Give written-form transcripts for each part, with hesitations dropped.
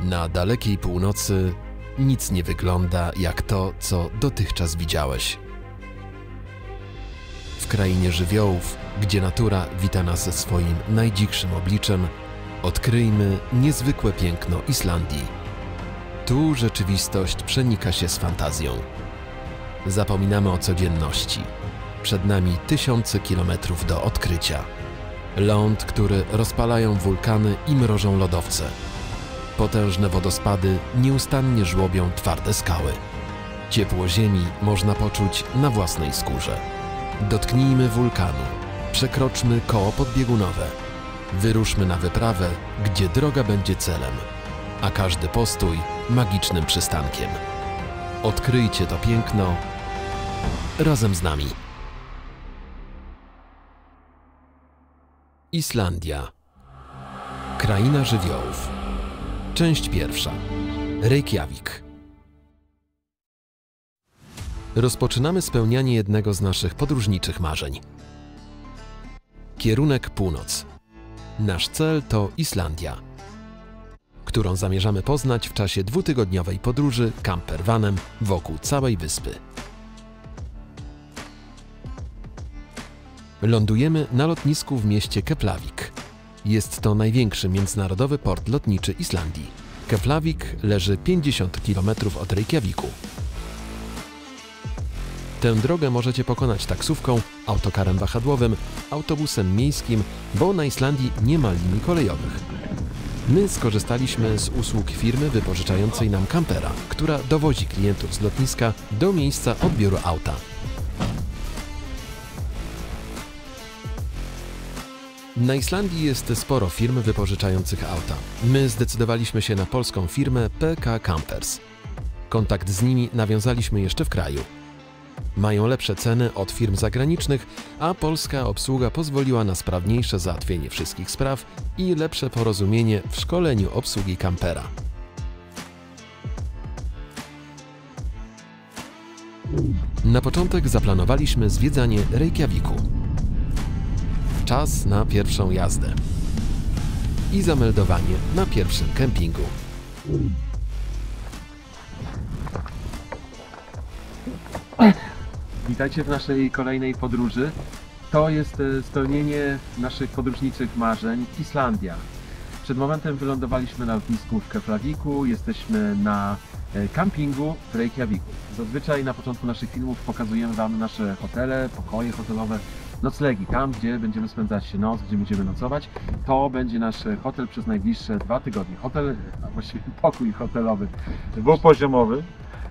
Na dalekiej północy nic nie wygląda jak to, co dotychczas widziałeś. W krainie żywiołów, gdzie natura wita nas swoim najdzikszym obliczem, odkryjmy niezwykłe piękno Islandii. Tu rzeczywistość przenika się z fantazją. Zapominamy o codzienności. Przed nami tysiące kilometrów do odkrycia. Ląd, który rozpalają wulkany i mrożą lodowce. Potężne wodospady nieustannie żłobią twarde skały. Ciepło ziemi można poczuć na własnej skórze. Dotknijmy wulkanu, przekroczmy koło podbiegunowe. Wyruszmy na wyprawę, gdzie droga będzie celem, a każdy postój magicznym przystankiem. Odkryjcie to piękno razem z nami. Islandia. Kraina żywiołów. Część pierwsza. Reykjavik. Rozpoczynamy spełnianie jednego z naszych podróżniczych marzeń. Kierunek północ. Nasz cel to Islandia, którą zamierzamy poznać w czasie dwutygodniowej podróży campervanem wokół całej wyspy. Lądujemy na lotnisku w mieście Keflavik. Jest to największy międzynarodowy port lotniczy Islandii. Keflavik leży 50 km od Reykjaviku. Tę drogę możecie pokonać taksówką, autokarem wahadłowym, autobusem miejskim, bo na Islandii nie ma linii kolejowych. My skorzystaliśmy z usług firmy wypożyczającej nam kampera, która dowozi klientów z lotniska do miejsca odbioru auta. Na Islandii jest sporo firm wypożyczających auta. My zdecydowaliśmy się na polską firmę PK Campers. Kontakt z nimi nawiązaliśmy jeszcze w kraju. Mają lepsze ceny od firm zagranicznych, a polska obsługa pozwoliła na sprawniejsze załatwienie wszystkich spraw i lepsze porozumienie w szkoleniu obsługi kampera. Na początek zaplanowaliśmy zwiedzanie Reykjaviku. Czas na pierwszą jazdę i zameldowanie na pierwszym kempingu. Witajcie w naszej kolejnej podróży. To jest spełnienie naszych podróżniczych marzeń Islandia. Przed momentem wylądowaliśmy na lotnisku w Keflaviku, jesteśmy na kampingu w Reykjaviku. Zazwyczaj na początku naszych filmów pokazujemy Wam nasze hotele, pokoje hotelowe, noclegi, tam gdzie będziemy spędzać noc, gdzie będziemy nocować. To będzie nasz hotel przez najbliższe 2 tygodnie. Hotel, a właściwie pokój hotelowy dwupoziomowy.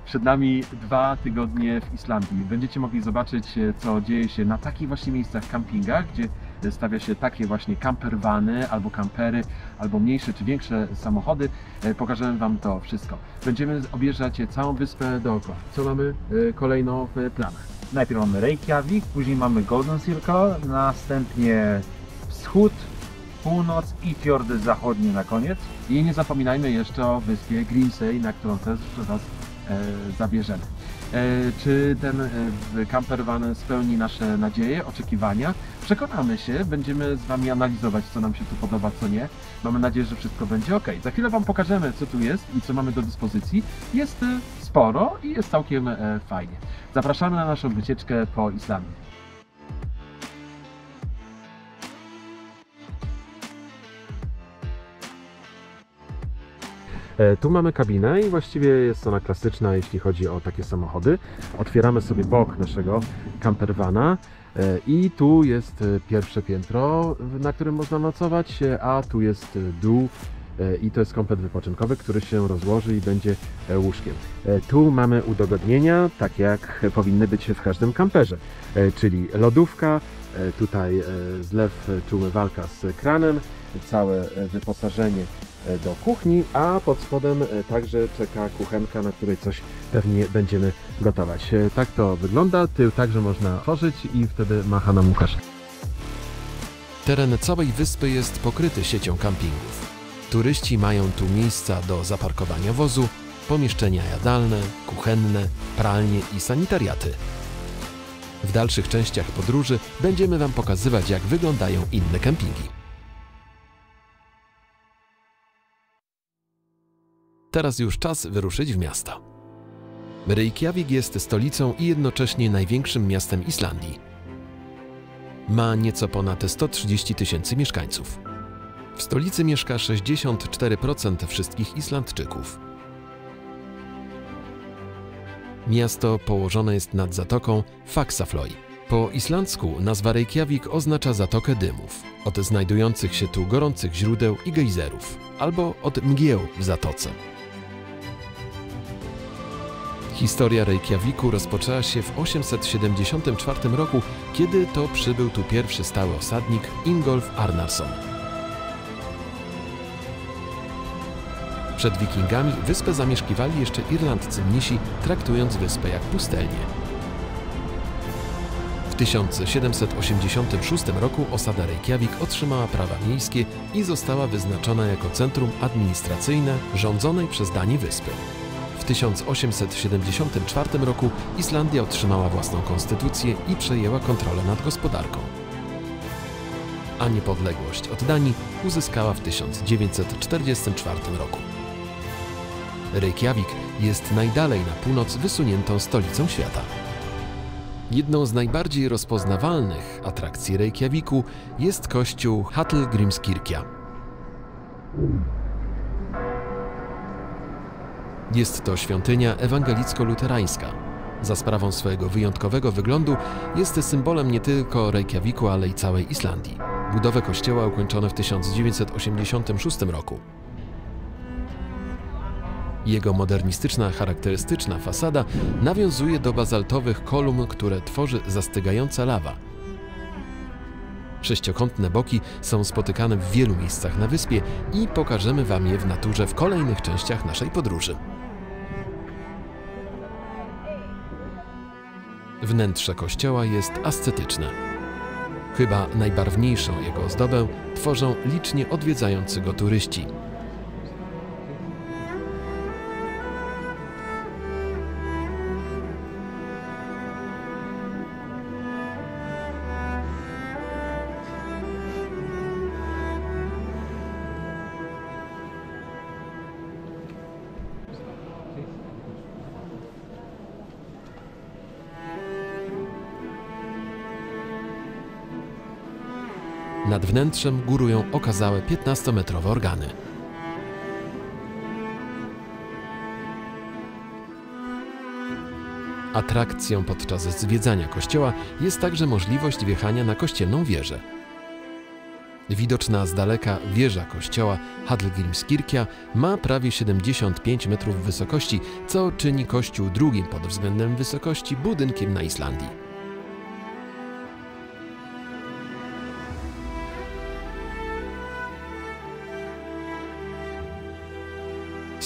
Przed nami 2 tygodnie w Islandii. Będziecie mogli zobaczyć, co dzieje się na takich właśnie miejscach, kampingach, gdzie stawia się takie właśnie campervany, albo kampery, albo mniejsze czy większe samochody. Pokażemy Wam to wszystko. Będziemy objeżdżać całą wyspę dookoła. Co mamy kolejno w planach? Najpierw mamy Reykjavik, później mamy Golden Circle, następnie wschód, północ i fiordy zachodnie na koniec. I nie zapominajmy jeszcze o wyspie Grimsey, na którą też Was zabierzemy. Czy ten campervan spełni nasze nadzieje, oczekiwania? Przekonamy się, będziemy z Wami analizować, co nam się tu podoba, co nie. Mamy nadzieję, że wszystko będzie ok. Za chwilę Wam pokażemy, co tu jest i co mamy do dyspozycji. Jest sporo i jest całkiem fajnie. Zapraszamy na naszą wycieczkę po Islandii. Tu mamy kabinę i właściwie jest ona klasyczna, jeśli chodzi o takie samochody. Otwieramy sobie bok naszego campervana i tu jest pierwsze piętro, na którym można nocować, a tu jest dół i to jest komplet wypoczynkowy, który się rozłoży i będzie łóżkiem. Tu mamy udogodnienia, tak jak powinny być w każdym kamperze, czyli lodówka, tutaj zlew czy umywalka z kranem, całe wyposażenie do kuchni, a pod spodem także czeka kuchenka, na której coś pewnie będziemy gotować. Tak to wygląda, tył także można otworzyć i wtedy macha nam Łukasz. Teren całej wyspy jest pokryty siecią kampingów. Turyści mają tu miejsca do zaparkowania wozu, pomieszczenia jadalne, kuchenne, pralnie i sanitariaty. W dalszych częściach podróży będziemy Wam pokazywać, jak wyglądają inne kempingi. Teraz już czas wyruszyć w miasto. Reykjavik jest stolicą i jednocześnie największym miastem Islandii. Ma nieco ponad 130 000 mieszkańców. W stolicy mieszka 64% wszystkich Islandczyków. Miasto położone jest nad zatoką Faxaflói. Po islandzku nazwa Reykjavik oznacza Zatokę Dymów, od znajdujących się tu gorących źródeł i gejzerów, albo od mgieł w zatoce. Historia Reykjaviku rozpoczęła się w 874 roku, kiedy to przybył tu pierwszy stały osadnik Ingolf Arnarson. Przed Wikingami wyspę zamieszkiwali jeszcze irlandzcy mnisi, traktując wyspę jak pustelnię. W 1786 roku osada Reykjavik otrzymała prawa miejskie i została wyznaczona jako centrum administracyjne rządzonej przez Danię wyspy. W 1874 roku Islandia otrzymała własną konstytucję i przejęła kontrolę nad gospodarką. A niepodległość od Danii uzyskała w 1944 roku. Reykjavik jest najdalej na północ wysuniętą stolicą świata. Jedną z najbardziej rozpoznawalnych atrakcji Reykjaviku jest kościół Hallgrímskirkja. Jest to świątynia ewangelicko-luterańska. Za sprawą swojego wyjątkowego wyglądu jest symbolem nie tylko Reykjaviku, ale i całej Islandii. Budowę kościoła ukończono w 1986 roku. Jego modernistyczna, charakterystyczna fasada nawiązuje do bazaltowych kolumn, które tworzy zastygająca lawa. Sześciokątne boki są spotykane w wielu miejscach na wyspie i pokażemy Wam je w naturze w kolejnych częściach naszej podróży. Wnętrze kościoła jest ascetyczne. Chyba najbarwniejszą jego ozdobę tworzą licznie odwiedzający go turyści. Nad wnętrzem górują okazałe 15-metrowe organy. Atrakcją podczas zwiedzania kościoła jest także możliwość wjechania na kościelną wieżę. Widoczna z daleka wieża kościoła Hallgrímskirkja ma prawie 75 metrów wysokości, co czyni kościół drugim pod względem wysokości budynkiem na Islandii.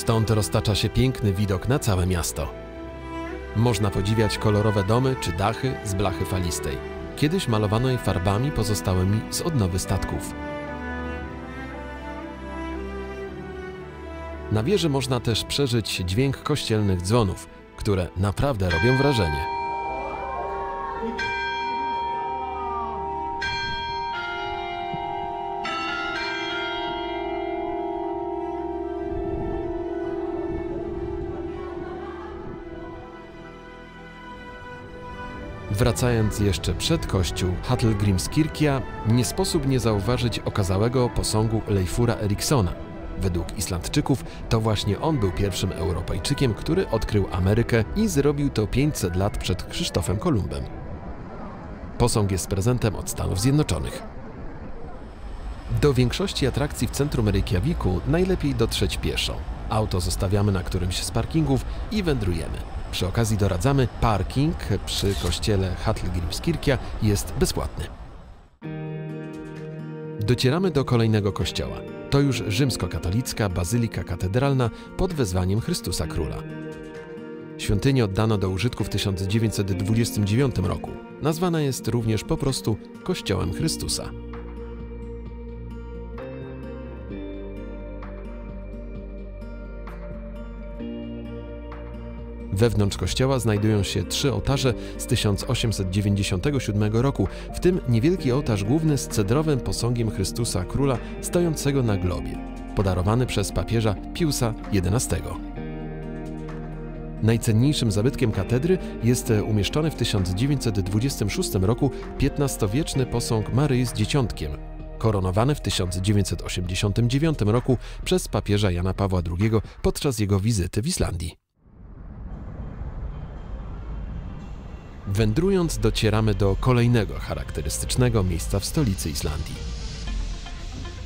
Stąd roztacza się piękny widok na całe miasto. Można podziwiać kolorowe domy czy dachy z blachy falistej. Kiedyś malowano je farbami pozostałymi z odnowy statków. Na wieży można też przeżyć dźwięk kościelnych dzwonów, które naprawdę robią wrażenie. Wracając jeszcze przed kościół Hallgrímskirkja, nie sposób nie zauważyć okazałego posągu Leifura Erikssona. Według Islandczyków to właśnie on był pierwszym Europejczykiem, który odkrył Amerykę i zrobił to 500 lat przed Krzysztofem Kolumbem. Posąg jest prezentem od Stanów Zjednoczonych. Do większości atrakcji w centrum Reykjaviku najlepiej dotrzeć pieszo. Auto zostawiamy na którymś z parkingów i wędrujemy. Przy okazji doradzamy, parking przy kościele Hallgrímskirkja jest bezpłatny. Docieramy do kolejnego kościoła. To już rzymskokatolicka bazylika katedralna pod wezwaniem Chrystusa Króla. Świątynię oddano do użytku w 1929 roku. Nazwana jest również po prostu Kościołem Chrystusa. Wewnątrz kościoła znajdują się 3 ołtarze z 1897 roku, w tym niewielki ołtarz główny z cedrowym posągiem Chrystusa Króla stojącego na globie, podarowany przez papieża Piusa XI. Najcenniejszym zabytkiem katedry jest umieszczony w 1926 roku XV-wieczny posąg Maryi z Dzieciątkiem, koronowany w 1989 roku przez papieża Jana Pawła II podczas jego wizyty w Islandii. Wędrując, docieramy do kolejnego charakterystycznego miejsca w stolicy Islandii.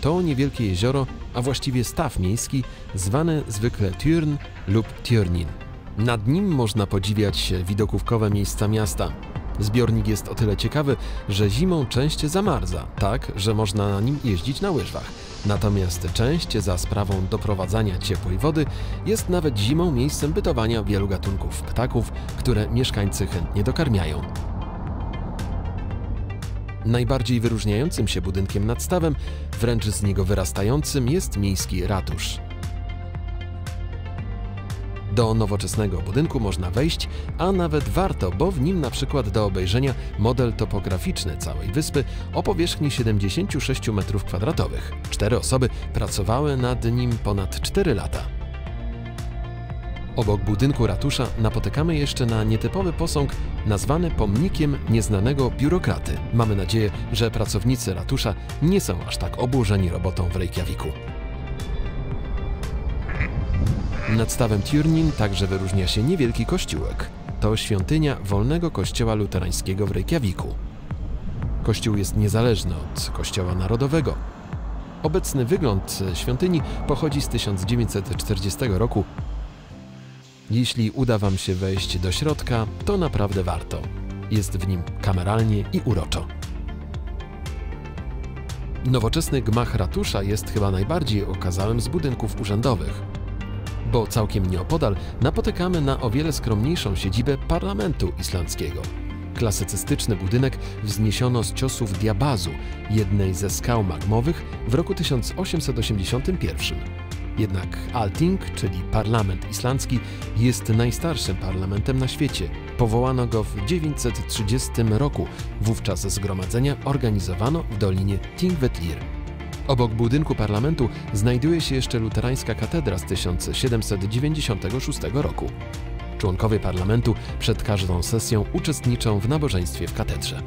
To niewielkie jezioro, a właściwie staw miejski, zwany zwykle Tjörn lub Tjörnin. Nad nim można podziwiać widokówkowe miejsca miasta. Zbiornik jest o tyle ciekawy, że zimą część zamarza, tak, że można na nim jeździć na łyżwach. Natomiast część, za sprawą doprowadzania ciepłej wody, jest nawet zimą miejscem bytowania wielu gatunków ptaków, które mieszkańcy chętnie dokarmiają. Najbardziej wyróżniającym się budynkiem nad stawem, wręcz z niego wyrastającym, jest miejski ratusz. Do nowoczesnego budynku można wejść, a nawet warto, bo w nim na przykład do obejrzenia model topograficzny całej wyspy o powierzchni 76 m². 4 osoby pracowały nad nim ponad 4 lata. Obok budynku ratusza napotykamy jeszcze na nietypowy posąg nazwany pomnikiem nieznanego biurokraty. Mamy nadzieję, że pracownicy ratusza nie są aż tak oburzeni robotą w Reykjaviku. Nad stawem Tjörnin także wyróżnia się niewielki kościółek. To świątynia Wolnego Kościoła Luterańskiego w Reykjaviku. Kościół jest niezależny od Kościoła Narodowego. Obecny wygląd świątyni pochodzi z 1940 roku. Jeśli uda Wam się wejść do środka, to naprawdę warto. Jest w nim kameralnie i uroczo. Nowoczesny gmach ratusza jest chyba najbardziej okazałym z budynków urzędowych, bo całkiem nieopodal napotykamy na o wiele skromniejszą siedzibę parlamentu islandzkiego. Klasycystyczny budynek wzniesiono z ciosów diabazu, jednej ze skał magmowych, w roku 1881. Jednak Althing, czyli parlament islandzki, jest najstarszym parlamentem na świecie. Powołano go w 930 roku. Wówczas zgromadzenia organizowano w dolinie Thingvellir. Obok budynku parlamentu znajduje się jeszcze luterańska katedra z 1796 roku. Członkowie parlamentu przed każdą sesją uczestniczą w nabożeństwie w katedrze.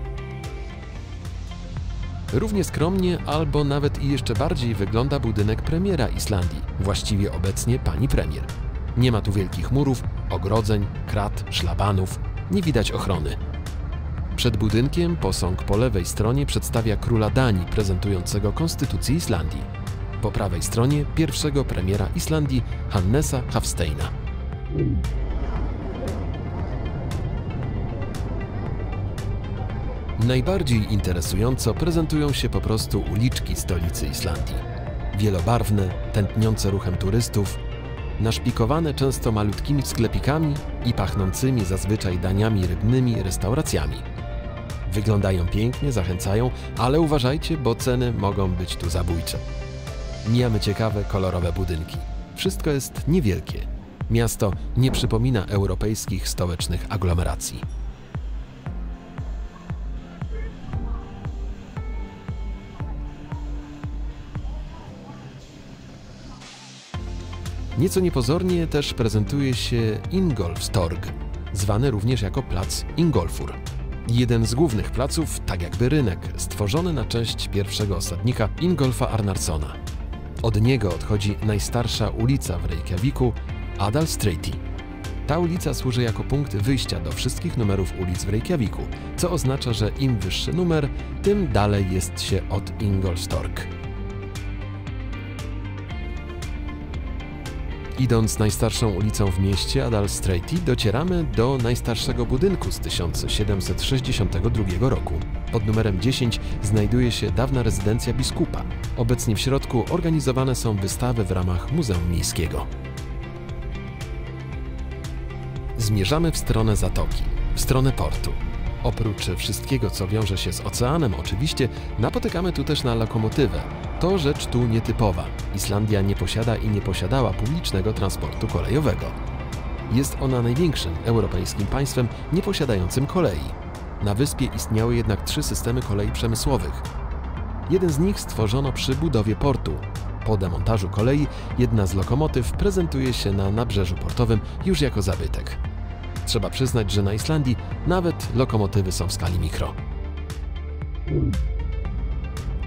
Równie skromnie, albo nawet i jeszcze bardziej wygląda budynek premiera Islandii, właściwie obecnie pani premier. Nie ma tu wielkich murów, ogrodzeń, krat, szlabanów, nie widać ochrony. Przed budynkiem posąg po lewej stronie przedstawia króla Danii prezentującego konstytucję Islandii. Po prawej stronie pierwszego premiera Islandii Hannesa Hafsteina. Najbardziej interesująco prezentują się po prostu uliczki stolicy Islandii. Wielobarwne, tętniące ruchem turystów, naszpikowane często malutkimi sklepikami i pachnącymi zazwyczaj daniami rybnymi restauracjami. Wyglądają pięknie, zachęcają, ale uważajcie, bo ceny mogą być tu zabójcze. Mijamy ciekawe, kolorowe budynki. Wszystko jest niewielkie. Miasto nie przypomina europejskich stołecznych aglomeracji. Nieco niepozornie też prezentuje się Ingolfstorg, zwany również jako plac Ingolfur. Jeden z głównych placów, tak jakby rynek, stworzony na cześć pierwszego osadnika Ingolfa Arnarssona. Od niego odchodzi najstarsza ulica w Reykjaviku, Adalstræti. Ta ulica służy jako punkt wyjścia do wszystkich numerów ulic w Reykjaviku, co oznacza, że im wyższy numer, tym dalej jest się od Ingolfstorg. Idąc najstarszą ulicą w mieście Adalstræti, docieramy do najstarszego budynku z 1762 roku. Pod numerem 10 znajduje się dawna rezydencja biskupa. Obecnie w środku organizowane są wystawy w ramach Muzeum Miejskiego. Zmierzamy w stronę zatoki, w stronę portu. Oprócz wszystkiego, co wiąże się z oceanem oczywiście, napotykamy tu też na lokomotywę. To rzecz tu nietypowa. Islandia nie posiada i nie posiadała publicznego transportu kolejowego. Jest ona największym europejskim państwem nieposiadającym kolei. Na wyspie istniały jednak 3 systemy kolei przemysłowych. Jeden z nich stworzono przy budowie portu. Po demontażu kolei jedna z lokomotyw prezentuje się na nabrzeżu portowym już jako zabytek. Trzeba przyznać, że na Islandii nawet lokomotywy są w skali mikro.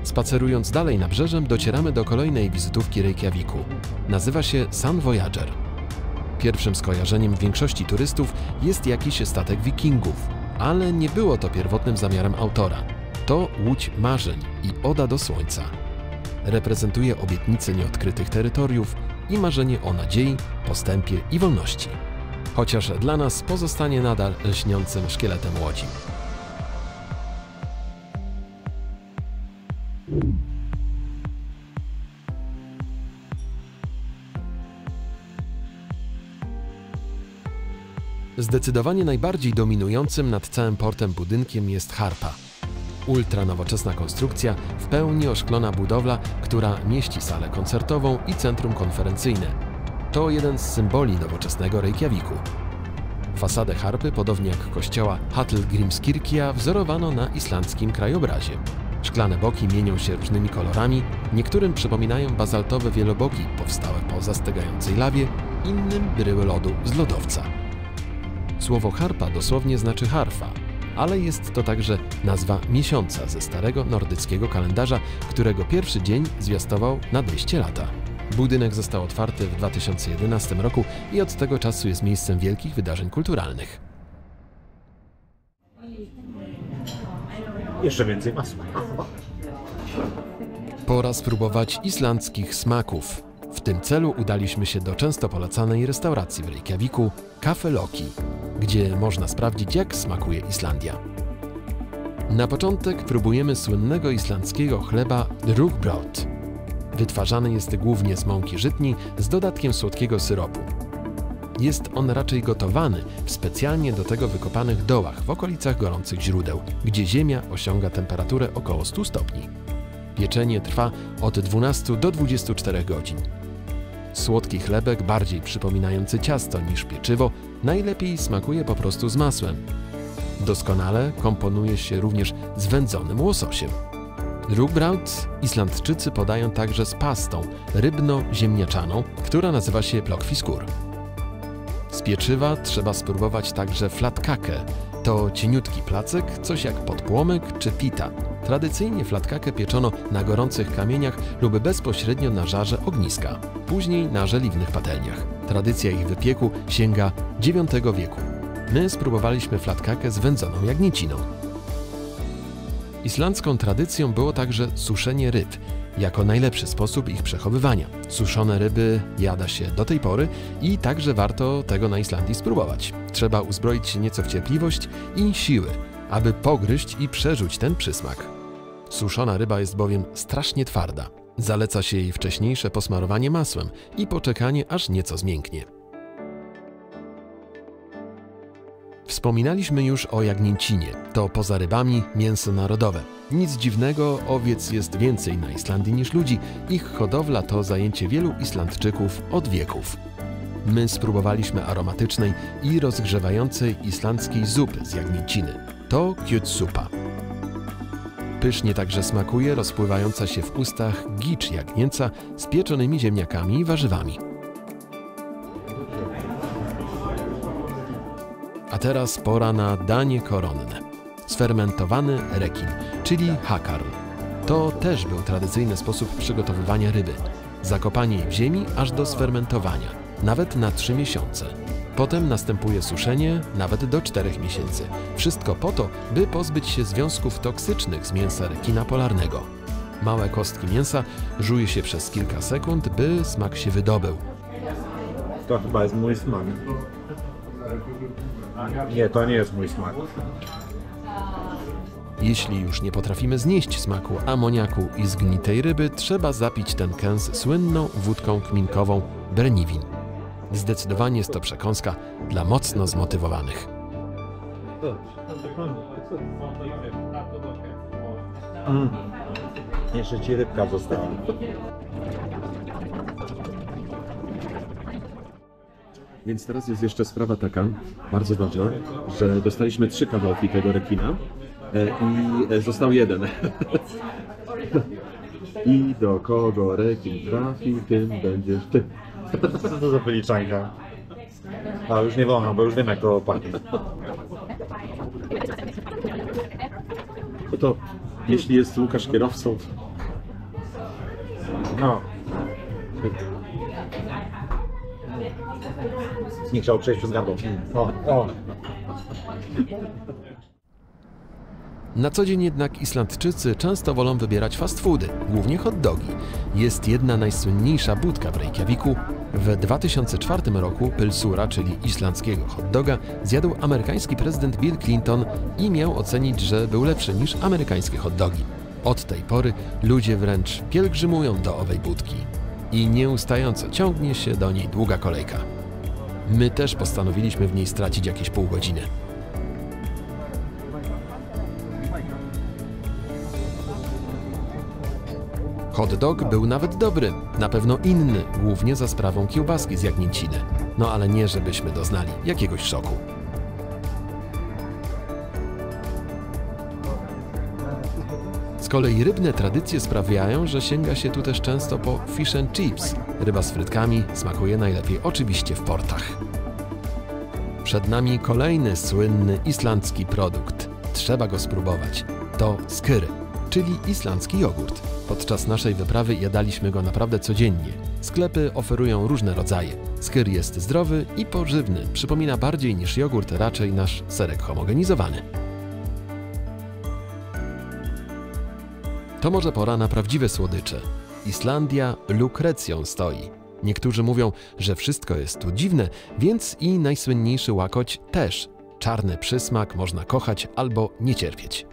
Spacerując dalej nabrzeżem, docieramy do kolejnej wizytówki Reykjaviku. Nazywa się Sun Voyager. Pierwszym skojarzeniem większości turystów jest jakiś statek wikingów, ale nie było to pierwotnym zamiarem autora. To łódź marzeń i oda do słońca. Reprezentuje obietnice nieodkrytych terytoriów i marzenie o nadziei, postępie i wolności. Chociaż dla nas pozostanie nadal lśniącym szkieletem łodzi. Zdecydowanie najbardziej dominującym nad całym portem budynkiem jest Harpa. Ultranowoczesna konstrukcja, w pełni oszklona budowla, która mieści salę koncertową i centrum konferencyjne. To jeden z symboli nowoczesnego Reykjaviku. Fasadę Harpy, podobnie jak kościoła Hallgrímskirkja, wzorowano na islandzkim krajobrazie. Szklane boki mienią się różnymi kolorami, niektórym przypominają bazaltowe wieloboki powstałe po zastygającej lawie, innym bryły lodu z lodowca. Słowo harpa dosłownie znaczy harfa, ale jest to także nazwa miesiąca ze starego nordyckiego kalendarza, którego pierwszy dzień zwiastował na 200 lata. Budynek został otwarty w 2011 roku i od tego czasu jest miejscem wielkich wydarzeń kulturalnych. Jeszcze więcej masła. Pora spróbować islandzkich smaków. W tym celu udaliśmy się do często polecanej restauracji w Reykjaviku Cafe Loki, gdzie można sprawdzić, jak smakuje Islandia. Na początek próbujemy słynnego islandzkiego chleba rugbrot. Wytwarzany jest głównie z mąki żytniej z dodatkiem słodkiego syropu. Jest on raczej gotowany w specjalnie do tego wykopanych dołach w okolicach gorących źródeł, gdzie ziemia osiąga temperaturę około 100 stopni. Pieczenie trwa od 12 do 24 godzin. Słodki chlebek, bardziej przypominający ciasto niż pieczywo, najlepiej smakuje po prostu z masłem. Doskonale komponuje się również z wędzonym łososiem. Rugbrot Islandczycy podają także z pastą rybno-ziemniaczaną, która nazywa się plokkfiskur. Z pieczywa trzeba spróbować także flatkake. To cieniutki placek, coś jak podpłomyk czy pita. Tradycyjnie flatkakę pieczono na gorących kamieniach lub bezpośrednio na żarze ogniska, później na żeliwnych patelniach. Tradycja ich wypieku sięga IX wieku. My spróbowaliśmy flatkakę z wędzoną jagnięciną. Islandzką tradycją było także suszenie ryb, jako najlepszy sposób ich przechowywania. Suszone ryby jada się do tej pory i także warto tego na Islandii spróbować. Trzeba uzbroić się nieco w cierpliwość i siły, aby pogryźć i przerzuć ten przysmak. Suszona ryba jest bowiem strasznie twarda. Zaleca się jej wcześniejsze posmarowanie masłem i poczekanie, aż nieco zmięknie. Wspominaliśmy już o jagnięcinie. To poza rybami mięso narodowe. Nic dziwnego, owiec jest więcej na Islandii niż ludzi. Ich hodowla to zajęcie wielu Islandczyków od wieków. My spróbowaliśmy aromatycznej i rozgrzewającej islandzkiej zupy z jagnięciny. To kjötsupa. Pysznie także smakuje rozpływająca się w ustach gicz jagnięca z pieczonymi ziemniakami i warzywami. A teraz pora na danie koronne. Sfermentowany rekin, czyli hakarl. To też był tradycyjny sposób przygotowywania ryby. Zakopanie jej w ziemi aż do sfermentowania, nawet na 3 miesiące. Potem następuje suszenie, nawet do 4 miesięcy. Wszystko po to, by pozbyć się związków toksycznych z mięsa rekina polarnego. Małe kostki mięsa żuje się przez kilka sekund, by smak się wydobył. To chyba jest mój smak. Nie, to nie jest mój smak. Jeśli już nie potrafimy znieść smaku amoniaku i zgnitej ryby, trzeba zapić ten kęs słynną wódką kminkową Brennivin. Zdecydowanie jest to przekąska dla mocno zmotywowanych. Jeszcze ci rybka została. Więc teraz jest jeszcze sprawa taka, bardzo ważna, że dostaliśmy 3 kawałki tego rekina i został jeden. I do kogo rekin trafi, tym będziesz ty. Co to za wyliczanka? A już nie wolno, bo już wiem jak to pachnie. No to jeśli jest Łukasz kierowcą, No. Nie chciał przejść przez gardło. O. Na co dzień jednak Islandczycy często wolą wybierać fast foody, głównie hot dogi. Jest jedna najsłynniejsza budka w Reykjaviku. W 2004 roku pylsura, czyli islandzkiego hot doga, zjadł amerykański prezydent Bill Clinton i miał ocenić, że był lepszy niż amerykańskie hot dogi. Od tej pory ludzie wręcz pielgrzymują do owej budki. I nieustająco ciągnie się do niej długa kolejka. My też postanowiliśmy w niej stracić jakieś pół godziny. Hot dog był nawet dobry, na pewno inny, głównie za sprawą kiełbaski z jagnięciny. No ale nie, żebyśmy doznali jakiegoś szoku. Z kolei rybne tradycje sprawiają, że sięga się tu też często po fish and chips. Ryba z frytkami smakuje najlepiej oczywiście w portach. Przed nami kolejny słynny islandzki produkt. Trzeba go spróbować. To skyr, czyli islandzki jogurt. Podczas naszej wyprawy jadaliśmy go naprawdę codziennie. Sklepy oferują różne rodzaje. Skyr jest zdrowy i pożywny. Przypomina bardziej niż jogurt raczej nasz serek homogenizowany. To może pora na prawdziwe słodycze. Islandia lukrecją stoi. Niektórzy mówią, że wszystko jest tu dziwne, więc i najsłynniejszy łakoć też. Czarny przysmak można kochać albo nie cierpieć.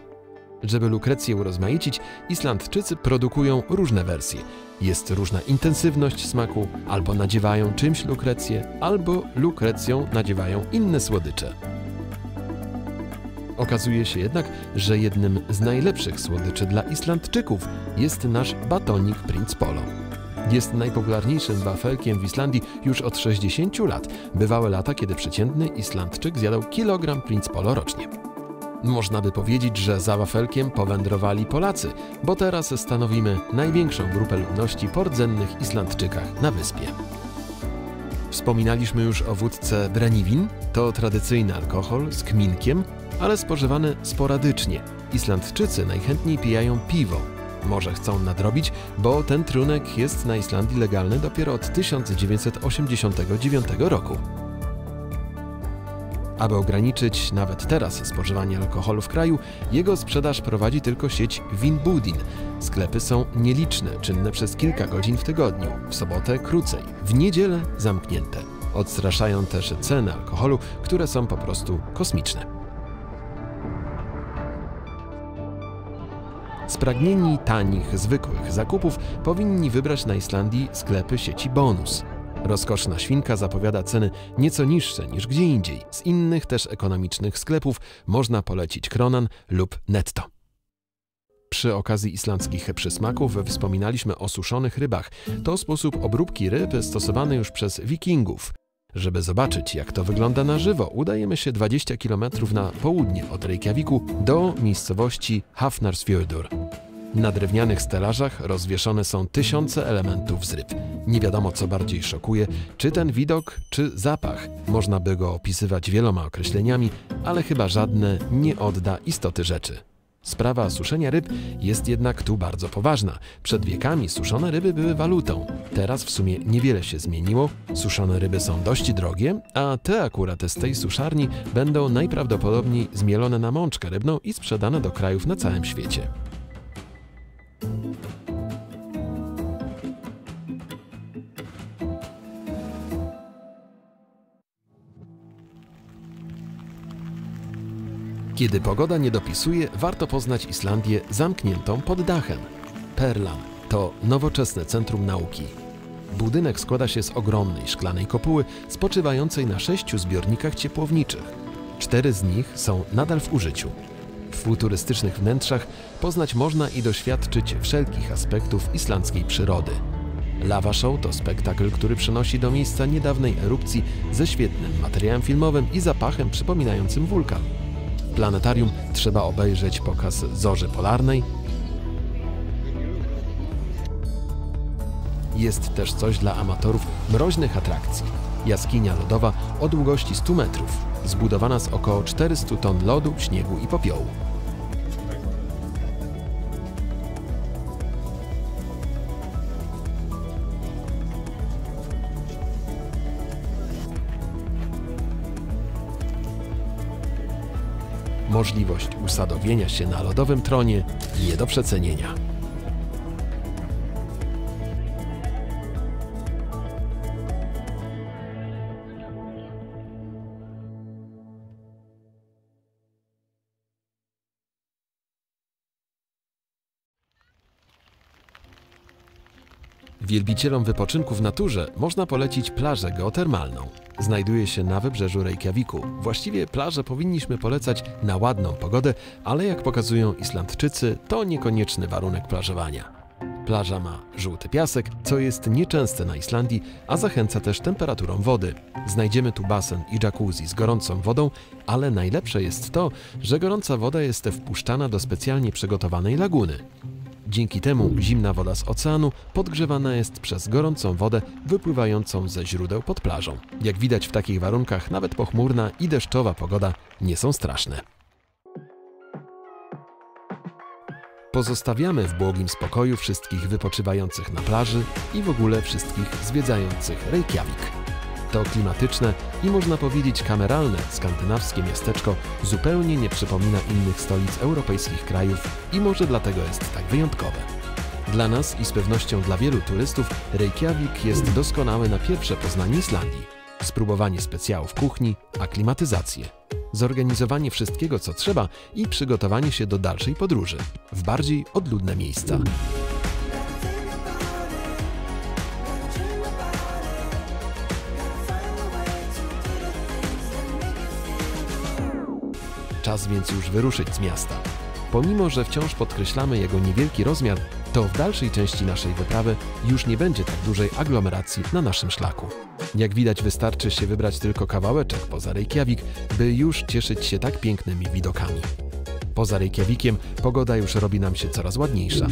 Żeby lukrecję urozmaicić, Islandczycy produkują różne wersje. Jest różna intensywność smaku, albo nadziewają czymś lukrecję, albo lukrecją nadziewają inne słodycze. Okazuje się jednak, że jednym z najlepszych słodyczy dla Islandczyków jest nasz batonik Prince Polo. Jest najpopularniejszym wafelkiem w Islandii już od 60 lat. Bywały lata, kiedy przeciętny Islandczyk zjadał kilogram Prince Polo rocznie. Można by powiedzieć, że za wafelkiem powędrowali Polacy, bo teraz stanowimy największą grupę ludności po rdzennych Islandczykach na wyspie. Wspominaliśmy już o wódce Brennivin. To tradycyjny alkohol z kminkiem, ale spożywany sporadycznie. Islandczycy najchętniej pijają piwo. Może chcą nadrobić, bo ten trunek jest na Islandii legalny dopiero od 1989 roku. Aby ograniczyć nawet teraz spożywanie alkoholu w kraju, jego sprzedaż prowadzi tylko sieć Vinbudin. Sklepy są nieliczne, czynne przez kilka godzin w tygodniu, w sobotę krócej, w niedzielę zamknięte. Odstraszają też ceny alkoholu, które są po prostu kosmiczne. Spragnieni tanich, zwykłych zakupów powinni wybrać na Islandii sklepy sieci Bonus. Rozkoszna świnka zapowiada ceny nieco niższe niż gdzie indziej. Z innych też ekonomicznych sklepów można polecić Kronan lub Netto. Przy okazji islandzkich przysmaków wspominaliśmy o suszonych rybach. To sposób obróbki ryb stosowany już przez Wikingów. Żeby zobaczyć, jak to wygląda na żywo, udajemy się 20 km na południe od Reykjaviku do miejscowości Hafnarsfjörður. Na drewnianych stelażach rozwieszone są tysiące elementów z ryb. Nie wiadomo, co bardziej szokuje, czy ten widok, czy zapach. Można by go opisywać wieloma określeniami, ale chyba żadne nie odda istoty rzeczy. Sprawa suszenia ryb jest jednak tu bardzo poważna. Przed wiekami suszone ryby były walutą. Teraz w sumie niewiele się zmieniło. Suszone ryby są dość drogie, a te akurat z tej suszarni będą najprawdopodobniej zmielone na mączkę rybną i sprzedane do krajów na całym świecie. Kiedy pogoda nie dopisuje, warto poznać Islandię zamkniętą pod dachem. Perlan to nowoczesne centrum nauki. Budynek składa się z ogromnej szklanej kopuły spoczywającej na 6 zbiornikach ciepłowniczych. 4 z nich są nadal w użyciu. W futurystycznych wnętrzach poznać można i doświadczyć wszelkich aspektów islandzkiej przyrody. Lava Show to spektakl, który przynosi do miejsca niedawnej erupcji ze świetnym materiałem filmowym i zapachem przypominającym wulkan. W planetarium trzeba obejrzeć pokaz zorzy polarnej, Jest też coś dla amatorów mroźnych atrakcji. Jaskinia lodowa o długości 100 metrów, zbudowana z około 400 ton lodu, śniegu i popiołu. Możliwość usadowienia się na lodowym tronie nie do przecenienia. Wielbicielom wypoczynku w naturze można polecić plażę geotermalną. Znajduje się na wybrzeżu Reykjaviku. Właściwie plażę powinniśmy polecać na ładną pogodę, ale jak pokazują Islandczycy, to niekonieczny warunek plażowania. Plaża ma żółty piasek, co jest nieczęste na Islandii, a zachęca też temperaturą wody. Znajdziemy tu basen i jacuzzi z gorącą wodą, ale najlepsze jest to, że gorąca woda jest wpuszczana do specjalnie przygotowanej laguny. Dzięki temu zimna woda z oceanu podgrzewana jest przez gorącą wodę wypływającą ze źródeł pod plażą. Jak widać, w takich warunkach nawet pochmurna i deszczowa pogoda nie są straszne. Pozostawiamy w błogim spokoju wszystkich wypoczywających na plaży i w ogóle wszystkich zwiedzających Reykjavik. To klimatyczne i można powiedzieć kameralne skandynawskie miasteczko zupełnie nie przypomina innych stolic europejskich krajów i może dlatego jest tak wyjątkowe. Dla nas i z pewnością dla wielu turystów Reykjavik jest doskonały na pierwsze poznanie Islandii. Spróbowanie specjałów kuchni, aklimatyzację, zorganizowanie wszystkiego co trzeba i przygotowanie się do dalszej podróży w bardziej odludne miejsca. Czas więc już wyruszyć z miasta. Pomimo że wciąż podkreślamy jego niewielki rozmiar, to w dalszej części naszej wyprawy już nie będzie tak dużej aglomeracji na naszym szlaku. Jak widać, wystarczy się wybrać tylko kawałeczek poza Reykjavik, by już cieszyć się tak pięknymi widokami. Poza Reykjavikiem pogoda już robi nam się coraz ładniejsza.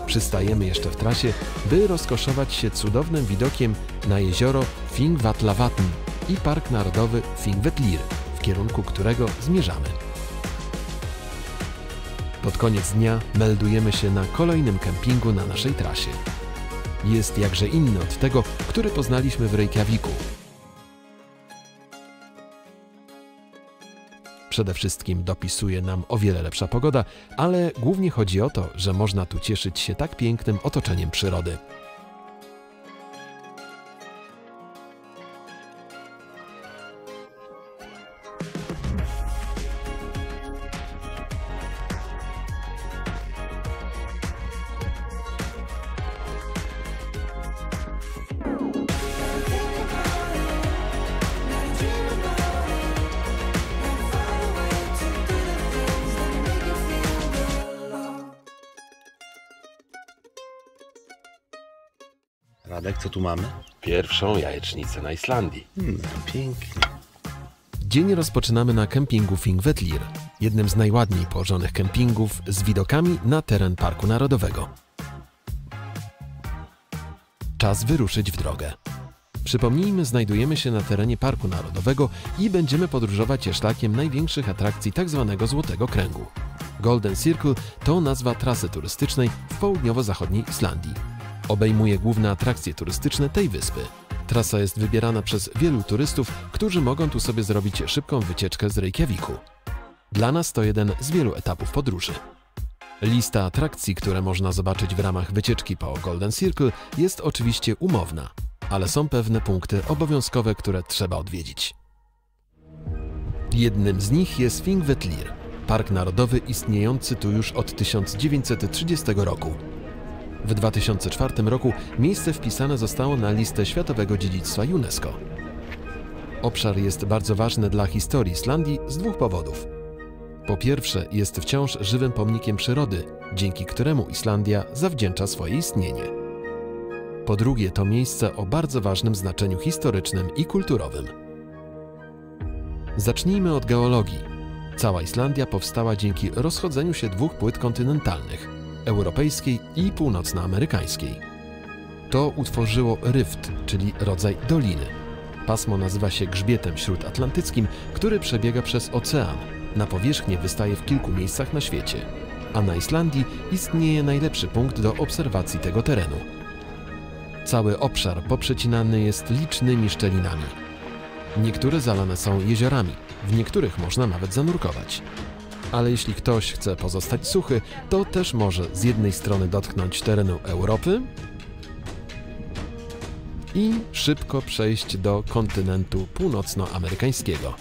Przystajemy jeszcze w trasie, by rozkoszować się cudownym widokiem na jezioro Þingvallavatn i Park Narodowy Þingvellir, w kierunku którego zmierzamy. Pod koniec dnia meldujemy się na kolejnym kempingu na naszej trasie. Jest jakże inny od tego, który poznaliśmy w Reykjaviku. Przede wszystkim dopisuje nam o wiele lepsza pogoda, ale głównie chodzi o to, że można tu cieszyć się tak pięknym otoczeniem przyrody. Radek, co tu mamy? Pierwszą jajecznicę na Islandii. Pięknie. Dzień rozpoczynamy na kempingu Þingvellir, jednym z najładniej położonych kempingów z widokami na teren Parku Narodowego. Czas wyruszyć w drogę. Przypomnijmy, znajdujemy się na terenie Parku Narodowego i będziemy podróżować szlakiem największych atrakcji tzw. Złotego Kręgu. Golden Circle to nazwa trasy turystycznej w południowo-zachodniej Islandii. Obejmuje główne atrakcje turystyczne tej wyspy. Trasa jest wybierana przez wielu turystów, którzy mogą tu sobie zrobić szybką wycieczkę z Reykjaviku. Dla nas to jeden z wielu etapów podróży. Lista atrakcji, które można zobaczyć w ramach wycieczki po Golden Circle, jest oczywiście umowna, ale są pewne punkty obowiązkowe, które trzeba odwiedzić. Jednym z nich jest Þingvellir, park narodowy istniejący tu już od 1930 roku. W 2004 roku miejsce wpisane zostało na listę Światowego Dziedzictwa UNESCO. Obszar jest bardzo ważny dla historii Islandii z dwóch powodów. Po pierwsze, jest wciąż żywym pomnikiem przyrody, dzięki któremu Islandia zawdzięcza swoje istnienie. Po drugie, to miejsce o bardzo ważnym znaczeniu historycznym i kulturowym. Zacznijmy od geologii. Cała Islandia powstała dzięki rozchodzeniu się dwóch płyt kontynentalnych. europejskiej i północnoamerykańskiej. To utworzyło ryft, czyli rodzaj doliny. Pasmo nazywa się grzbietem śródatlantyckim, który przebiega przez ocean. Na powierzchnię wystaje w kilku miejscach na świecie, a na Islandii istnieje najlepszy punkt do obserwacji tego terenu. Cały obszar poprzecinany jest licznymi szczelinami. Niektóre zalane są jeziorami, w niektórych można nawet zanurkować. Ale jeśli ktoś chce pozostać suchy, to też może z jednej strony dotknąć terenu Europy i szybko przejść do kontynentu północnoamerykańskiego.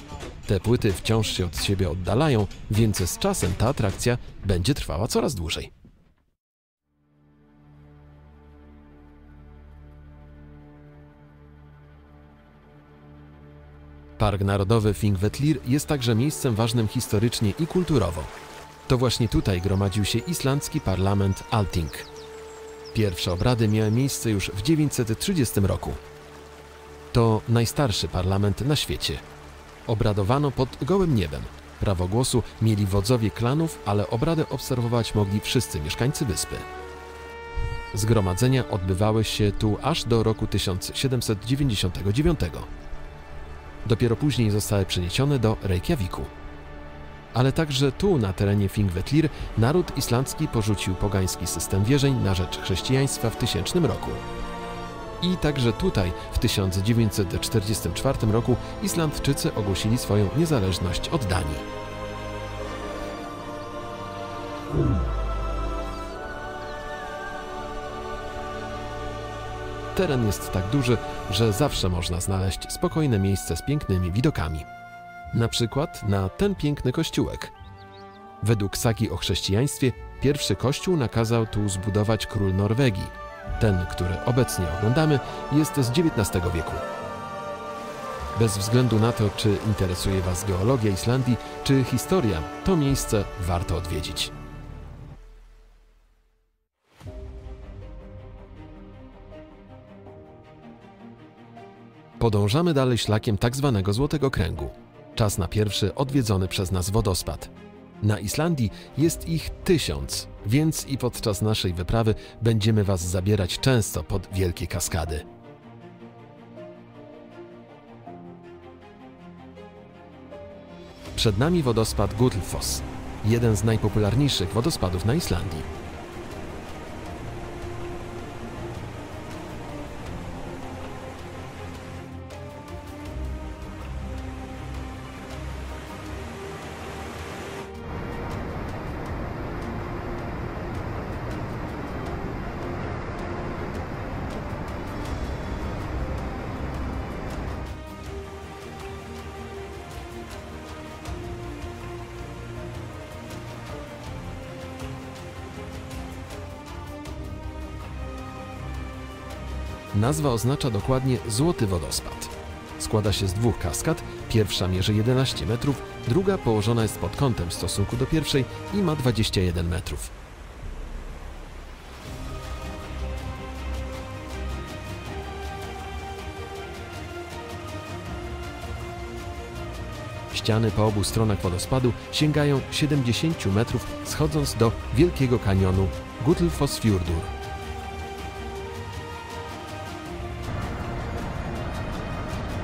Te płyty wciąż się od siebie oddalają, więc z czasem ta atrakcja będzie trwała coraz dłużej. Park Narodowy Þingvellir jest także miejscem ważnym historycznie i kulturowo. To właśnie tutaj gromadził się islandzki parlament Althing. Pierwsze obrady miały miejsce już w 930 roku. To najstarszy parlament na świecie. Obradowano pod gołym niebem. Prawo głosu mieli wodzowie klanów, ale obrady obserwować mogli wszyscy mieszkańcy wyspy. Zgromadzenia odbywały się tu aż do roku 1799. Dopiero później zostały przeniesione do Reykjaviku. Ale także tu, na terenie Þingvellir, naród islandzki porzucił pogański system wierzeń na rzecz chrześcijaństwa w 1000 roku. I także tutaj, w 1944 roku, Islandczycy ogłosili swoją niezależność od Danii. Teren jest tak duży, że zawsze można znaleźć spokojne miejsce z pięknymi widokami. Na przykład na ten piękny kościółek. Według sagi o chrześcijaństwie pierwszy kościół nakazał tu zbudować król Norwegii. Ten, który obecnie oglądamy, jest z XIX wieku. Bez względu na to, czy interesuje Was geologia Islandii, czy historia, to miejsce warto odwiedzić. Podążamy dalej szlakiem tak zwanego Złotego Kręgu. Czas na pierwszy odwiedzony przez nas wodospad. Na Islandii jest ich 1000, więc i podczas naszej wyprawy będziemy Was zabierać często pod wielkie kaskady. Przed nami wodospad Gullfoss, jeden z najpopularniejszych wodospadów na Islandii. Nazwa oznacza dokładnie Złoty Wodospad. Składa się z 2 kaskad, pierwsza mierzy 11 metrów, druga położona jest pod kątem w stosunku do pierwszej i ma 21 metrów. Ściany po obu stronach wodospadu sięgają 70 metrów, schodząc do Wielkiego Kanionu Gullfossfjordur.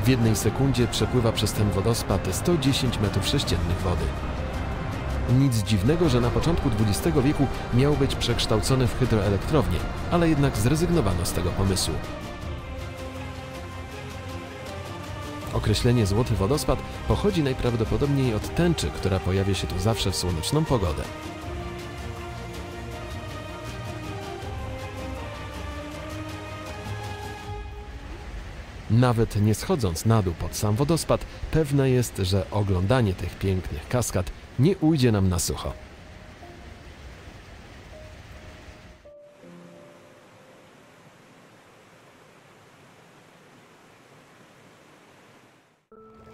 W jednej sekundzie przepływa przez ten wodospad 110 m3 wody. Nic dziwnego, że na początku XX wieku miał być przekształcony w hydroelektrownię, ale jednak zrezygnowano z tego pomysłu. Określenie Złoty Wodospad pochodzi najprawdopodobniej od tęczy, która pojawia się tu zawsze w słoneczną pogodę. Nawet nie schodząc na dół pod sam wodospad, pewne jest, że oglądanie tych pięknych kaskad nie ujdzie nam na sucho.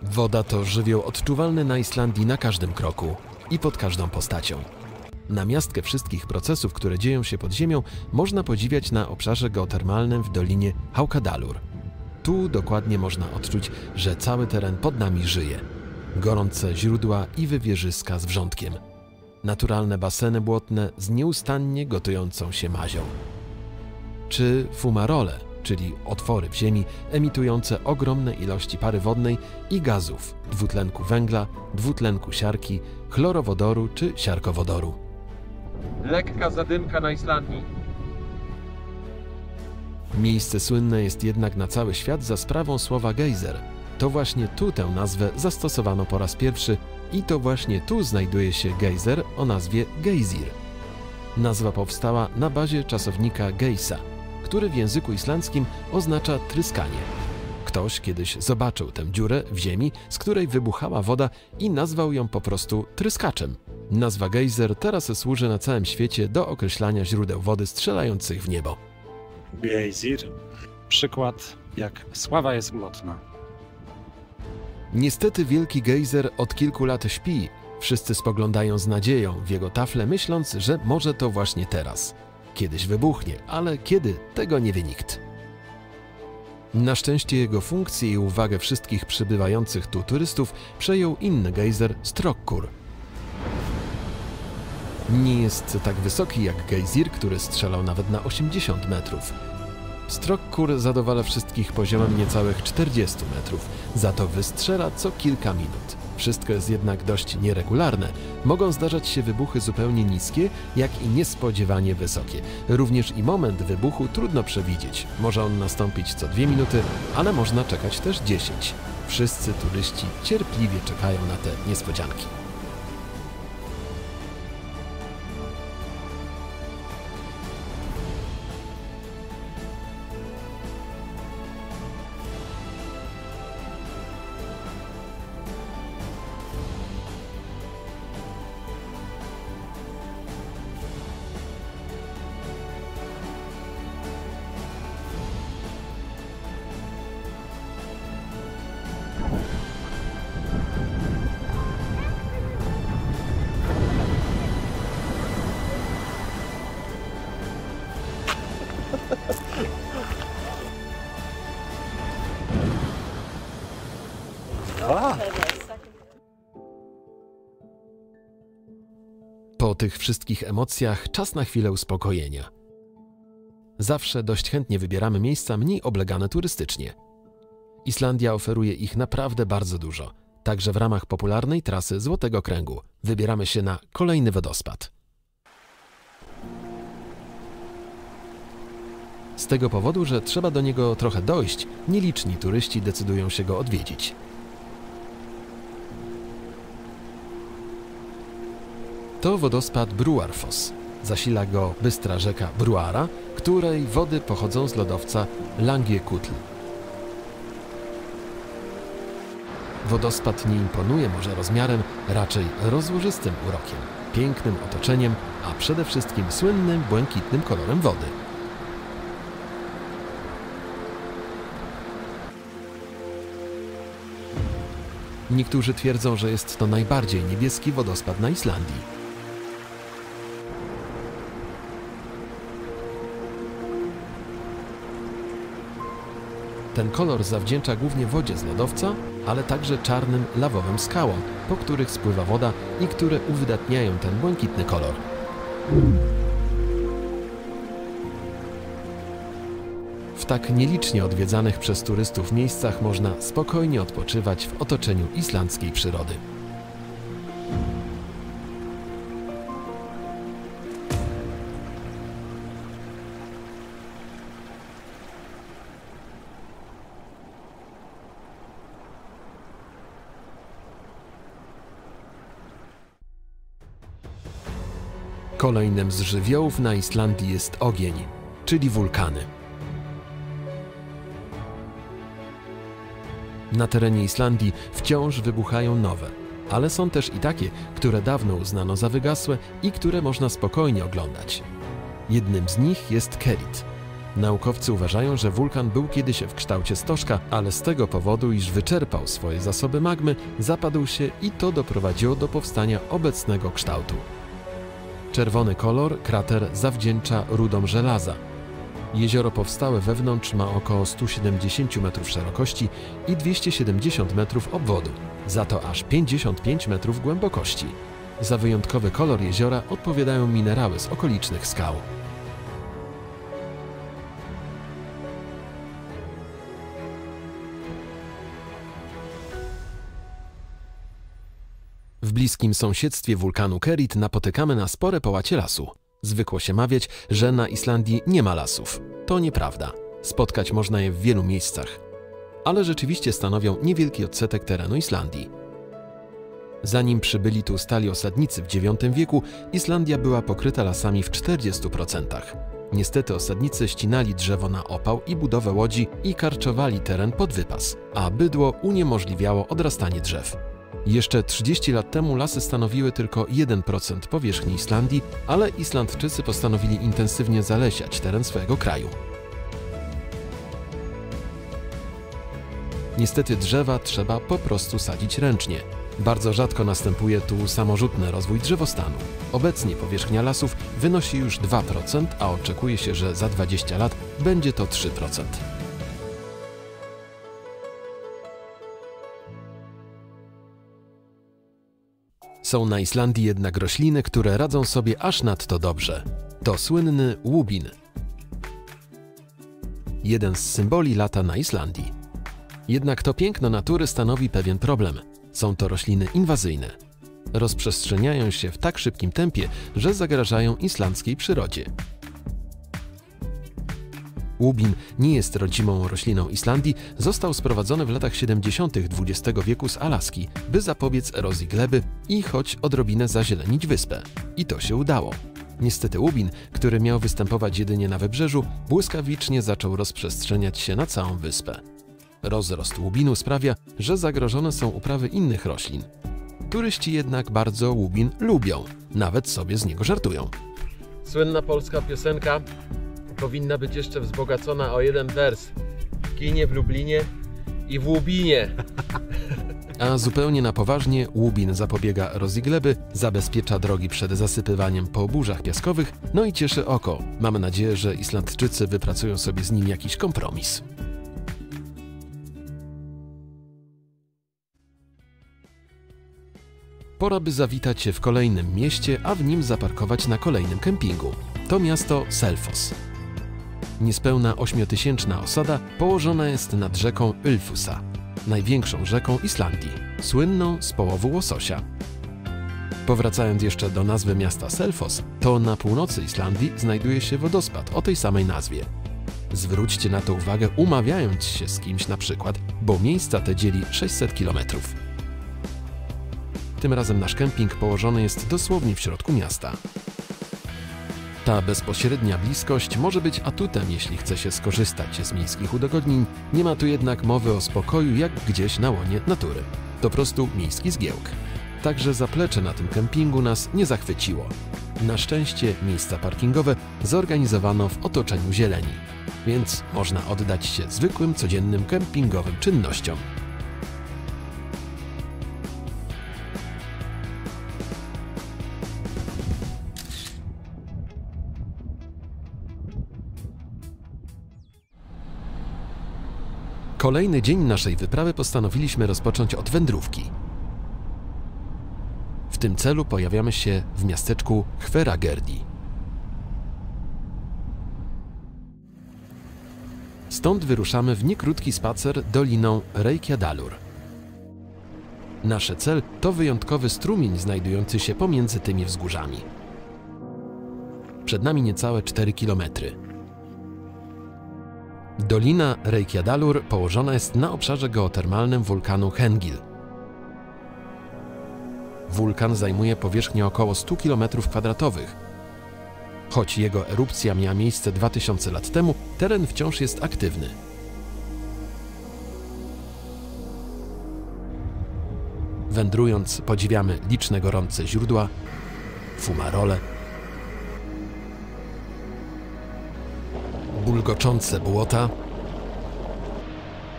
Woda to żywioł odczuwalny na Islandii na każdym kroku i pod każdą postacią. Namiastkę wszystkich procesów, które dzieją się pod ziemią, można podziwiać na obszarze geotermalnym w dolinie Haukadalur. Tu dokładnie można odczuć, że cały teren pod nami żyje. Gorące źródła i wywierzyska z wrzątkiem. naturalne baseny błotne z nieustannie gotującą się mazią. Czy fumarole, czyli otwory w ziemi emitujące ogromne ilości pary wodnej i gazów, dwutlenku węgla, dwutlenku siarki, chlorowodoru czy siarkowodoru. Lekka zadymka na Islandii. Miejsce słynne jest jednak na cały świat za sprawą słowa gejzer. To właśnie tu tę nazwę zastosowano po raz pierwszy i to właśnie tu znajduje się gejzer o nazwie gejzir. Nazwa powstała na bazie czasownika gejsa, który w języku islandzkim oznacza tryskanie. Ktoś kiedyś zobaczył tę dziurę w ziemi, z której wybuchała woda i nazwał ją po prostu tryskaczem. Nazwa gejzer teraz służy na całym świecie do określania źródeł wody strzelających w niebo. Gejzir. Przykład, jak sława jest ulotna. Niestety wielki gejzer od kilku lat śpi. Wszyscy spoglądają z nadzieją w jego taflę, myśląc, że może to właśnie teraz. Kiedyś wybuchnie, ale kiedy, tego nie wie nikt. Na szczęście jego funkcję i uwagę wszystkich przybywających tu turystów przejął inny gejzer Strokkur. Nie jest tak wysoki jak gejzir, który strzelał nawet na 80 metrów. Strokkur zadowala wszystkich poziomem niecałych 40 metrów, za to wystrzela co kilka minut. Wszystko jest jednak dość nieregularne. Mogą zdarzać się wybuchy zupełnie niskie, jak i niespodziewanie wysokie. Również i moment wybuchu trudno przewidzieć. Może on nastąpić co 2 minuty, ale można czekać też 10. Wszyscy turyści cierpliwie czekają na te niespodzianki. Po tych wszystkich emocjach czas na chwilę uspokojenia. Zawsze dość chętnie wybieramy miejsca mniej oblegane turystycznie. Islandia oferuje ich naprawdę bardzo dużo. Także w ramach popularnej trasy Złotego Kręgu wybieramy się na kolejny wodospad. Z tego powodu, że trzeba do niego trochę dojść, nieliczni turyści decydują się go odwiedzić. To wodospad Bruarfoss. Zasila go bystra rzeka Bruara, której wody pochodzą z lodowca Langiekutl. Wodospad nie imponuje może rozmiarem, raczej rozłożystym urokiem, pięknym otoczeniem, a przede wszystkim słynnym błękitnym kolorem wody. Niektórzy twierdzą, że jest to najbardziej niebieski wodospad na Islandii. Ten kolor zawdzięcza głównie wodzie z lodowca, ale także czarnym, lawowym skałom, po których spływa woda i które uwydatniają ten błękitny kolor. W tak nielicznie odwiedzanych przez turystów miejscach można spokojnie odpoczywać w otoczeniu islandzkiej przyrody. Kolejnym z żywiołów na Islandii jest ogień, czyli wulkany. Na terenie Islandii wciąż wybuchają nowe, ale są też i takie, które dawno uznano za wygasłe i które można spokojnie oglądać. Jednym z nich jest Kerit. Naukowcy uważają, że wulkan był kiedyś w kształcie stożka, ale z tego powodu, iż wyczerpał swoje zasoby magmy, zapadł się i to doprowadziło do powstania obecnego kształtu. Czerwony kolor krater zawdzięcza rudom żelaza. Jezioro powstałe wewnątrz ma około 170 metrów szerokości i 270 metrów obwodu, za to aż 55 metrów głębokości. Za wyjątkowy kolor jeziora odpowiadają minerały z okolicznych skał. W bliskim sąsiedztwie wulkanu Kerit napotykamy na spore połacie lasu. Zwykło się mawiać, że na Islandii nie ma lasów. To nieprawda. Spotkać można je w wielu miejscach. Ale rzeczywiście stanowią niewielki odsetek terenu Islandii. Zanim przybyli tu stali osadnicy w IX wieku, Islandia była pokryta lasami w 40%. Niestety osadnicy ścinali drzewo na opał i budowę łodzi i karczowali teren pod wypas, a bydło uniemożliwiało odrastanie drzew. Jeszcze 30 lat temu lasy stanowiły tylko 1% powierzchni Islandii, ale Islandczycy postanowili intensywnie zalesiać teren swojego kraju. Niestety drzewa trzeba po prostu sadzić ręcznie. Bardzo rzadko następuje tu samorzutny rozwój drzewostanu. Obecnie powierzchnia lasów wynosi już 2%, a oczekuje się, że za 20 lat będzie to 3%. Są na Islandii jednak rośliny, które radzą sobie aż nadto dobrze. To słynny łubin. Jeden z symboli lata na Islandii. Jednak to piękno natury stanowi pewien problem. Są to rośliny inwazyjne. Rozprzestrzeniają się w tak szybkim tempie, że zagrażają islandzkiej przyrodzie. Łubin nie jest rodzimą rośliną Islandii, został sprowadzony w latach 70. XX wieku z Alaski, by zapobiec erozji gleby i choć odrobinę zazielenić wyspę. I to się udało. Niestety łubin, który miał występować jedynie na wybrzeżu, błyskawicznie zaczął rozprzestrzeniać się na całą wyspę. Rozrost łubinu sprawia, że zagrożone są uprawy innych roślin. Turyści jednak bardzo łubin lubią, nawet sobie z niego żartują. Słynna polska piosenka powinna być jeszcze wzbogacona o jeden wers. W kinie w Lublinie i w Łubinie. A zupełnie na poważnie łubin zapobiega erozji gleby, zabezpiecza drogi przed zasypywaniem po burzach piaskowych, no i cieszy oko. Mamy nadzieję, że Islandczycy wypracują sobie z nim jakiś kompromis. Pora by zawitać się w kolejnym mieście, a w nim zaparkować na kolejnym kempingu. To miasto Selfoss. Niespełna 8-tysięczna osada położona jest nad rzeką Ylfusa, największą rzeką Islandii, słynną z połowu łososia. Powracając jeszcze do nazwy miasta Selfoss, to na północy Islandii znajduje się wodospad o tej samej nazwie. Zwróćcie na to uwagę, umawiając się z kimś na przykład, bo miejsca te dzieli 600 km. Tym razem nasz kemping położony jest dosłownie w środku miasta. Ta bezpośrednia bliskość może być atutem, jeśli chce się skorzystać z miejskich udogodnień. Nie ma tu jednak mowy o spokoju jak gdzieś na łonie natury. To po prostu miejski zgiełk. Także zaplecze na tym kempingu nas nie zachwyciło. Na szczęście miejsca parkingowe zorganizowano w otoczeniu zieleni, więc można oddać się zwykłym, codziennym kempingowym czynnościom. Kolejny dzień naszej wyprawy postanowiliśmy rozpocząć od wędrówki. W tym celu pojawiamy się w miasteczku Hveragerði. Stąd wyruszamy w niekrótki spacer doliną Reykjadalur. Nasz cel to wyjątkowy strumień znajdujący się pomiędzy tymi wzgórzami. Przed nami niecałe 4 km. Dolina Reykjadalur położona jest na obszarze geotermalnym wulkanu Hengil. Wulkan zajmuje powierzchnię około 100 km². Choć jego erupcja miała miejsce 2000 lat temu, teren wciąż jest aktywny. Wędrując, podziwiamy liczne gorące źródła, fumarole, bulgoczące błota.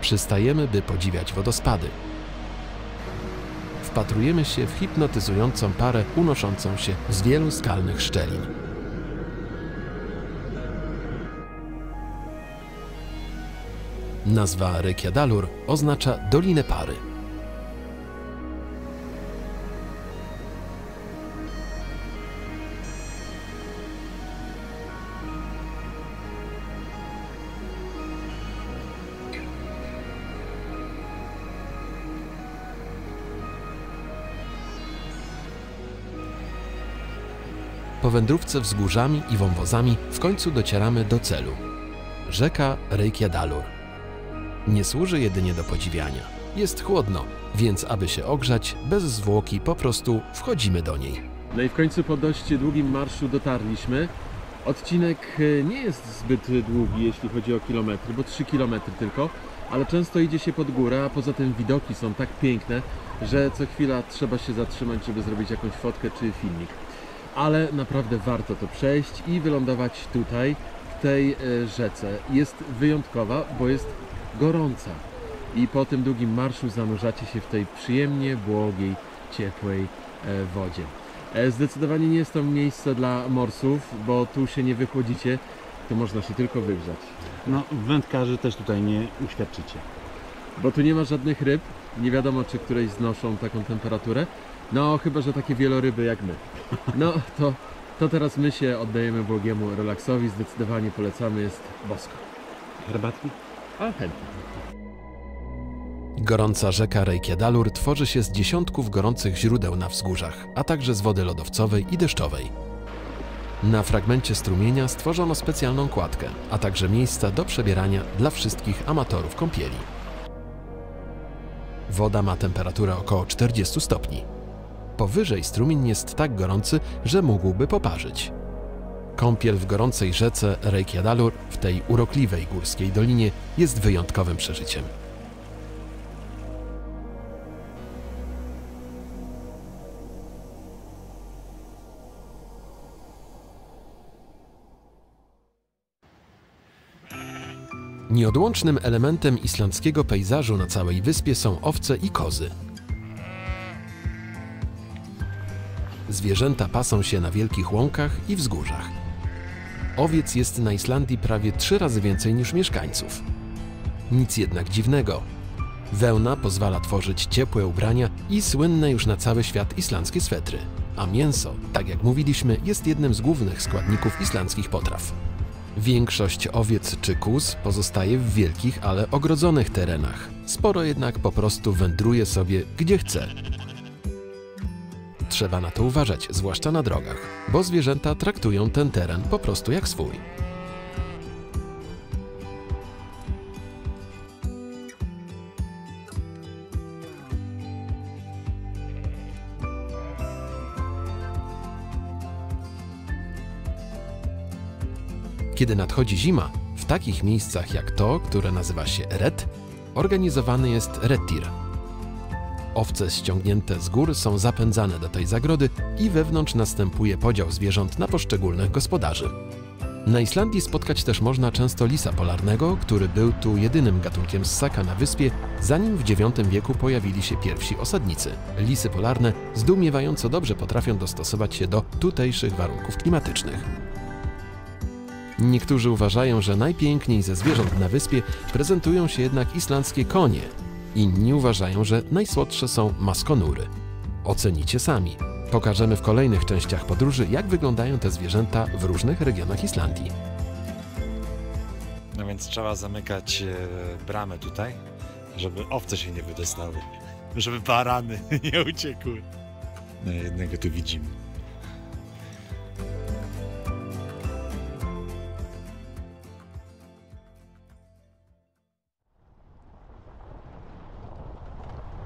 Przystajemy, by podziwiać wodospady. Wpatrujemy się w hipnotyzującą parę unoszącą się z wielu skalnych szczelin. Nazwa Reykjadalur oznacza Dolinę Pary. Po wędrówce wzgórzami i wąwozami w końcu docieramy do celu. Rzeka Reykjadalur. Nie służy jedynie do podziwiania. Jest chłodno, więc aby się ogrzać, bez zwłoki po prostu wchodzimy do niej. No i w końcu po dość długim marszu dotarliśmy. Odcinek nie jest zbyt długi, jeśli chodzi o kilometry, bo 3 km tylko, ale często idzie się pod górę, a poza tym widoki są tak piękne, że co chwila trzeba się zatrzymać, żeby zrobić jakąś fotkę czy filmik. Ale naprawdę warto to przejść i wylądować tutaj, w tej rzece. Jest wyjątkowa, bo jest gorąca i po tym długim marszu zanurzacie się w tej przyjemnie błogiej, ciepłej wodzie. Zdecydowanie nie jest to miejsce dla morsów, bo tu się nie wychłodzicie, tu można się tylko wygrzać. No, wędkarzy też tutaj nie uświadczycie. Bo tu nie ma żadnych ryb, nie wiadomo czy któreś znoszą taką temperaturę, no chyba że takie wieloryby jak my. No to teraz my się oddajemy błogiemu relaksowi, zdecydowanie polecamy, jest bosko. Herbatki? A chętnie. Gorąca rzeka Reykjadalur tworzy się z dziesiątków gorących źródeł na wzgórzach, a także z wody lodowcowej i deszczowej. Na fragmencie strumienia stworzono specjalną kładkę, a także miejsca do przebierania dla wszystkich amatorów kąpieli. Woda ma temperaturę około 40 stopni. Powyżej strumień jest tak gorący, że mógłby poparzyć. Kąpiel w gorącej rzece Reykjadalur w tej urokliwej górskiej dolinie jest wyjątkowym przeżyciem. Nieodłącznym elementem islandzkiego pejzażu na całej wyspie są owce i kozy. Zwierzęta pasą się na wielkich łąkach i wzgórzach. Owiec jest na Islandii prawie 3 razy więcej niż mieszkańców. Nic jednak dziwnego. Wełna pozwala tworzyć ciepłe ubrania i słynne już na cały świat islandzkie swetry, a mięso, tak jak mówiliśmy, jest jednym z głównych składników islandzkich potraw. Większość owiec czy kóz pozostaje w wielkich, ale ogrodzonych terenach. Sporo jednak po prostu wędruje sobie gdzie chce. Trzeba na to uważać, zwłaszcza na drogach, bo zwierzęta traktują ten teren po prostu jak swój. Kiedy nadchodzi zima, w takich miejscach jak to, które nazywa się Ret, organizowany jest retir. Owce ściągnięte z gór są zapędzane do tej zagrody i wewnątrz następuje podział zwierząt na poszczególnych gospodarzy. Na Islandii spotkać też można często lisa polarnego, który był tu jedynym gatunkiem ssaka na wyspie, zanim w IX wieku pojawili się pierwsi osadnicy. Lisy polarne zdumiewająco dobrze potrafią dostosować się do tutejszych warunków klimatycznych. Niektórzy uważają, że najpiękniej ze zwierząt na wyspie prezentują się jednak islandzkie konie. Inni uważają, że najsłodsze są maskonury. Ocenicie sami. Pokażemy w kolejnych częściach podróży, jak wyglądają te zwierzęta w różnych regionach Islandii. No więc trzeba zamykać bramę tutaj, żeby owce się nie wydostały, żeby barany nie uciekły. No jednego tu widzimy.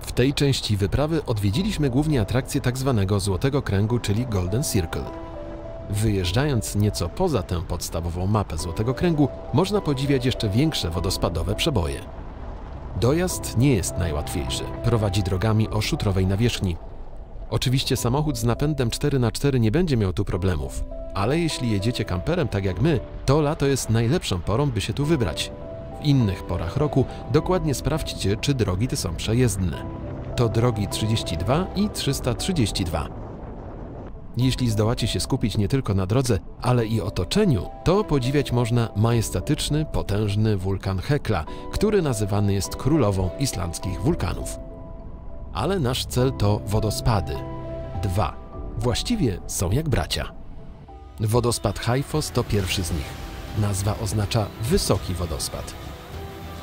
W tej części wyprawy odwiedziliśmy głównie atrakcję tzw. Złotego Kręgu, czyli Golden Circle. Wyjeżdżając nieco poza tę podstawową mapę Złotego Kręgu, można podziwiać jeszcze większe wodospadowe przeboje. Dojazd nie jest najłatwiejszy, prowadzi drogami o szutrowej nawierzchni. Oczywiście samochód z napędem 4x4 nie będzie miał tu problemów, ale jeśli jedziecie kamperem tak jak my, to lato jest najlepszą porą, by się tu wybrać. W innych porach roku dokładnie sprawdźcie, czy drogi te są przejezdne. To drogi 32 i 332. Jeśli zdołacie się skupić nie tylko na drodze, ale i otoczeniu, to podziwiać można majestatyczny, potężny wulkan Hekla, który nazywany jest królową islandzkich wulkanów. Ale nasz cel to wodospady. 2. Właściwie są jak bracia. Wodospad Hajfos to pierwszy z nich. Nazwa oznacza wysoki wodospad.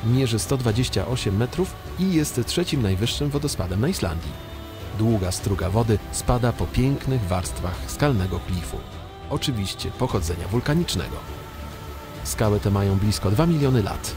Mierzy 128 metrów i jest trzecim najwyższym wodospadem na Islandii. Długa struga wody spada po pięknych warstwach skalnego klifu. oczywiście pochodzenia wulkanicznego. Skały te mają blisko 2 miliony lat.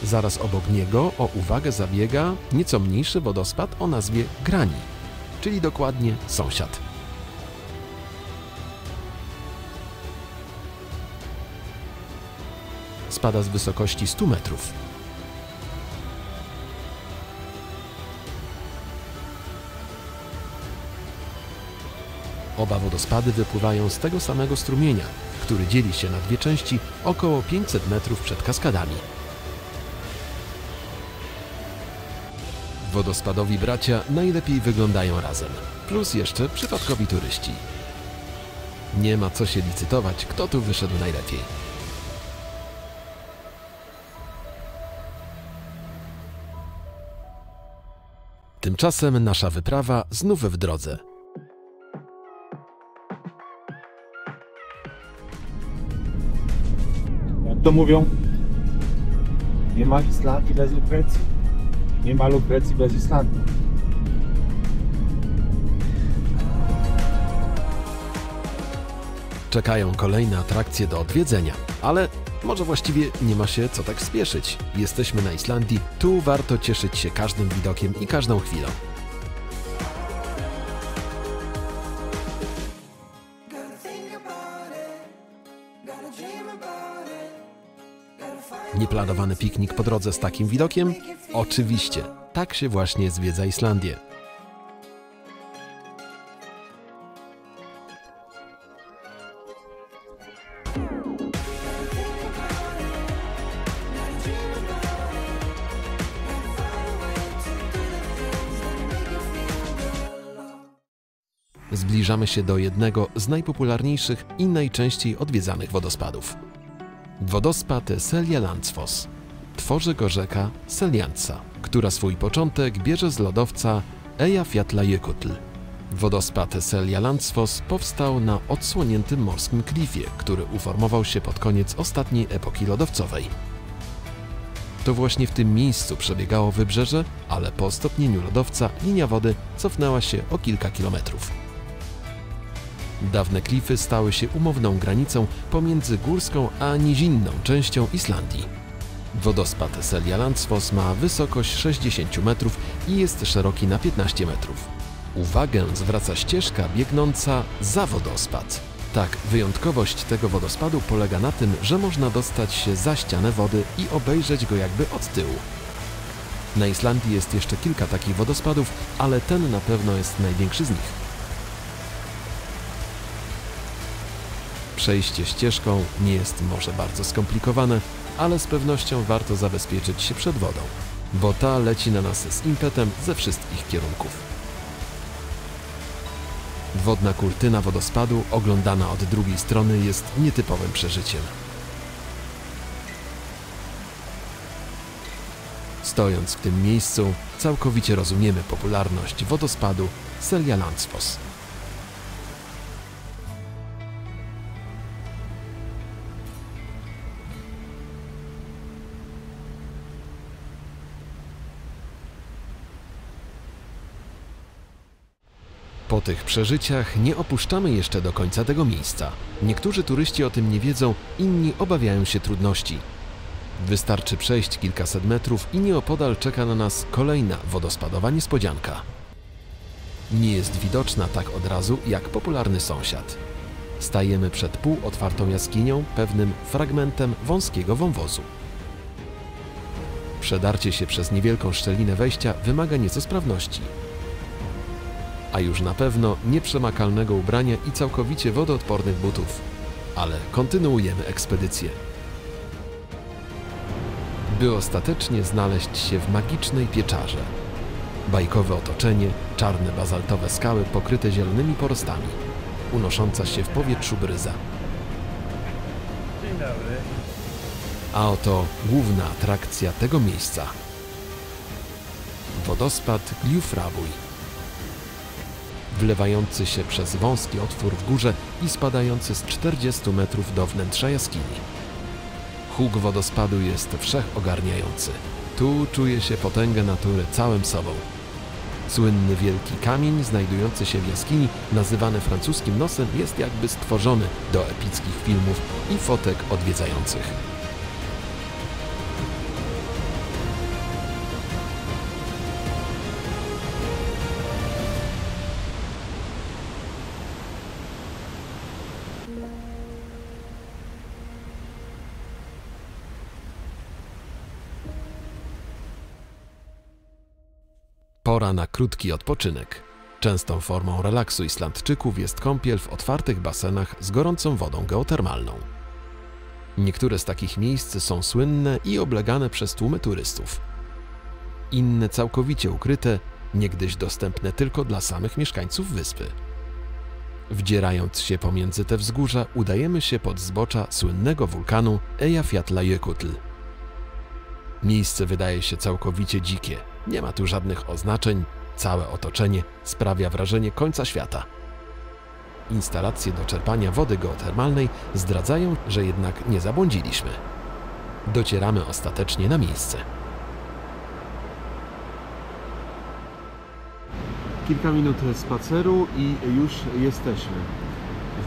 Zaraz obok niego o uwagę zabiega nieco mniejszy wodospad o nazwie Grani, czyli dokładnie sąsiad. Spada z wysokości 100 metrów. Oba wodospady wypływają z tego samego strumienia, który dzieli się na dwie części około 500 metrów przed kaskadami. Wodospadowi bracia najlepiej wyglądają razem, plus jeszcze przypadkowi turyści. Nie ma co się licytować, kto tu wyszedł najlepiej. Tymczasem nasza wyprawa znów w drodze. Jak to mówią? Nie ma Islandii bez Lukrecji. Nie ma Lukrecji bez Islandii. Czekają kolejne atrakcje do odwiedzenia, ale może właściwie nie ma się co tak spieszyć. Jesteśmy na Islandii, tu warto cieszyć się każdym widokiem i każdą chwilą. Nieplanowany piknik po drodze z takim widokiem? Oczywiście, tak się właśnie zwiedza Islandię. Zbliżamy się do jednego z najpopularniejszych i najczęściej odwiedzanych wodospadów. Wodospad Seljalandsfoss. Tworzy go rzeka Seljańca, która swój początek bierze z lodowca Eyjafjallajökull. Wodospad Seljalandsfoss powstał na odsłoniętym morskim klifie, który uformował się pod koniec ostatniej epoki lodowcowej. To właśnie w tym miejscu przebiegało wybrzeże, ale po stopnieniu lodowca linia wody cofnęła się o kilka kilometrów. Dawne klify stały się umowną granicą pomiędzy górską a nizinną częścią Islandii. Wodospad Seljalandsfoss ma wysokość 60 metrów i jest szeroki na 15 metrów. Uwagę zwraca ścieżka biegnąca za wodospad. Tak, wyjątkowość tego wodospadu polega na tym, że można dostać się za ścianę wody i obejrzeć go jakby od tyłu. Na Islandii jest jeszcze kilka takich wodospadów, ale ten na pewno jest największy z nich. Przejście ścieżką nie jest może bardzo skomplikowane, ale z pewnością warto zabezpieczyć się przed wodą, bo ta leci na nas z impetem ze wszystkich kierunków. Wodna kurtyna wodospadu, oglądana od drugiej strony, jest nietypowym przeżyciem. Stojąc w tym miejscu, całkowicie rozumiemy popularność wodospadu Seljalandsfoss. Po tych przeżyciach nie opuszczamy jeszcze do końca tego miejsca. Niektórzy turyści o tym nie wiedzą, inni obawiają się trudności. Wystarczy przejść kilkaset metrów i nieopodal czeka na nas kolejna wodospadowa niespodzianka. Nie jest widoczna tak od razu jak popularny sąsiad. Stajemy przed półotwartą jaskinią, pewnym fragmentem wąskiego wąwozu. Przedarcie się przez niewielką szczelinę wejścia wymaga nieco sprawności. A już na pewno nieprzemakalnego ubrania i całkowicie wodoodpornych butów. Ale kontynuujemy ekspedycję. By ostatecznie znaleźć się w magicznej pieczarze. Bajkowe otoczenie, czarne bazaltowe skały pokryte zielonymi porostami. Unosząca się w powietrzu bryza. Dzień dobry. A oto główna atrakcja tego miejsca. Wodospad Gljufrabuj. wlewający się przez wąski otwór w górze i spadający z 40 metrów do wnętrza jaskini. Huk wodospadu jest wszechogarniający. Tu czuje się potęgę natury całym sobą. Słynny wielki kamień znajdujący się w jaskini, nazywany francuskim nosem, jest jakby stworzony do epickich filmów i fotek odwiedzających. Pora na krótki odpoczynek. Częstą formą relaksu Islandczyków jest kąpiel w otwartych basenach z gorącą wodą geotermalną. Niektóre z takich miejsc są słynne i oblegane przez tłumy turystów. Inne całkowicie ukryte, niegdyś dostępne tylko dla samych mieszkańców wyspy. Wdzierając się pomiędzy te wzgórza, udajemy się pod zbocza słynnego wulkanu Eyjafjallajökull. Miejsce wydaje się całkowicie dzikie. Nie ma tu żadnych oznaczeń, całe otoczenie sprawia wrażenie końca świata. Instalacje do czerpania wody geotermalnej zdradzają, że jednak nie zabłądziliśmy. Docieramy ostatecznie na miejsce. Kilka minut spaceru i już jesteśmy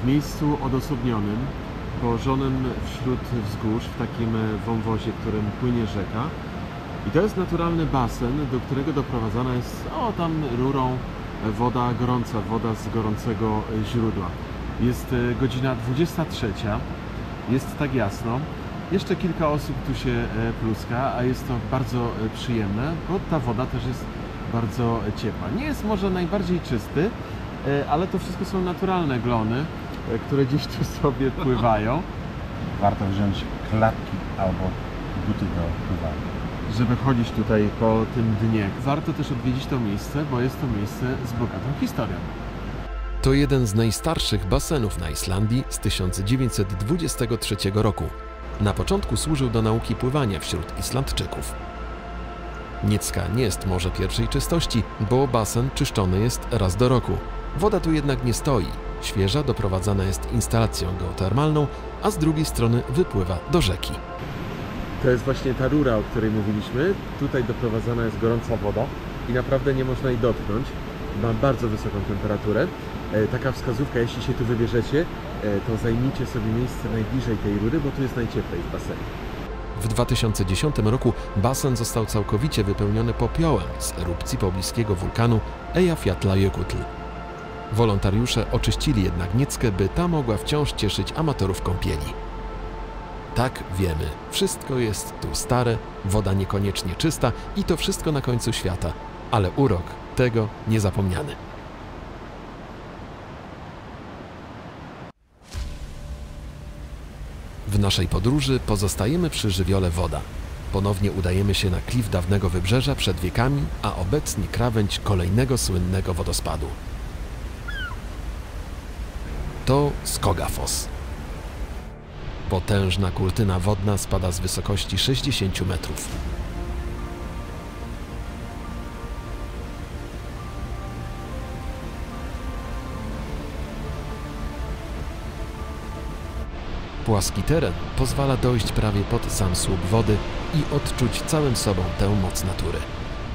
w miejscu odosobnionym, położonym wśród wzgórz, w takim wąwozie, którym płynie rzeka. I to jest naturalny basen, do którego doprowadzana jest tam rurą woda gorąca, woda z gorącego źródła. Jest godzina 23, jest tak jasno. Jeszcze kilka osób tu się pluska, a jest to bardzo przyjemne, bo ta woda też jest bardzo ciepła. Nie jest może najbardziej czysty, ale to wszystko są naturalne glony, które gdzieś tu sobie pływają. Warto wziąć klapki albo buty do pływania, żeby chodzić tutaj po tym dnie. Warto też odwiedzić to miejsce, bo jest to miejsce z bogatą historią. To jeden z najstarszych basenów na Islandii z 1923 roku. Na początku służył do nauki pływania wśród Islandczyków. Niecka nie jest morze pierwszej czystości, bo basen czyszczony jest raz do roku. Woda tu jednak nie stoi. Świeża doprowadzana jest instalacją geotermalną, a z drugiej strony wypływa do rzeki. To jest właśnie ta rura, o której mówiliśmy. Tutaj doprowadzana jest gorąca woda i naprawdę nie można jej dotknąć. Ma bardzo wysoką temperaturę. Taka wskazówka, jeśli się tu wybierzecie, to zajmijcie sobie miejsce najbliżej tej rury, bo tu jest najcieplej w basenie. W 2010 roku basen został całkowicie wypełniony popiołem z erupcji pobliskiego wulkanu Eyjafjallajökull. Wolontariusze oczyścili jednak Nieckę, by ta mogła wciąż cieszyć amatorów kąpieli. Tak, wiemy, wszystko jest tu stare, woda niekoniecznie czysta i to wszystko na końcu świata, ale urok tego niezapomniany. W naszej podróży pozostajemy przy żywiole woda. Ponownie udajemy się na klif dawnego wybrzeża przed wiekami, a obecnie krawędź kolejnego słynnego wodospadu. To Skogafoss. Potężna kurtyna wodna spada z wysokości 60 metrów. Płaski teren pozwala dojść prawie pod sam słup wody i odczuć całym sobą tę moc natury.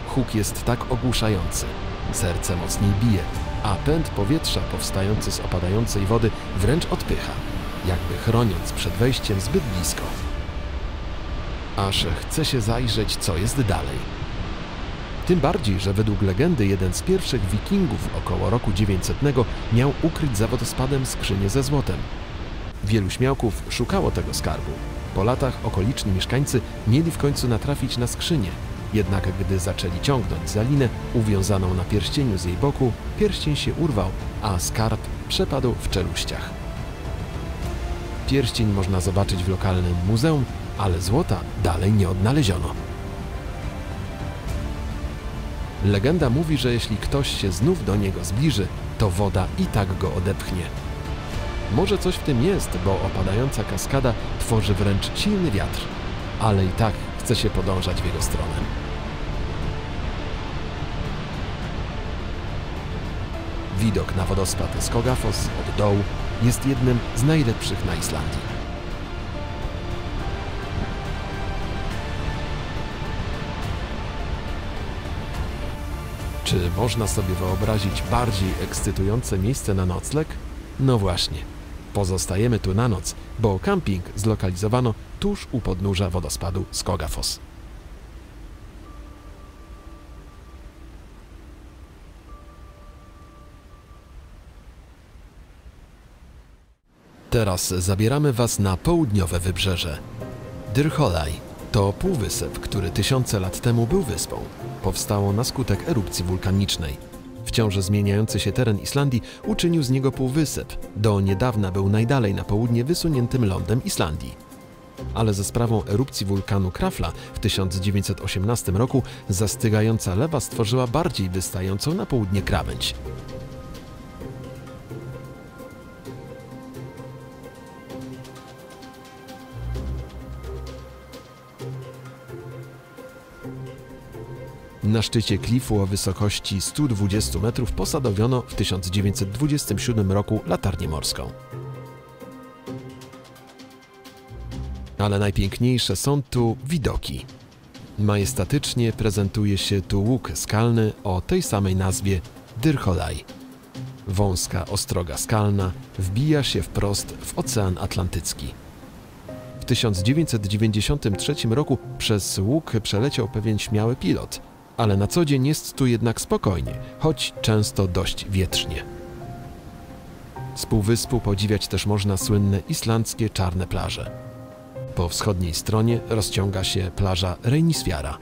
Huk jest tak ogłuszający, serce mocniej bije, a pęd powietrza powstający z opadającej wody wręcz odpycha, jakby chroniąc przed wejściem zbyt blisko. Aż chce się zajrzeć, co jest dalej. Tym bardziej, że według legendy jeden z pierwszych wikingów około roku 900 miał ukryć za wodospadem skrzynię ze złotem. Wielu śmiałków szukało tego skarbu. Po latach okoliczni mieszkańcy mieli w końcu natrafić na skrzynię, jednak gdy zaczęli ciągnąć za linę uwiązaną na pierścieniu z jej boku, pierścień się urwał, a skarb przepadł w czeluściach. Pierścień można zobaczyć w lokalnym muzeum, ale złota dalej nie odnaleziono. Legenda mówi, że jeśli ktoś się znów do niego zbliży, to woda i tak go odepchnie. Może coś w tym jest, bo opadająca kaskada tworzy wręcz silny wiatr, ale i tak chce się podążać w jego stronę. Widok na wodospad Skogafoss od dołu jest jednym z najlepszych na Islandii. Czy można sobie wyobrazić bardziej ekscytujące miejsce na nocleg? No właśnie. Pozostajemy tu na noc, bo camping zlokalizowano tuż u podnóża wodospadu Skogafoss. Teraz zabieramy Was na południowe wybrzeże. Dyrhólaey to półwysep, który tysiące lat temu był wyspą. Powstało na skutek erupcji wulkanicznej. Wciąż zmieniający się teren Islandii uczynił z niego półwysep. Do niedawna był najdalej na południe wysuniętym lądem Islandii. Ale ze sprawą erupcji wulkanu Krafla w 1918 roku zastygająca lewa stworzyła bardziej wystającą na południe krawędź. Na szczycie klifu o wysokości 120 metrów posadowiono w 1927 roku latarnię morską. Ale najpiękniejsze są tu widoki. Majestatycznie prezentuje się tu łuk skalny o tej samej nazwie Dyrhólaey. Wąska ostroga skalna wbija się wprost w Ocean Atlantycki. W 1993 roku przez łuk przeleciał pewien śmiały pilot, ale na co dzień jest tu jednak spokojnie, choć często dość wietrznie. Z półwyspu podziwiać też można słynne islandzkie czarne plaże. Po wschodniej stronie rozciąga się plaża Reynisfjara.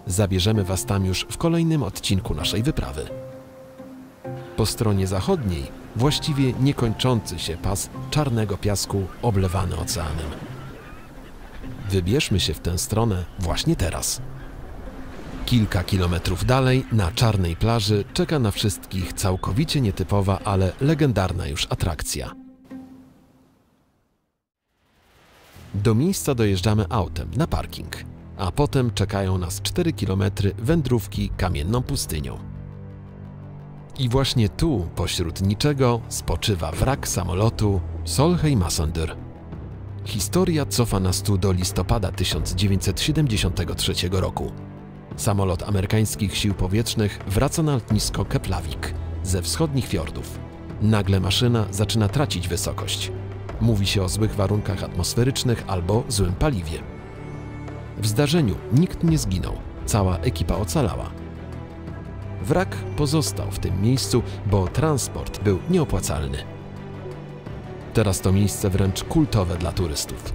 Zabierzemy Was tam już w kolejnym odcinku naszej wyprawy. Po stronie zachodniej właściwie niekończący się pas czarnego piasku oblewany oceanem. Wybierzmy się w tę stronę właśnie teraz. Kilka kilometrów dalej, na czarnej plaży, czeka na wszystkich całkowicie nietypowa, ale legendarna już atrakcja. Do miejsca dojeżdżamy autem na parking, a potem czekają nas 4 kilometry wędrówki kamienną pustynią. I właśnie tu, pośród niczego, spoczywa wrak samolotu Sólheimasandur. Historia cofa nas tu do listopada 1973 roku. Samolot amerykańskich sił powietrznych wraca na lotnisko Keflavik ze wschodnich fiordów. Nagle maszyna zaczyna tracić wysokość. Mówi się o złych warunkach atmosferycznych albo złym paliwie. W zdarzeniu nikt nie zginął, cała ekipa ocalała. Wrak pozostał w tym miejscu, bo transport był nieopłacalny. Teraz to miejsce wręcz kultowe dla turystów.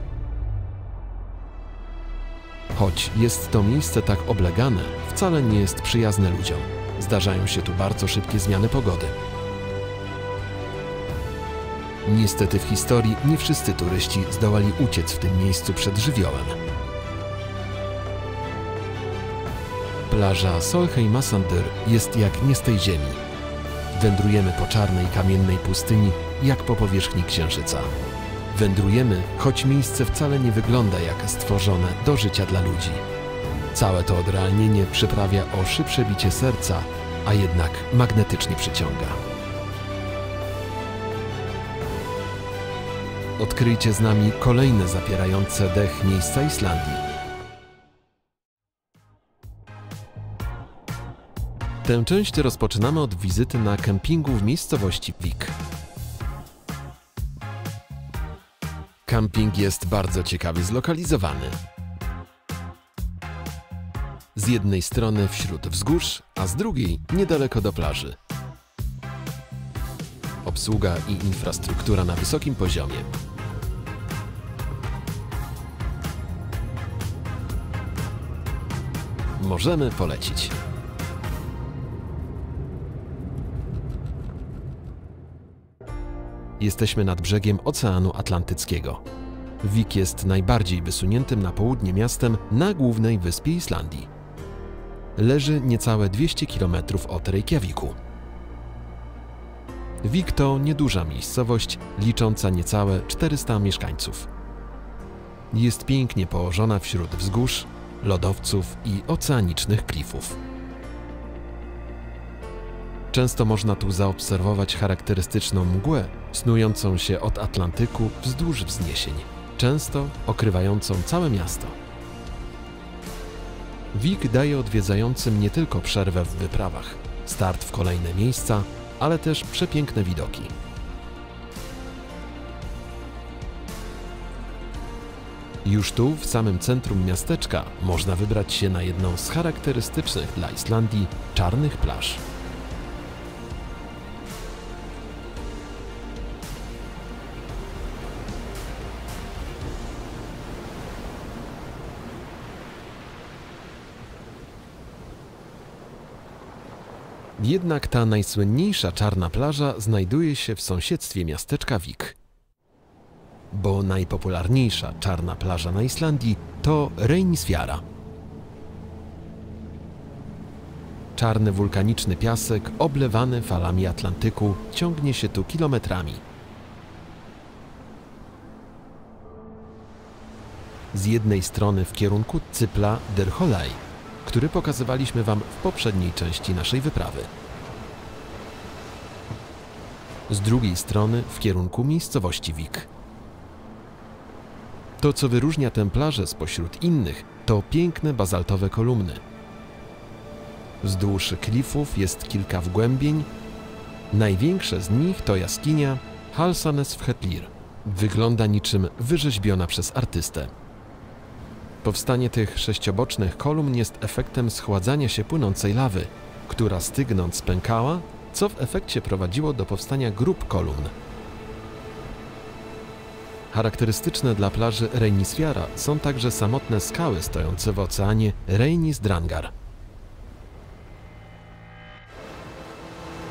Choć jest to miejsce tak oblegane, wcale nie jest przyjazne ludziom. Zdarzają się tu bardzo szybkie zmiany pogody. Niestety w historii nie wszyscy turyści zdołali uciec w tym miejscu przed żywiołem. Plaża Sólheimasandur jest jak nie z tej ziemi. Wędrujemy po czarnej kamiennej pustyni, jak po powierzchni księżyca. Wędrujemy, choć miejsce wcale nie wygląda jak stworzone do życia dla ludzi. Całe to odrealnienie przyprawia o szybsze bicie serca, a jednak magnetycznie przyciąga. Odkryjcie z nami kolejne zapierające dech miejsca Islandii. Tę część rozpoczynamy od wizyty na kempingu w miejscowości Vik. Camping jest bardzo ciekawie zlokalizowany. Z jednej strony wśród wzgórz, a z drugiej niedaleko do plaży. Obsługa i infrastruktura na wysokim poziomie. Możemy polecić. Jesteśmy nad brzegiem Oceanu Atlantyckiego. Vik jest najbardziej wysuniętym na południe miastem na głównej wyspie Islandii. Leży niecałe 200 km od Reykjaviku. Vik to nieduża miejscowość, licząca niecałe 400 mieszkańców. Jest pięknie położona wśród wzgórz, lodowców i oceanicznych klifów. Często można tu zaobserwować charakterystyczną mgłę snującą się od Atlantyku wzdłuż wzniesień, często okrywającą całe miasto. Wick daje odwiedzającym nie tylko przerwę w wyprawach, start w kolejne miejsca, ale też przepiękne widoki. Już tu, w samym centrum miasteczka, można wybrać się na jedną z charakterystycznych dla Islandii czarnych plaż. Jednak ta najsłynniejsza czarna plaża znajduje się w sąsiedztwie miasteczka Wick. Bo najpopularniejsza czarna plaża na Islandii to Reynisfjara. Czarny wulkaniczny piasek oblewany falami Atlantyku ciągnie się tu kilometrami. Z jednej strony w kierunku cypla Derholei, który pokazywaliśmy Wam w poprzedniej części naszej wyprawy. Z drugiej strony w kierunku miejscowości Wick. To, co wyróżnia tę plażę spośród innych, to piękne bazaltowe kolumny. Wzdłuż klifów jest kilka wgłębień. Największe z nich to jaskinia Halsanesfhellir. Wygląda niczym wyrzeźbiona przez artystę. Powstanie tych sześciobocznych kolumn jest efektem schładzania się płynącej lawy, która stygnąc pękała, co w efekcie prowadziło do powstania grup kolumn. Charakterystyczne dla plaży Reynisfjara są także samotne skały stojące w oceanie Reynisdrangar.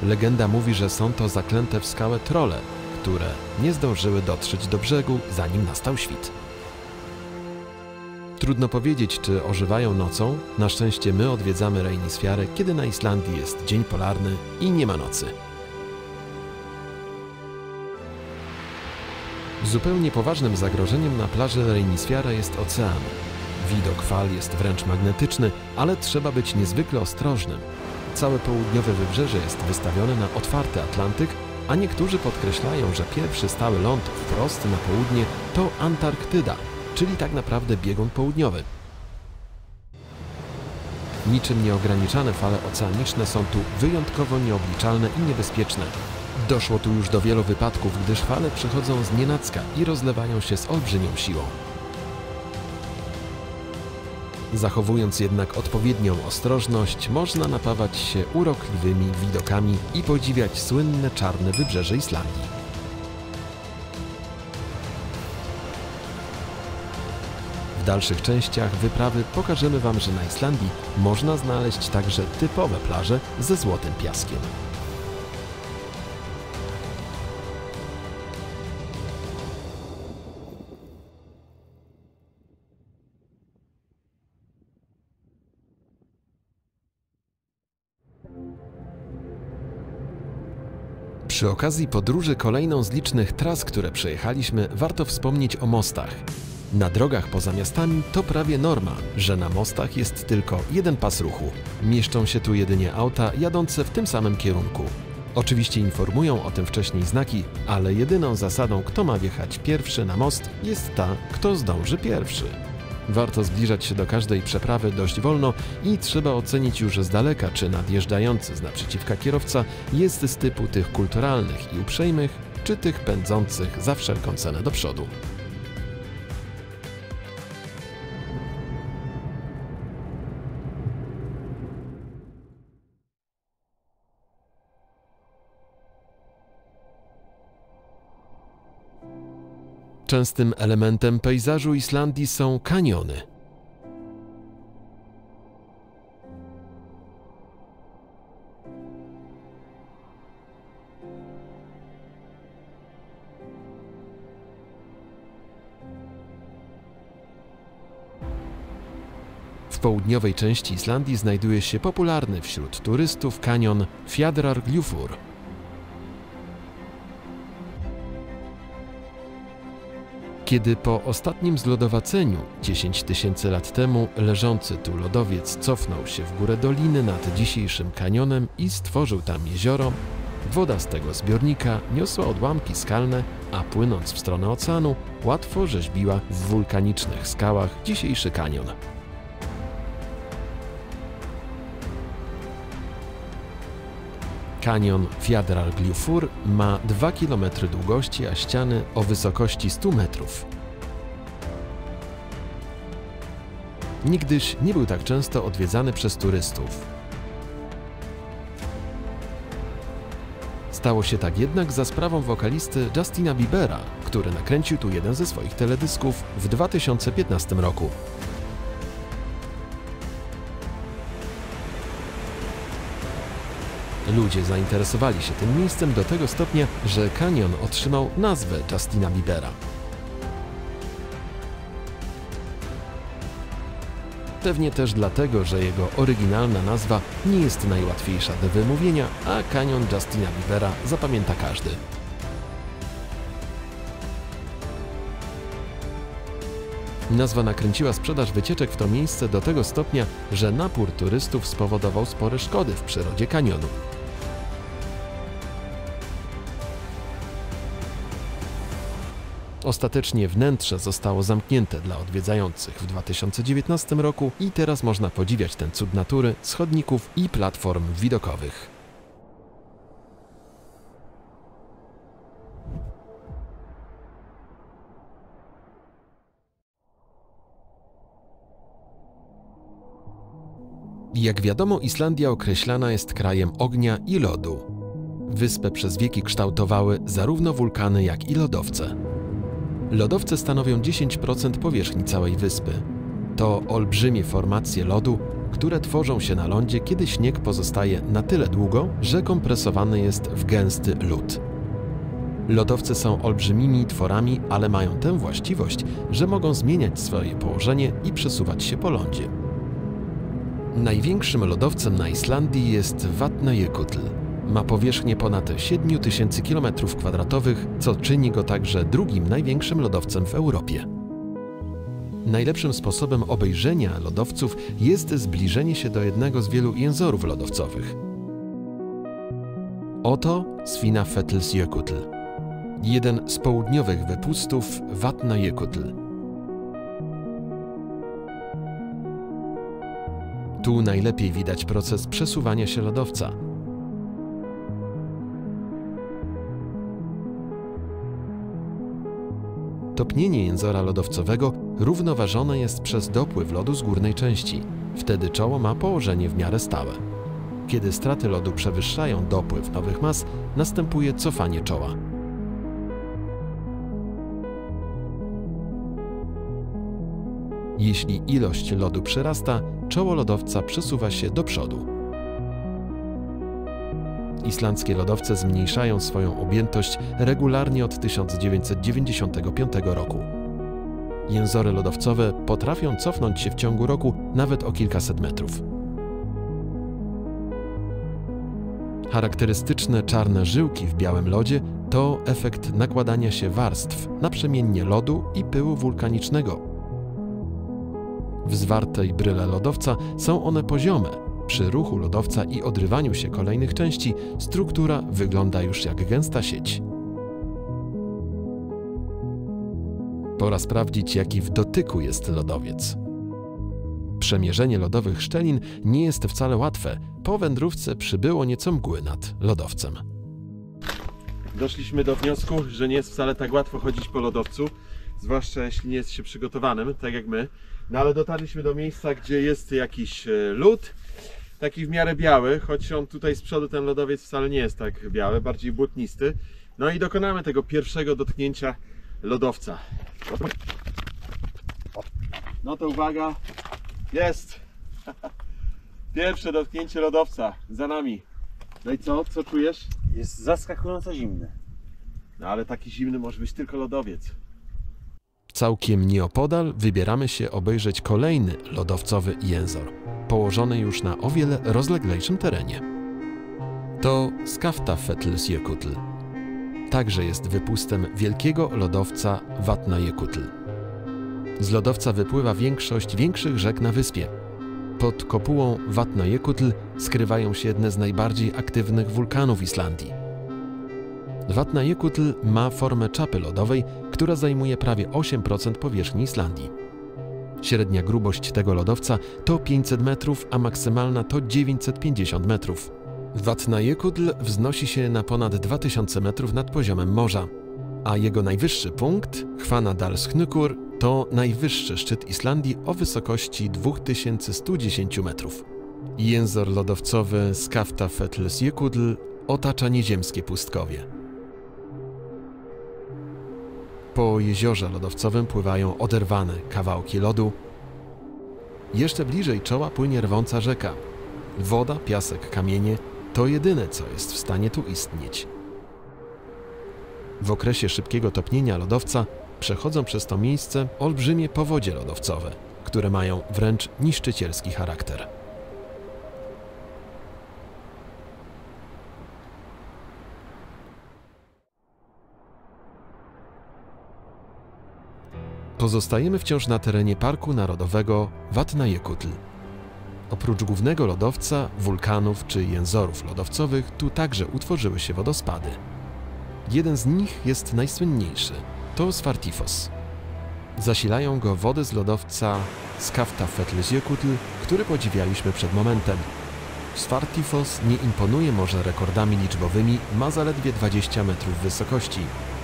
Legenda mówi, że są to zaklęte w skałę trolle, które nie zdążyły dotrzeć do brzegu, zanim nastał świt. Trudno powiedzieć, czy ożywają nocą. Na szczęście my odwiedzamy Reynisfjarę, kiedy na Islandii jest dzień polarny i nie ma nocy. Zupełnie poważnym zagrożeniem na plaży Reynisfjara jest ocean. Widok fal jest wręcz magnetyczny, ale trzeba być niezwykle ostrożnym. Całe południowe wybrzeże jest wystawione na otwarty Atlantyk, a niektórzy podkreślają, że pierwszy stały ląd wprost na południe to Antarktyda, czyli tak naprawdę biegun południowy. Niczym nieograniczane fale oceaniczne są tu wyjątkowo nieobliczalne i niebezpieczne. Doszło tu już do wielu wypadków, gdyż fale przychodzą znienacka i rozlewają się z olbrzymią siłą. Zachowując jednak odpowiednią ostrożność, można napawać się urokliwymi widokami i podziwiać słynne czarne wybrzeże Islandii. W dalszych częściach wyprawy pokażemy Wam, że na Islandii można znaleźć także typowe plaże ze złotym piaskiem. Przy okazji podróży kolejną z licznych tras, które przejechaliśmy, warto wspomnieć o mostach. Na drogach poza miastami to prawie norma, że na mostach jest tylko jeden pas ruchu. Mieszczą się tu jedynie auta jadące w tym samym kierunku. Oczywiście informują o tym wcześniej znaki, ale jedyną zasadą, kto ma wjechać pierwszy na most, jest ta, kto zdąży pierwszy. Warto zbliżać się do każdej przeprawy dość wolno i trzeba ocenić już z daleka, czy nadjeżdżający z naprzeciwka kierowca jest z typu tych kulturalnych i uprzejmych, czy tych pędzących za wszelką cenę do przodu. Częstym elementem pejzażu Islandii są kaniony. W południowej części Islandii znajduje się popularny wśród turystów kanion Kiedy po ostatnim zlodowaceniu 10 000 lat temu leżący tu lodowiec cofnął się w górę doliny nad dzisiejszym kanionem i stworzył tam jezioro, woda z tego zbiornika niosła odłamki skalne, a płynąc w stronę oceanu łatwo rzeźbiła w wulkanicznych skałach dzisiejszy kanion. Kanion Fiadrar Gljufur ma 2 km długości, a ściany o wysokości 100 metrów. Niegdyś nie był tak często odwiedzany przez turystów. Stało się tak jednak za sprawą wokalisty Justina Biebera, który nakręcił tu jeden ze swoich teledysków w 2015 roku. Ludzie zainteresowali się tym miejscem do tego stopnia, że kanion otrzymał nazwę Justina Biebera. Pewnie też dlatego, że jego oryginalna nazwa nie jest najłatwiejsza do wymówienia, a kanion Justina Biebera zapamięta każdy. Nazwa nakręciła sprzedaż wycieczek w to miejsce do tego stopnia, że napór turystów spowodował spore szkody w przyrodzie kanionu. Ostatecznie wnętrze zostało zamknięte dla odwiedzających w 2019 roku i teraz można podziwiać ten cud natury z chodników i platform widokowych. Jak wiadomo, Islandia określana jest krajem ognia i lodu. Wyspę przez wieki kształtowały zarówno wulkany, jak i lodowce. Lodowce stanowią 10% powierzchni całej wyspy. To olbrzymie formacje lodu, które tworzą się na lądzie, kiedy śnieg pozostaje na tyle długo, że kompresowany jest w gęsty lód. Lodowce są olbrzymimi tworami, ale mają tę właściwość, że mogą zmieniać swoje położenie i przesuwać się po lądzie. Największym lodowcem na Islandii jest Vatnajökull. Ma powierzchnię ponad 7000 km², co czyni go także drugim największym lodowcem w Europie. Najlepszym sposobem obejrzenia lodowców jest zbliżenie się do jednego z wielu jęzorów lodowcowych. Oto Svinafellsjökull, jeden z południowych wypustów Vatnajökull. Tu najlepiej widać proces przesuwania się lodowca. Topnienie jęzora lodowcowego równoważone jest przez dopływ lodu z górnej części. Wtedy czoło ma położenie w miarę stałe. Kiedy straty lodu przewyższają dopływ nowych mas, następuje cofanie czoła. Jeśli ilość lodu przyrasta, czoło lodowca przesuwa się do przodu. Islandzkie lodowce zmniejszają swoją objętość regularnie od 1995 roku. Jęzory lodowcowe potrafią cofnąć się w ciągu roku nawet o kilkaset metrów. Charakterystyczne czarne żyłki w białym lodzie to efekt nakładania się warstw naprzemiennie lodu i pyłu wulkanicznego. W zwartej bryle lodowca są one poziome. Przy ruchu lodowca i odrywaniu się kolejnych części struktura wygląda już jak gęsta sieć. Pora sprawdzić, jaki w dotyku jest lodowiec. Przemierzenie lodowych szczelin nie jest wcale łatwe. Po wędrówce przybyło nieco mgły nad lodowcem. Doszliśmy do wniosku, że nie jest wcale tak łatwo chodzić po lodowcu, zwłaszcza jeśli nie jest się przygotowanym, tak jak my. No ale dotarliśmy do miejsca, gdzie jest jakiś lód, taki w miarę biały, choć on tutaj z przodu, ten lodowiec, wcale nie jest tak biały, bardziej błotnisty. No i dokonamy tego pierwszego dotknięcia lodowca. No to uwaga, jest! Pierwsze dotknięcie lodowca za nami. No i co? Co czujesz? Jest zaskakująco zimny. No ale taki zimny może być tylko lodowiec. Całkiem nieopodal wybieramy się obejrzeć kolejny lodowcowy jęzor, położony już na o wiele rozleglejszym terenie. To Skaftafellsjökull. także jest wypustem wielkiego lodowca Vatnajökull. Z lodowca wypływa większość większych rzek na wyspie. Pod kopułą Vatnajökull skrywają się jedne z najbardziej aktywnych wulkanów Islandii. Vatnajökull ma formę czapy lodowej, która zajmuje prawie 8% powierzchni Islandii. Średnia grubość tego lodowca to 500 metrów, a maksymalna to 950 metrów. Vatnajökull wznosi się na ponad 2000 metrów nad poziomem morza, a jego najwyższy punkt, Hvannadalshnúkur, to najwyższy szczyt Islandii o wysokości 2110 metrów. Jęzor lodowcowy Skaftafellsjökull otacza nieziemskie pustkowie. Po jeziorze lodowcowym pływają oderwane kawałki lodu. Jeszcze bliżej czoła płynie rwąca rzeka. Woda, piasek, kamienie to jedyne, co jest w stanie tu istnieć. W okresie szybkiego topnienia lodowca przechodzą przez to miejsce olbrzymie powodzie lodowcowe, które mają wręcz niszczycielski charakter. Pozostajemy wciąż na terenie Parku Narodowego Vatnajökull. Oprócz głównego lodowca, wulkanów czy jęzorów lodowcowych, tu także utworzyły się wodospady. Jeden z nich jest najsłynniejszy. To Svartifoss. Zasilają go wody z lodowca Skaftafellsjökull, który podziwialiśmy przed momentem. Svartifoss nie imponuje może rekordami liczbowymi, ma zaledwie 20 metrów wysokości.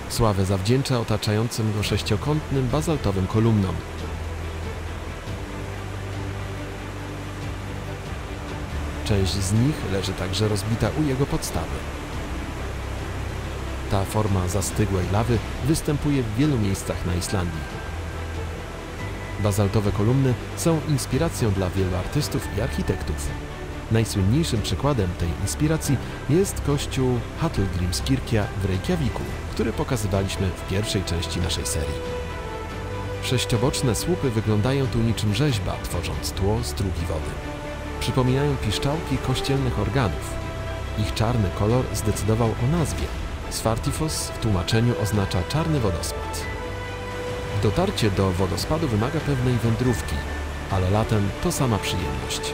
Sławę zawdzięcza otaczającym go sześciokątnym bazaltowym kolumnom. Część z nich leży także rozbita u jego podstawy. Ta forma zastygłej lawy występuje w wielu miejscach na Islandii. Bazaltowe kolumny są inspiracją dla wielu artystów i architektów. Najsłynniejszym przykładem tej inspiracji jest kościół Hallgrímskirkja w Reykjaviku, który pokazywaliśmy w pierwszej części naszej serii. Sześcioboczne słupy wyglądają tu niczym rzeźba, tworząc tło strugi wody. Przypominają piszczałki kościelnych organów. Ich czarny kolor zdecydował o nazwie. Svartifoss w tłumaczeniu oznacza czarny wodospad. Dotarcie do wodospadu wymaga pewnej wędrówki, ale latem to sama przyjemność.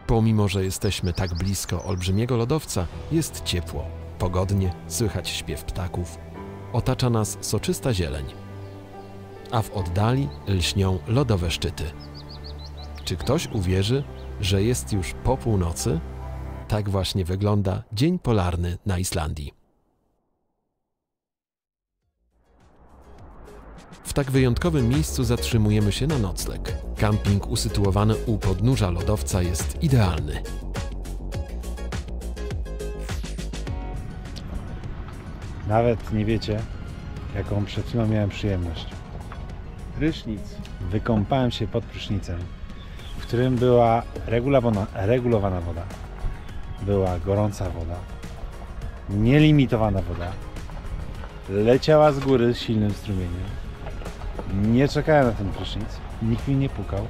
Pomimo że jesteśmy tak blisko olbrzymiego lodowca, jest ciepło, pogodnie, słychać śpiew ptaków. Otacza nas soczysta zieleń, a w oddali lśnią lodowe szczyty. Czy ktoś uwierzy, że jest już po północy? Tak właśnie wygląda dzień polarny na Islandii. W tak wyjątkowym miejscu zatrzymujemy się na nocleg. Kamping usytuowany u podnóża lodowca jest idealny. Nawet nie wiecie, jaką przed chwilą miałem przyjemność. Prysznic. Wykąpałem się pod prysznicem, w którym była regulowana woda, była gorąca woda, nielimitowana woda, leciała z góry z silnym strumieniem. Nie czekałem na ten prysznic, nikt mi nie pukał.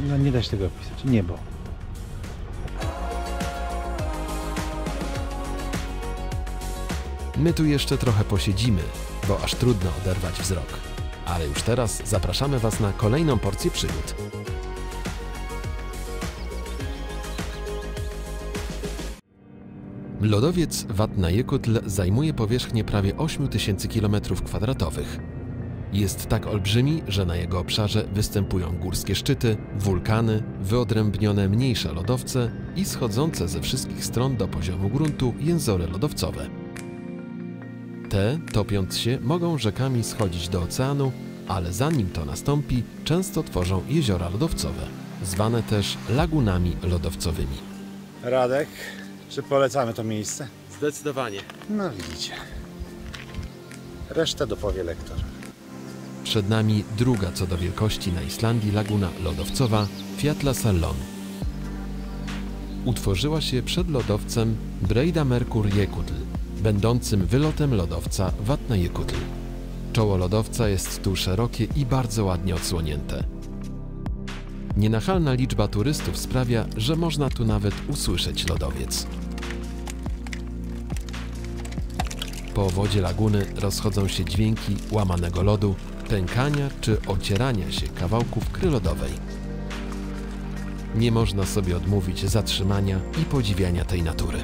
No nie da się tego opisać. Niebo. My tu jeszcze trochę posiedzimy, bo aż trudno oderwać wzrok. Ale już teraz zapraszamy Was na kolejną porcję przygód. Lodowiec Vatnajökull zajmuje powierzchnię prawie 8000 km². Jest tak olbrzymi, że na jego obszarze występują górskie szczyty, wulkany, wyodrębnione mniejsze lodowce i schodzące ze wszystkich stron do poziomu gruntu jęzory lodowcowe. Te, topiąc się, mogą rzekami schodzić do oceanu, ale zanim to nastąpi, często tworzą jeziora lodowcowe, zwane też lagunami lodowcowymi. Radek, czy polecamy to miejsce? Zdecydowanie. No widzicie. Resztę dopowie lektor. Przed nami druga co do wielkości na Islandii laguna lodowcowa Fjallajökull. Utworzyła się przed lodowcem Breiðamerkurjökull, będącym wylotem lodowca Vatnajökull. Czoło lodowca jest tu szerokie i bardzo ładnie odsłonięte. Nienachalna liczba turystów sprawia, że można tu nawet usłyszeć lodowiec. Po wodzie laguny rozchodzą się dźwięki łamanego lodu, pękania czy ocierania się kawałków kry lodowej. Nie można sobie odmówić zatrzymania i podziwiania tej natury.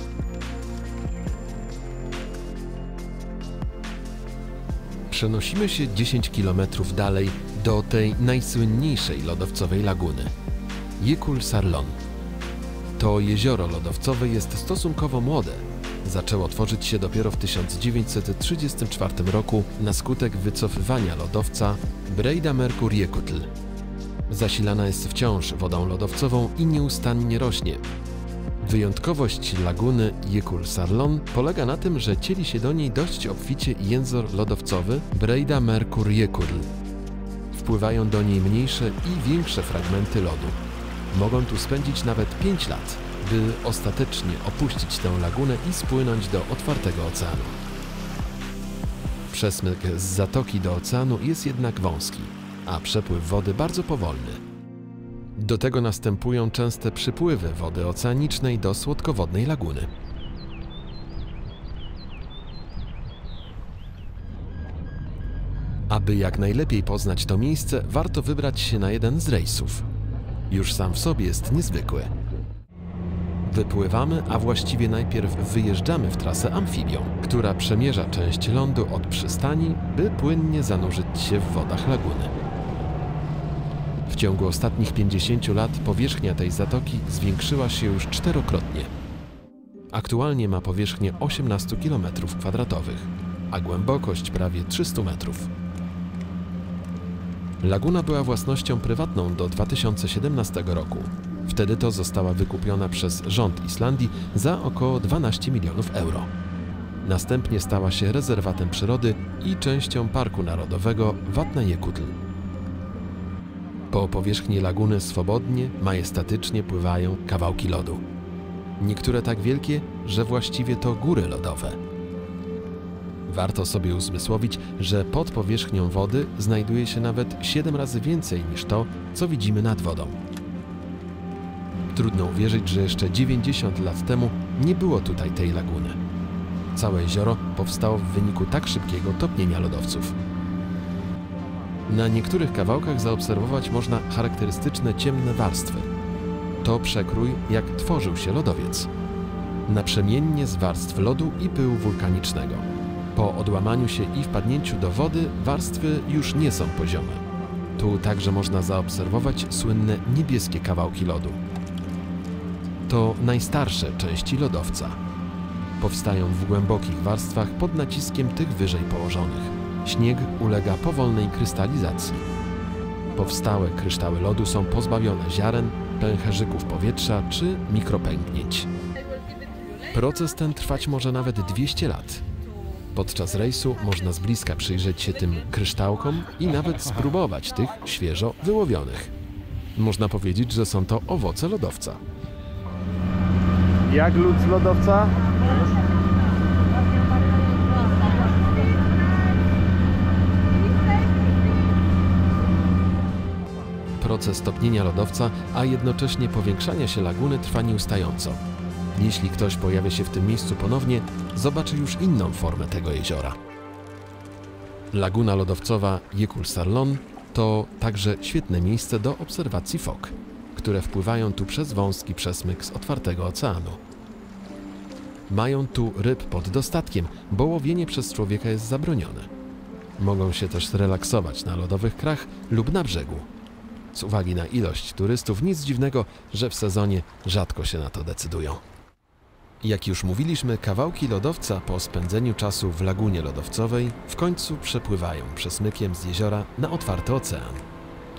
Przenosimy się 10 km dalej do tej najsłynniejszej lodowcowej laguny – Jekul Sarlon. To jezioro lodowcowe jest stosunkowo młode. Zaczęło tworzyć się dopiero w 1934 roku na skutek wycofywania lodowca Breida Merkur Yekutl. Zasilana jest wciąż wodą lodowcową i nieustannie rośnie. Wyjątkowość laguny Jekul Sarlon polega na tym, że cieli się do niej dość obficie jęzor lodowcowy Breida Merkur Yekutl. Wpływają do niej mniejsze i większe fragmenty lodu. Mogą tu spędzić nawet 5 lat, by ostatecznie opuścić tę lagunę i spłynąć do otwartego oceanu. Przesmyk z zatoki do oceanu jest jednak wąski, a przepływ wody bardzo powolny. Do tego następują częste przypływy wody oceanicznej do słodkowodnej laguny. Aby jak najlepiej poznać to miejsce, warto wybrać się na jeden z rejsów. Już sam w sobie jest niezwykły. Wypływamy, a właściwie najpierw wyjeżdżamy w trasę amfibią, która przemierza część lądu od przystani, by płynnie zanurzyć się w wodach laguny. W ciągu ostatnich 50 lat powierzchnia tej zatoki zwiększyła się już 4-krotnie. Aktualnie ma powierzchnię 18 km², a głębokość prawie 300 metrów. Laguna była własnością prywatną do 2017 roku. Wtedy to została wykupiona przez rząd Islandii za około 12 milionów euro. Następnie stała się rezerwatem przyrody i częścią Parku Narodowego Vatnajökull. Po powierzchni laguny swobodnie, majestatycznie pływają kawałki lodu. Niektóre tak wielkie, że właściwie to góry lodowe. Warto sobie uzmysłowić, że pod powierzchnią wody znajduje się nawet 7 razy więcej niż to, co widzimy nad wodą. Trudno uwierzyć, że jeszcze 90 lat temu nie było tutaj tej laguny. Całe jezioro powstało w wyniku tak szybkiego topnienia lodowców. Na niektórych kawałkach zaobserwować można charakterystyczne ciemne warstwy. To przekrój, jak tworzył się lodowiec. Naprzemiennie z warstw lodu i pyłu wulkanicznego. Po odłamaniu się i wpadnięciu do wody warstwy już nie są poziome. Tu także można zaobserwować słynne niebieskie kawałki lodu. To najstarsze części lodowca. Powstają w głębokich warstwach pod naciskiem tych wyżej położonych. Śnieg ulega powolnej krystalizacji. Powstałe kryształy lodu są pozbawione ziaren, pęcherzyków powietrza czy mikropęknięć. Proces ten trwać może nawet 200 lat. Podczas rejsu można z bliska przyjrzeć się tym kryształkom i nawet spróbować tych świeżo wyłowionych. Można powiedzieć, że są to owoce lodowca. Jak lód z lodowca? Proces topnienia lodowca, a jednocześnie powiększania się laguny trwa nieustająco. Jeśli ktoś pojawia się w tym miejscu ponownie, zobaczy już inną formę tego jeziora. Laguna lodowcowa Jekul Sarlon to także świetne miejsce do obserwacji fok, które wpływają tu przez wąski przesmyk z otwartego oceanu. Mają tu ryb pod dostatkiem, bo łowienie przez człowieka jest zabronione. Mogą się też relaksować na lodowych krach lub na brzegu. Z uwagi na ilość turystów nic dziwnego, że w sezonie rzadko się na to decydują. Jak już mówiliśmy, kawałki lodowca po spędzeniu czasu w lagunie lodowcowej w końcu przepływają przesmykiem z jeziora na otwarty ocean.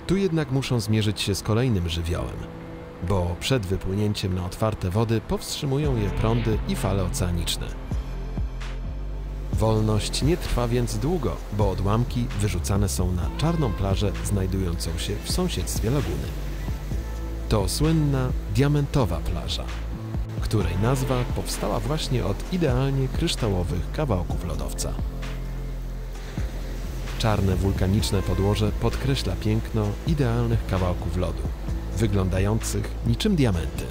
Tu jednak muszą zmierzyć się z kolejnym żywiołem, bo przed wypłynięciem na otwarte wody powstrzymują je prądy i fale oceaniczne. Wolność nie trwa więc długo, bo odłamki wyrzucane są na czarną plażę znajdującą się w sąsiedztwie laguny. To słynna diamentowa plaża, której nazwa powstała właśnie od idealnie kryształowych kawałków lodowca. Czarne wulkaniczne podłoże podkreśla piękno idealnych kawałków lodu, wyglądających niczym diamenty.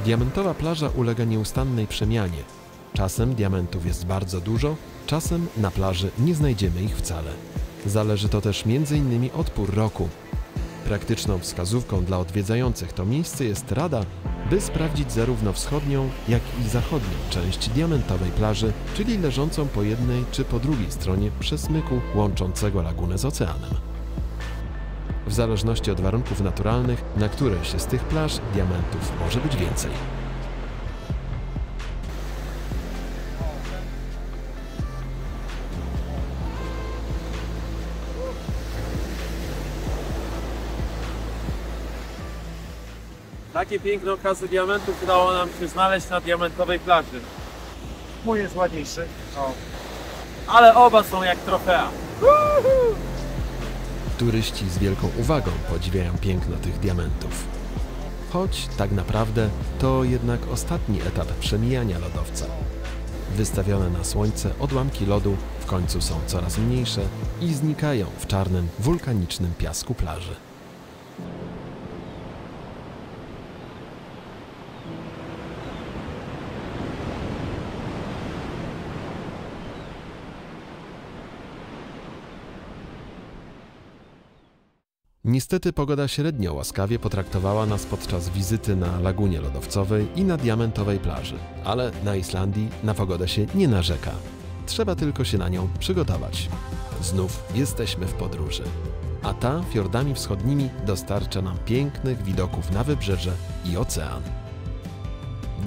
Diamentowa plaża ulega nieustannej przemianie. Czasem diamentów jest bardzo dużo, czasem na plaży nie znajdziemy ich wcale. Zależy to też m.in. od pór roku. Praktyczną wskazówką dla odwiedzających to miejsce jest rada, by sprawdzić zarówno wschodnią, jak i zachodnią część diamentowej plaży, czyli leżącą po jednej czy po drugiej stronie przesmyku łączącego lagunę z oceanem. W zależności od warunków naturalnych, na którejś z tych plaż diamentów może być więcej. Takie piękne okazy diamentów udało nam się znaleźć na diamentowej plaży. Mój jest ładniejszy. O. Ale oba są jak trofea. Turyści z wielką uwagą podziwiają piękno tych diamentów. Choć tak naprawdę to jednak ostatni etap przemijania lodowca. Wystawione na słońce odłamki lodu w końcu są coraz mniejsze i znikają w czarnym, wulkanicznym piasku plaży. Niestety pogoda średnio łaskawie potraktowała nas podczas wizyty na lagunie lodowcowej i na diamentowej plaży, ale na Islandii na pogodę się nie narzeka. Trzeba tylko się na nią przygotować. Znów jesteśmy w podróży, a ta fiordami wschodnimi dostarcza nam pięknych widoków na wybrzeże i ocean.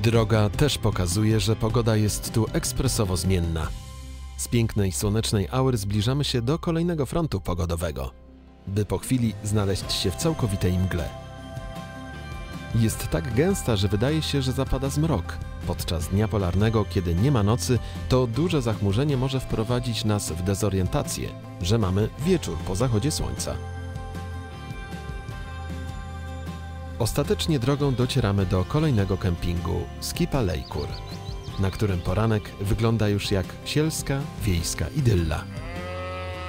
Droga też pokazuje, że pogoda jest tu ekspresowo zmienna. Z pięknej słonecznej aury zbliżamy się do kolejnego frontu pogodowego, by po chwili znaleźć się w całkowitej mgle. Jest tak gęsta, że wydaje się, że zapada zmrok. Podczas dnia polarnego, kiedy nie ma nocy, to duże zachmurzenie może wprowadzić nas w dezorientację, że mamy wieczór po zachodzie słońca. Ostatecznie drogą docieramy do kolejnego kempingu Skipalejkur, na którym poranek wygląda już jak sielska, wiejska idylla.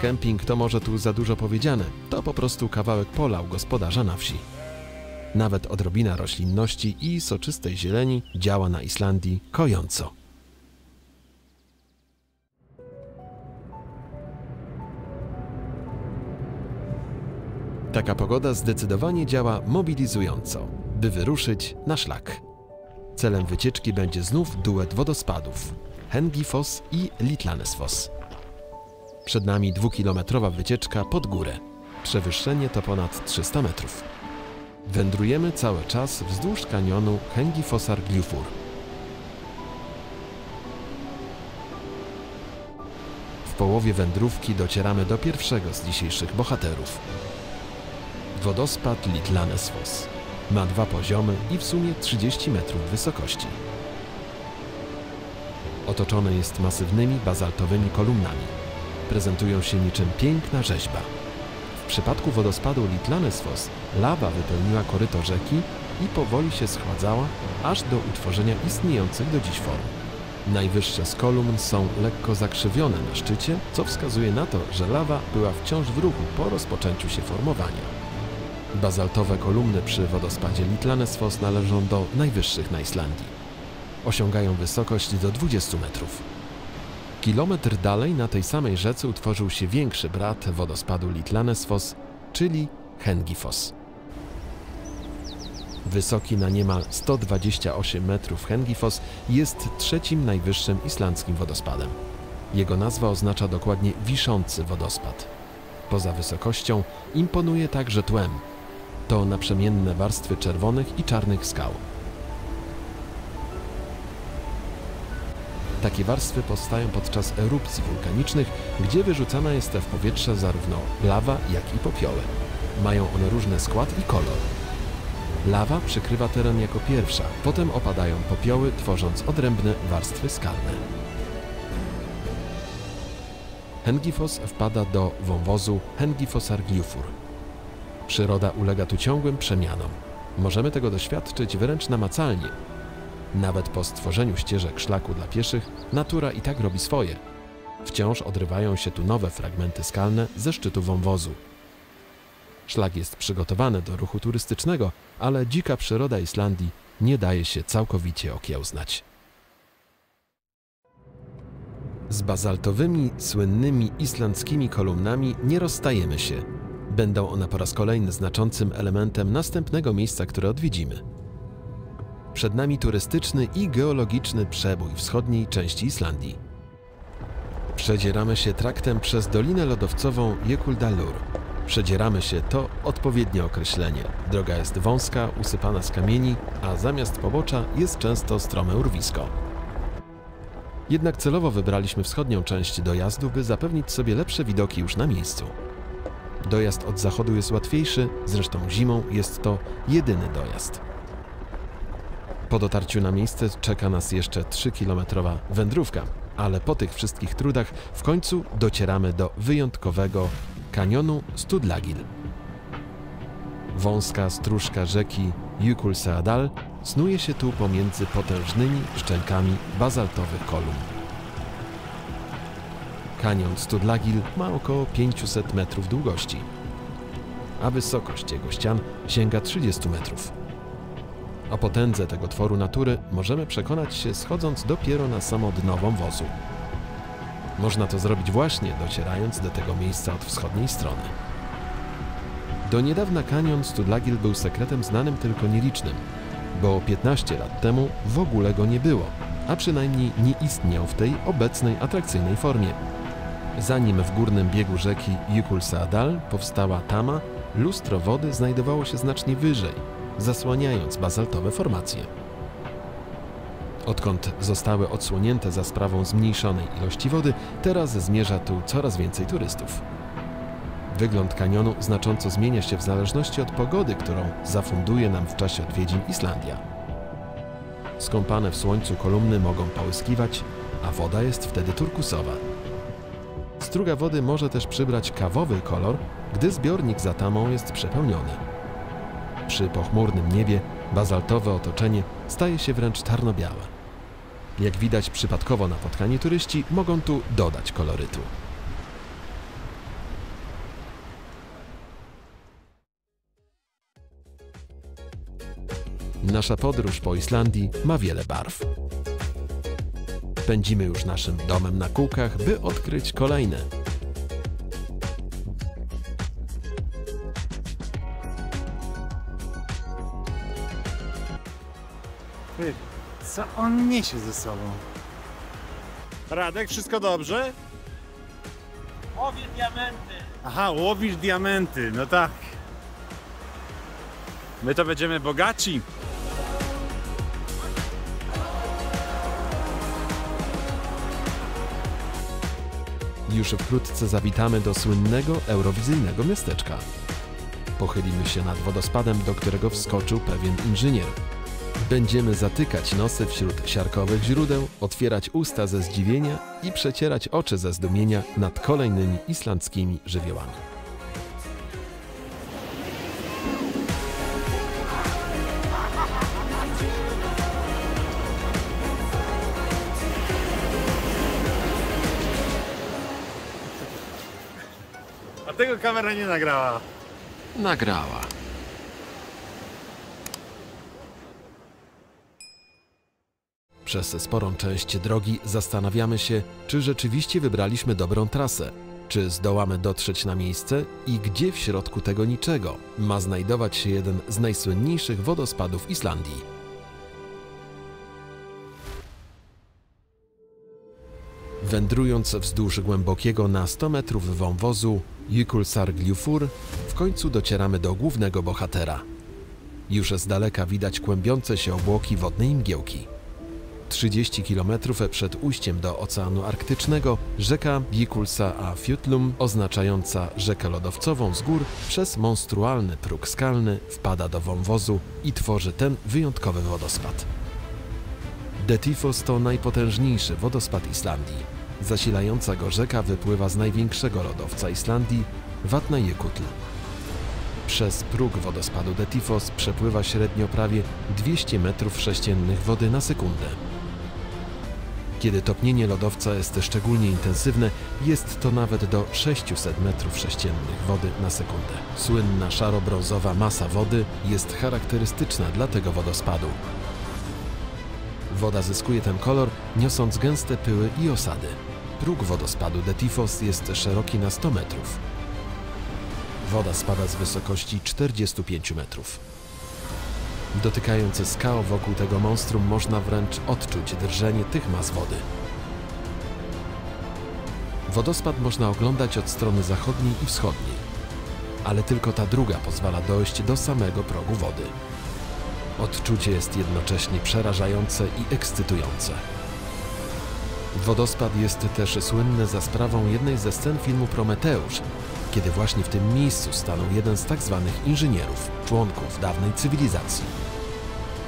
Kemping to może tu za dużo powiedziane, to po prostu kawałek pola u gospodarza na wsi. Nawet odrobina roślinności i soczystej zieleni działa na Islandii kojąco. Taka pogoda zdecydowanie działa mobilizująco, by wyruszyć na szlak. Celem wycieczki będzie znów duet wodospadów Hengifoss i Litlanesfoss. Przed nami 2-kilometrowa wycieczka pod górę. Przewyższenie to ponad 300 metrów. Wędrujemy cały czas wzdłuż kanionu Hengifossargljufur. W połowie wędrówki docieramy do pierwszego z dzisiejszych bohaterów. Wodospad Litlanesfoss. Ma 2 poziomy i w sumie 30 metrów wysokości. Otoczony jest masywnymi bazaltowymi kolumnami. Prezentują się niczym piękna rzeźba. W przypadku wodospadu Litlanesfoss lawa wypełniła koryto rzeki i powoli się schładzała, aż do utworzenia istniejących do dziś form. Najwyższe z kolumn są lekko zakrzywione na szczycie, co wskazuje na to, że lawa była wciąż w ruchu po rozpoczęciu się formowania. Bazaltowe kolumny przy wodospadzie Litlanesfoss należą do najwyższych na Islandii. Osiągają wysokość do 20 metrów. Kilometr dalej na tej samej rzece utworzył się większy brat wodospadu Litlanesfoss, czyli Hengifoss. Wysoki na niemal 128 metrów Hengifoss jest trzecim najwyższym islandzkim wodospadem. Jego nazwa oznacza dokładnie wiszący wodospad. Poza wysokością imponuje także tłem. To naprzemienne warstwy czerwonych i czarnych skał. Takie warstwy powstają podczas erupcji wulkanicznych, gdzie wyrzucana jest w powietrze zarówno lawa, jak i popioły. Mają one różny skład i kolor. Lawa przykrywa teren jako pierwsza, potem opadają popioły, tworząc odrębne warstwy skalne. Hengifoss wpada do wąwozu Hengifossargljufur. Przyroda ulega tu ciągłym przemianom. Możemy tego doświadczyć wręcz namacalnie. Nawet po stworzeniu ścieżek szlaku dla pieszych, natura i tak robi swoje. Wciąż odrywają się tu nowe fragmenty skalne ze szczytu wąwozu. Szlak jest przygotowany do ruchu turystycznego, ale dzika przyroda Islandii nie daje się całkowicie okiełznać. Z bazaltowymi, słynnymi islandzkimi kolumnami nie rozstajemy się. Będą one po raz kolejny znaczącym elementem następnego miejsca, które odwiedzimy. Przed nami turystyczny i geologiczny przebój wschodniej części Islandii. Przedzieramy się traktem przez Dolinę Lodowcową Jökuldalur. Przedzieramy się to odpowiednie określenie. Droga jest wąska, usypana z kamieni, a zamiast pobocza jest często strome urwisko. Jednak celowo wybraliśmy wschodnią część dojazdu, by zapewnić sobie lepsze widoki już na miejscu. Dojazd od zachodu jest łatwiejszy, zresztą zimą jest to jedyny dojazd. Po dotarciu na miejsce czeka nas jeszcze 3-kilometrowa wędrówka, ale po tych wszystkich trudach w końcu docieramy do wyjątkowego kanionu Stuðlagil. Wąska stróżka rzeki Jökulsárlón snuje się tu pomiędzy potężnymi szczękami bazaltowych kolumn. Kanion Stuðlagil ma około 500 metrów długości, a wysokość jego ścian sięga 30 metrów. O potędze tego tworu natury możemy przekonać się schodząc dopiero na samo dno wąwozu. Można to zrobić właśnie docierając do tego miejsca od wschodniej strony. Do niedawna kanion Stuðlagil był sekretem znanym tylko nielicznym, bo 15 lat temu w ogóle go nie było, a przynajmniej nie istniał w tej obecnej atrakcyjnej formie. Zanim w górnym biegu rzeki Jökulsárlón powstała tama, lustro wody znajdowało się znacznie wyżej, zasłaniając bazaltowe formacje. Odkąd zostały odsłonięte za sprawą zmniejszonej ilości wody, teraz zmierza tu coraz więcej turystów. Wygląd kanionu znacząco zmienia się w zależności od pogody, którą zafunduje nam w czasie odwiedzin Islandia. Skąpane w słońcu kolumny mogą połyskiwać, a woda jest wtedy turkusowa. Struga wody może też przybrać kawowy kolor, gdy zbiornik za tamą jest przepełniony. Przy pochmurnym niebie bazaltowe otoczenie staje się wręcz czarno-białe. Jak widać, przypadkowo napotkani turyści mogą tu dodać kolorytu. Nasza podróż po Islandii ma wiele barw. Pędzimy już naszym domem na kółkach, by odkryć kolejne. Ty, co on niesie ze sobą? Radek, wszystko dobrze? Łowię diamenty. Aha, łowisz diamenty, no tak. My to będziemy bogaci. Już wkrótce zawitamy do słynnego eurowizyjnego miasteczka. Pochylimy się nad wodospadem, do którego wskoczył pewien inżynier. Będziemy zatykać nosy wśród siarkowych źródeł, otwierać usta ze zdziwienia i przecierać oczy ze zdumienia nad kolejnymi islandzkimi żywiołami. A tego kamera nie nagrała. Nagrała. Przez sporą część drogi zastanawiamy się, czy rzeczywiście wybraliśmy dobrą trasę, czy zdołamy dotrzeć na miejsce i gdzie w środku tego niczego ma znajdować się jeden z najsłynniejszych wodospadów Islandii. Wędrując wzdłuż głębokiego na 100 metrów wąwozu Jökulsárgljufur, w końcu docieramy do głównego bohatera. Już z daleka widać kłębiące się obłoki wodnej mgiełki. 30 km przed ujściem do Oceanu Arktycznego rzeka Jökulsá oznaczająca rzekę lodowcową z gór przez monstrualny próg skalny wpada do wąwozu i tworzy ten wyjątkowy wodospad. Dettifoss to najpotężniejszy wodospad Islandii. Zasilająca go rzeka wypływa z największego lodowca Islandii, Vatnajökull. Przez próg wodospadu Dettifoss przepływa średnio prawie 200 m3 wody na sekundę. Kiedy topnienie lodowca jest szczególnie intensywne, jest to nawet do 600 m3 wody na sekundę. Słynna szaro-brązowa masa wody jest charakterystyczna dla tego wodospadu. Woda zyskuje ten kolor, niosąc gęste pyły i osady. Próg wodospadu Detifos jest szeroki na 100 metrów. Woda spada z wysokości 45 metrów. Dotykając skał wokół tego monstrum, można wręcz odczuć drżenie tych mas wody. Wodospad można oglądać od strony zachodniej i wschodniej, ale tylko ta druga pozwala dojść do samego progu wody. Odczucie jest jednocześnie przerażające i ekscytujące. Wodospad jest też słynny za sprawą jednej ze scen filmu Prometeusz, kiedy właśnie w tym miejscu stanął jeden z tak zwanych inżynierów, członków dawnej cywilizacji.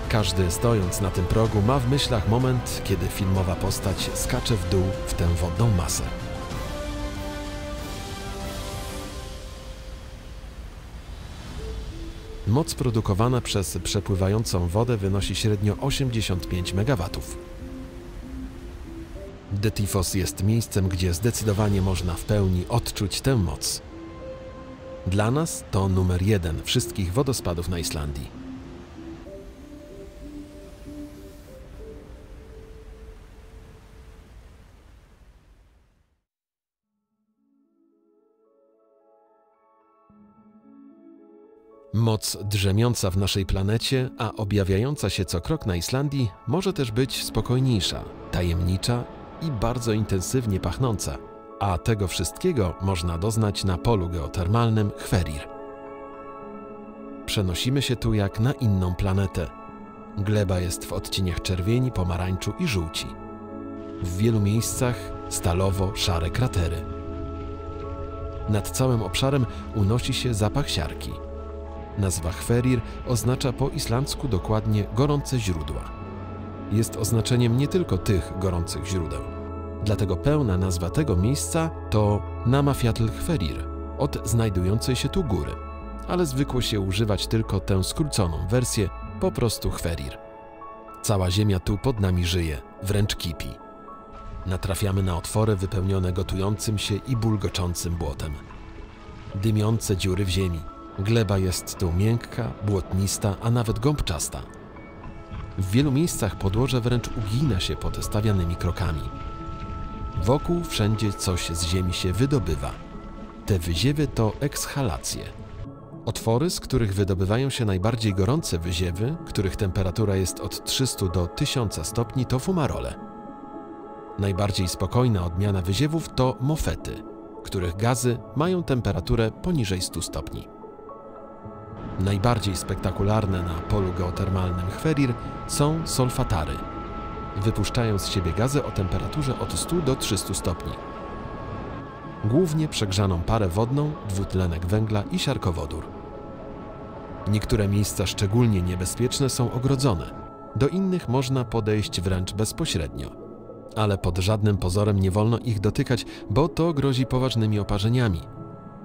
Każdy stojąc na tym progu ma w myślach moment, kiedy filmowa postać skacze w dół w tę wodną masę. Moc produkowana przez przepływającą wodę wynosi średnio 85 MW. Detifos jest miejscem, gdzie zdecydowanie można w pełni odczuć tę moc. Dla nas to numer 1 wszystkich wodospadów na Islandii. Moc drzemiąca w naszej planecie, a objawiająca się co krok na Islandii, może też być spokojniejsza, tajemnicza i bardzo intensywnie pachnąca, a tego wszystkiego można doznać na polu geotermalnym Hverir. Przenosimy się tu jak na inną planetę. Gleba jest w odcieniach czerwieni, pomarańczu i żółci. W wielu miejscach stalowo-szare kratery. Nad całym obszarem unosi się zapach siarki. Nazwa Hverir oznacza po islandzku dokładnie gorące źródła. Jest oznaczeniem nie tylko tych gorących źródeł. Dlatego pełna nazwa tego miejsca to Namafjall-Hverir, od znajdującej się tu góry. Ale zwykło się używać tylko tę skróconą wersję, po prostu Hverir. Cała ziemia tu pod nami żyje, wręcz kipi. Natrafiamy na otwory wypełnione gotującym się i bulgoczącym błotem. Dymiące dziury w ziemi. Gleba jest tu miękka, błotnista, a nawet gąbczasta. W wielu miejscach podłoże wręcz ugina się pod stawianymi krokami. Wokół wszędzie coś z ziemi się wydobywa. Te wyziewy to ekshalacje. Otwory, z których wydobywają się najbardziej gorące wyziewy, których temperatura jest od 300 do 1000 stopni, to fumarole. Najbardziej spokojna odmiana wyziewów to mofety, których gazy mają temperaturę poniżej 100 stopni. Najbardziej spektakularne na polu geotermalnym Hverir są solfatary. Wypuszczają z siebie gazy o temperaturze od 100 do 300 stopni. Głównie przegrzaną parę wodną, dwutlenek węgla i siarkowodór. Niektóre miejsca szczególnie niebezpieczne są ogrodzone, do innych można podejść wręcz bezpośrednio. Ale pod żadnym pozorem nie wolno ich dotykać, bo to grozi poważnymi oparzeniami.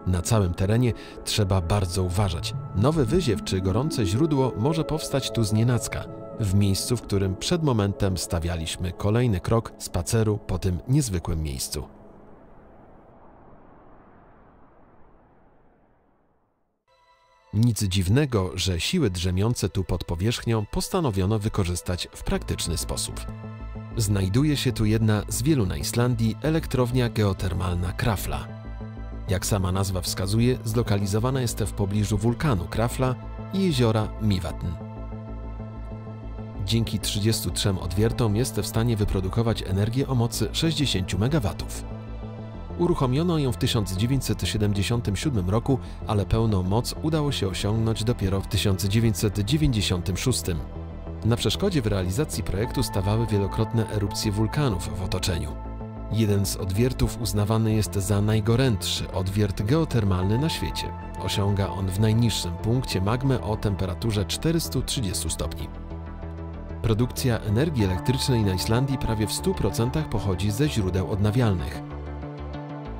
Na całym terenie trzeba bardzo uważać. Nowy wyziew czy gorące źródło może powstać tu znienacka, w miejscu, w którym przed momentem stawialiśmy kolejny krok spaceru po tym niezwykłym miejscu. Nic dziwnego, że siły drzemiące tu pod powierzchnią postanowiono wykorzystać w praktyczny sposób. Znajduje się tu jedna z wielu na Islandii elektrownia geotermalna Krafla. Jak sama nazwa wskazuje, zlokalizowana jest w pobliżu wulkanu Krafla i jeziora Mývatn. Dzięki 33 odwiertom jest w stanie wyprodukować energię o mocy 60 MW. Uruchomiono ją w 1977 roku, ale pełną moc udało się osiągnąć dopiero w 1996. Na przeszkodzie w realizacji projektu stawały wielokrotne erupcje wulkanów w otoczeniu. Jeden z odwiertów uznawany jest za najgorętszy odwiert geotermalny na świecie. Osiąga on w najniższym punkcie magmę o temperaturze 430 stopni. Produkcja energii elektrycznej na Islandii prawie w 100% pochodzi ze źródeł odnawialnych.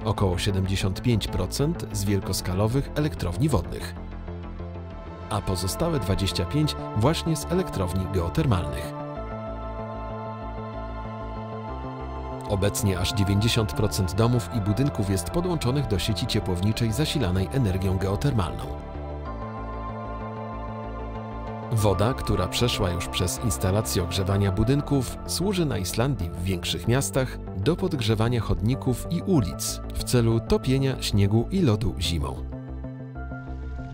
Około 75% z wielkoskalowych elektrowni wodnych, a pozostałe 25% właśnie z elektrowni geotermalnych. Obecnie aż 90% domów i budynków jest podłączonych do sieci ciepłowniczej zasilanej energią geotermalną. Woda, która przeszła już przez instalację ogrzewania budynków, służy na Islandii w większych miastach do podgrzewania chodników i ulic w celu topienia śniegu i lodu zimą.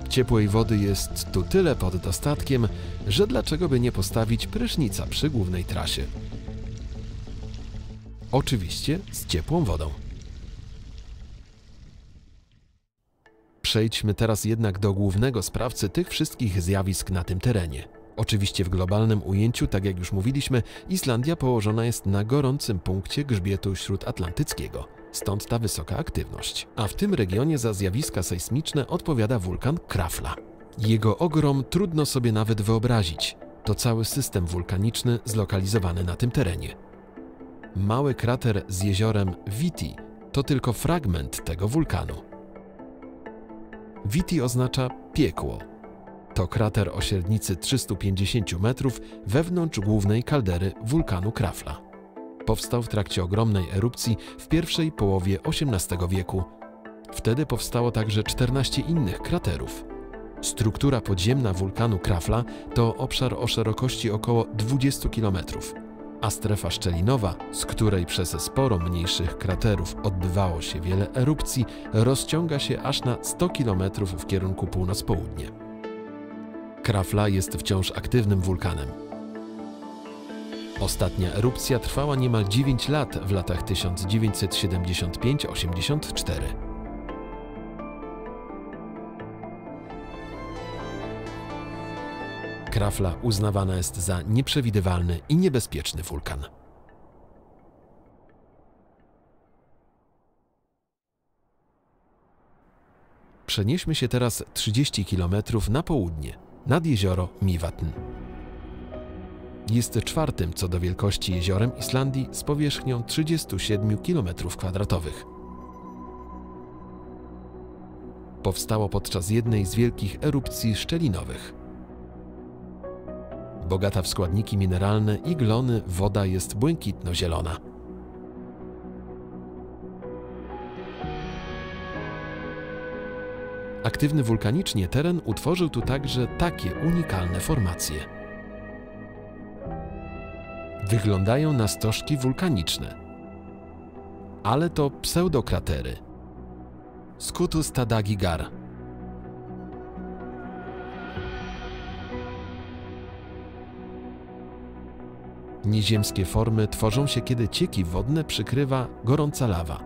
Ciepłej wody jest tu tyle pod dostatkiem, że dlaczego by nie postawić prysznica przy głównej trasie. Oczywiście z ciepłą wodą. Przejdźmy teraz jednak do głównego sprawcy tych wszystkich zjawisk na tym terenie. Oczywiście w globalnym ujęciu, tak jak już mówiliśmy, Islandia położona jest na gorącym punkcie grzbietu śródatlantyckiego, stąd ta wysoka aktywność. A w tym regionie za zjawiska sejsmiczne odpowiada wulkan Krafla. Jego ogrom trudno sobie nawet wyobrazić. To cały system wulkaniczny zlokalizowany na tym terenie. Mały krater z jeziorem Viti to tylko fragment tego wulkanu. Viti oznacza piekło. To krater o średnicy 350 metrów wewnątrz głównej kaldery wulkanu Krafla. Powstał w trakcie ogromnej erupcji w pierwszej połowie XVIII wieku. Wtedy powstało także 14 innych kraterów. Struktura podziemna wulkanu Krafla to obszar o szerokości około 20 km, a strefa szczelinowa, z której przez sporo mniejszych kraterów odbywało się wiele erupcji, rozciąga się aż na 100 km w kierunku północ-południe. Krafla jest wciąż aktywnym wulkanem. Ostatnia erupcja trwała niemal 9 lat w latach 1975–84. Krafla uznawana jest za nieprzewidywalny i niebezpieczny wulkan. Przenieśmy się teraz 30 km na południe, nad jezioro Mývatn. Jest czwartym co do wielkości jeziorem Islandii z powierzchnią 37 km². Powstało podczas jednej z wielkich erupcji szczelinowych. Bogata w składniki mineralne i glony woda jest błękitno-zielona. Aktywny wulkanicznie teren utworzył tu także takie unikalne formacje. Wyglądają na stożki wulkaniczne, ale to pseudokratery. Skutustadagigar. Nieziemskie formy tworzą się, kiedy cieki wodne przykrywa gorąca lawa.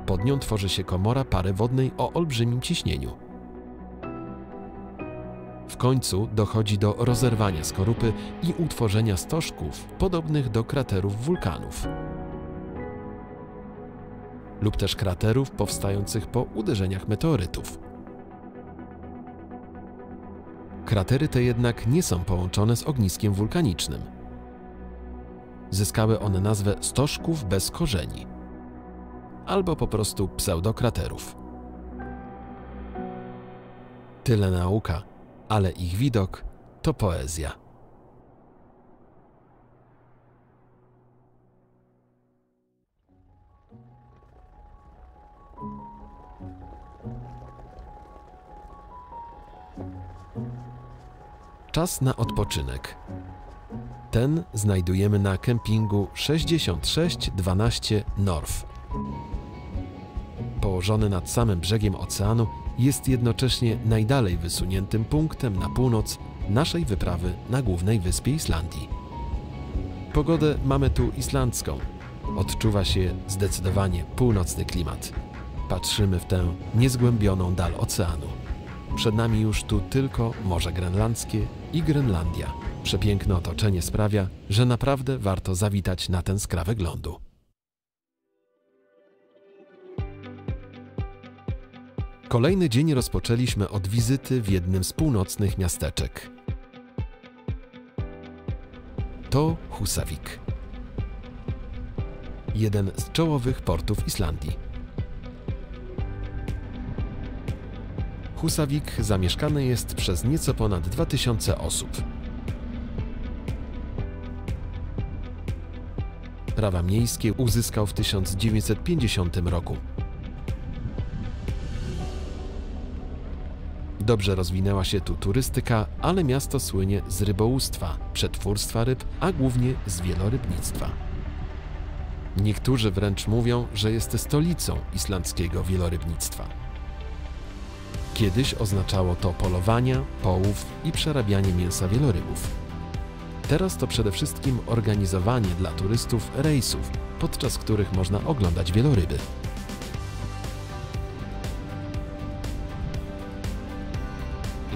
Pod nią tworzy się komora pary wodnej o olbrzymim ciśnieniu. W końcu dochodzi do rozerwania skorupy i utworzenia stożków podobnych do kraterów wulkanów lub też kraterów powstających po uderzeniach meteorytów. Kratery te jednak nie są połączone z ogniskiem wulkanicznym. Zyskały one nazwę stożków bez korzeni albo po prostu pseudokraterów. Tyle nauka, ale ich widok to poezja. Czas na odpoczynek. Ten znajdujemy na kempingu 6612 North. Położony nad samym brzegiem oceanu, jest jednocześnie najdalej wysuniętym punktem na północ naszej wyprawy na głównej wyspie Islandii. Pogodę mamy tu islandzką. Odczuwa się zdecydowanie północny klimat. Patrzymy w tę niezgłębioną dal oceanu. Przed nami już tu tylko Morze Grenlandzkie i Grenlandia. Przepiękne otoczenie sprawia, że naprawdę warto zawitać na ten skrawek lądu. Kolejny dzień rozpoczęliśmy od wizyty w jednym z północnych miasteczek. To Húsavík, jeden z czołowych portów Islandii. Húsavík zamieszkany jest przez nieco ponad 2000 osób. Prawa miejskie uzyskał w 1950 roku. Dobrze rozwinęła się tu turystyka, ale miasto słynie z rybołówstwa, przetwórstwa ryb, a głównie z wielorybnictwa. Niektórzy wręcz mówią, że jest stolicą islandzkiego wielorybnictwa. Kiedyś oznaczało to polowania, połów i przerabianie mięsa wielorybów. Teraz to przede wszystkim organizowanie dla turystów rejsów, podczas których można oglądać wieloryby.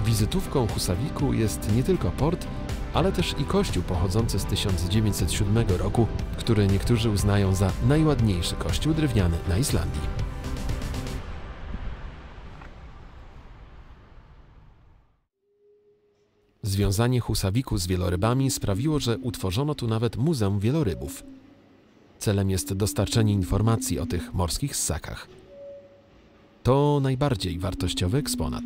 Wizytówką Husaviku jest nie tylko port, ale też i kościół pochodzący z 1907 roku, który niektórzy uznają za najładniejszy kościół drewniany na Islandii. Związanie Husaviku z wielorybami sprawiło, że utworzono tu nawet Muzeum Wielorybów. Celem jest dostarczenie informacji o tych morskich ssakach. To najbardziej wartościowy eksponat.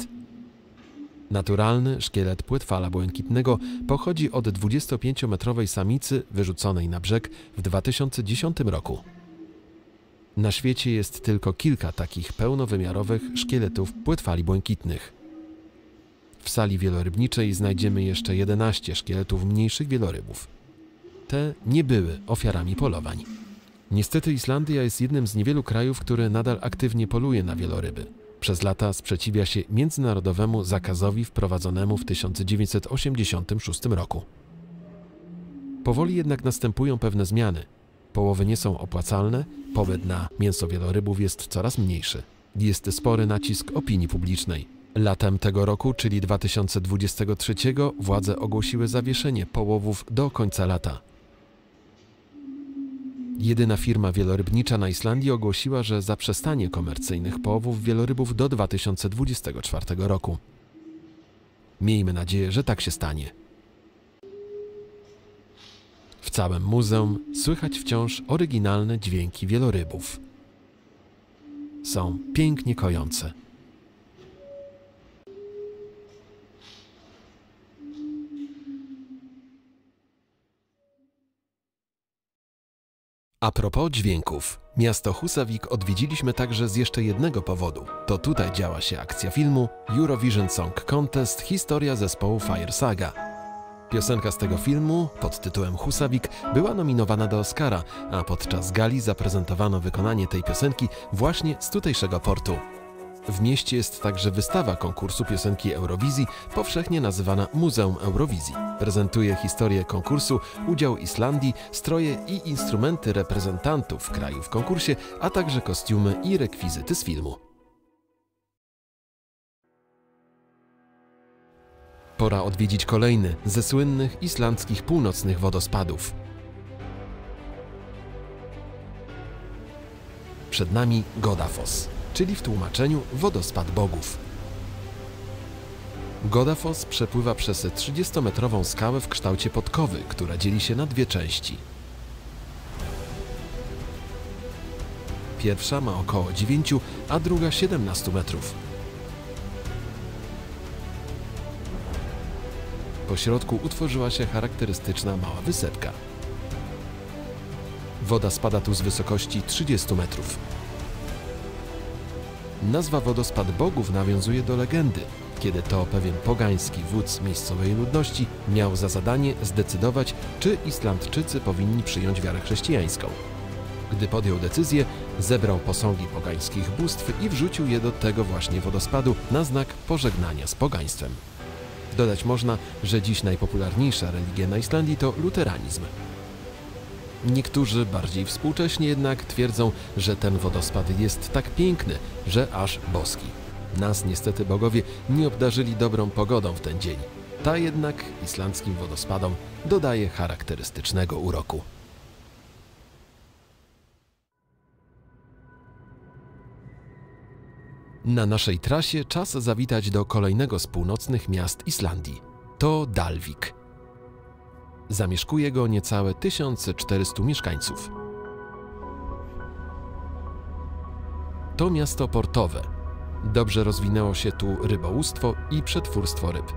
Naturalny szkielet płetwala błękitnego pochodzi od 25-metrowej samicy wyrzuconej na brzeg w 2010 roku. Na świecie jest tylko kilka takich pełnowymiarowych szkieletów płetwali błękitnych. W sali wielorybniczej znajdziemy jeszcze 11 szkieletów mniejszych wielorybów. Te nie były ofiarami polowań. Niestety Islandia jest jednym z niewielu krajów, który nadal aktywnie poluje na wieloryby. Przez lata sprzeciwia się międzynarodowemu zakazowi wprowadzonemu w 1986 roku. Powoli jednak następują pewne zmiany. Połowy nie są opłacalne, popyt na mięso wielorybów jest coraz mniejszy. Jest spory nacisk opinii publicznej. Latem tego roku, czyli 2023, władze ogłosiły zawieszenie połowów do końca lata. Jedyna firma wielorybnicza na Islandii ogłosiła, że zaprzestanie komercyjnych połowów wielorybów do 2024 roku. Miejmy nadzieję, że tak się stanie. W całym muzeum słychać wciąż oryginalne dźwięki wielorybów. Są pięknie kojące. A propos dźwięków, miasto Husavik odwiedziliśmy także z jeszcze jednego powodu. To tutaj działa się akcja filmu Eurovision Song Contest – Historia zespołu Fire Saga. Piosenka z tego filmu pod tytułem Husavik była nominowana do Oscara, a podczas gali zaprezentowano wykonanie tej piosenki właśnie z tutejszego portu. W mieście jest także wystawa konkursu piosenki Eurowizji, powszechnie nazywana Muzeum Eurowizji. Prezentuje historię konkursu, udział Islandii, stroje i instrumenty reprezentantów kraju w konkursie, a także kostiumy i rekwizyty z filmu. Pora odwiedzić kolejny ze słynnych islandzkich północnych wodospadów. Przed nami Godafoss, czyli w tłumaczeniu wodospad bogów. Godafoss przepływa przez 30-metrową skałę w kształcie podkowy, która dzieli się na dwie części. Pierwsza ma około 9, a druga 17 metrów. Po środku utworzyła się charakterystyczna mała wysepka. Woda spada tu z wysokości 30 metrów. Nazwa wodospad bogów nawiązuje do legendy, kiedy to pewien pogański wódz miejscowej ludności miał za zadanie zdecydować, czy Islandczycy powinni przyjąć wiarę chrześcijańską. Gdy podjął decyzję, zebrał posągi pogańskich bóstw i wrzucił je do tego właśnie wodospadu na znak pożegnania z pogaństwem. Dodać można, że dziś najpopularniejsza religia na Islandii to luteranizm. Niektórzy, bardziej współcześnie jednak, twierdzą, że ten wodospad jest tak piękny, że aż boski. Nas niestety bogowie nie obdarzyli dobrą pogodą w ten dzień. Ta jednak islandzkim wodospadom dodaje charakterystycznego uroku. Na naszej trasie czas zawitać do kolejnego z północnych miast Islandii. To Dalvik. Zamieszkuje go niecałe 1400 mieszkańców. To miasto portowe. Dobrze rozwinęło się tu rybołówstwo i przetwórstwo ryb.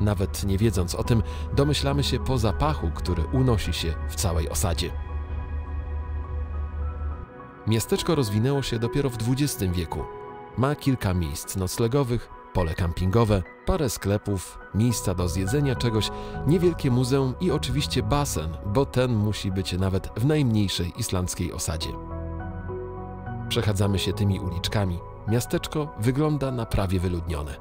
Nawet nie wiedząc o tym, domyślamy się po zapachu, który unosi się w całej osadzie. Miasteczko rozwinęło się dopiero w XX wieku. Ma kilka miejsc noclegowych, pole kampingowe, parę sklepów, miejsca do zjedzenia czegoś, niewielkie muzeum i oczywiście basen, bo ten musi być nawet w najmniejszej islandzkiej osadzie. Przechadzamy się tymi uliczkami. Miasteczko wygląda na prawie wyludnione.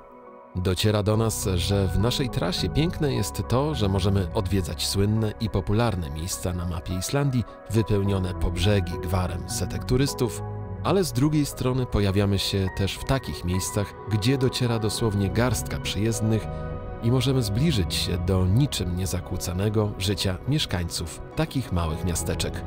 Dociera do nas, że w naszej trasie piękne jest to, że możemy odwiedzać słynne i popularne miejsca na mapie Islandii, wypełnione po brzegi gwarem setek turystów, ale z drugiej strony pojawiamy się też w takich miejscach, gdzie dociera dosłownie garstka przyjezdnych i możemy zbliżyć się do niczym niezakłócanego życia mieszkańców takich małych miasteczek.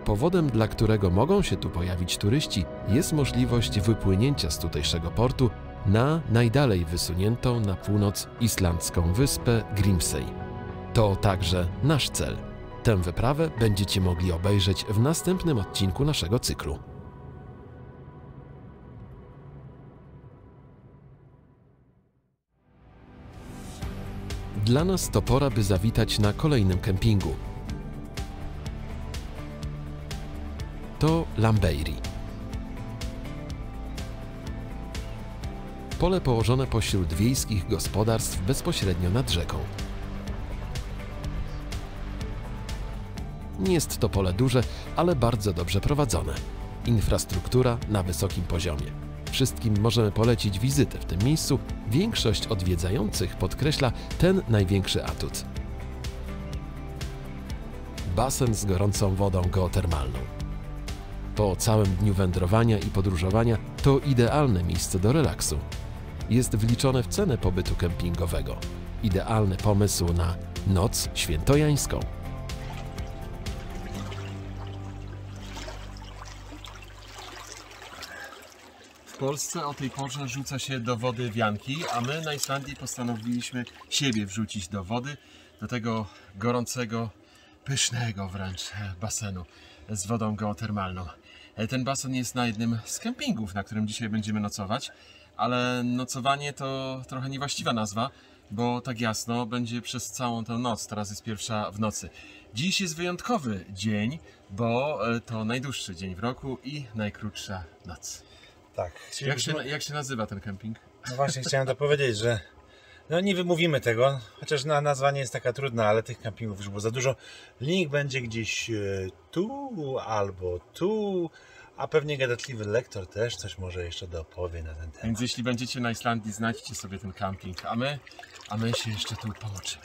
Powodem, dla którego mogą się tu pojawić turyści, jest możliwość wypłynięcia z tutejszego portu na najdalej wysuniętą na północ islandzką wyspę Grímsey. To także nasz cel. Tę wyprawę będziecie mogli obejrzeć w następnym odcinku naszego cyklu. Dla nas to pora, by zawitać na kolejnym kempingu. To Lambeyri. Pole położone pośród wiejskich gospodarstw bezpośrednio nad rzeką. Nie jest to pole duże, ale bardzo dobrze prowadzone. Infrastruktura na wysokim poziomie. Wszystkim możemy polecić wizytę w tym miejscu. Większość odwiedzających podkreśla ten największy atut. Basen z gorącą wodą geotermalną. Po całym dniu wędrowania i podróżowania to idealne miejsce do relaksu. Jest wliczone w cenę pobytu kempingowego. Idealny pomysł na noc świętojańską. W Polsce o tej porze rzuca się do wody wianki, a my na Islandii postanowiliśmy siebie wrzucić do wody, do tego gorącego, pysznego wręcz basenu z wodą geotermalną. Ten basen jest na jednym z kempingów, na którym dzisiaj będziemy nocować, ale nocowanie to trochę niewłaściwa nazwa, bo tak jasno będzie przez całą tę noc. Teraz jest 1:00 w nocy. Dziś jest wyjątkowy dzień, bo to najdłuższy dzień w roku i najkrótsza noc. Tak. Jak się nazywa ten kemping? No właśnie chciałem to powiedzieć, że no nie wymówimy tego, chociaż nazwa nie jest taka trudna, ale tych kempingów już było za dużo. Link będzie gdzieś tu albo tu, a pewnie gadatliwy lektor też coś może jeszcze dopowie na ten temat. Więc jeśli będziecie na Islandii, znajdźcie sobie ten camping, a my się jeszcze tu pomoczymy.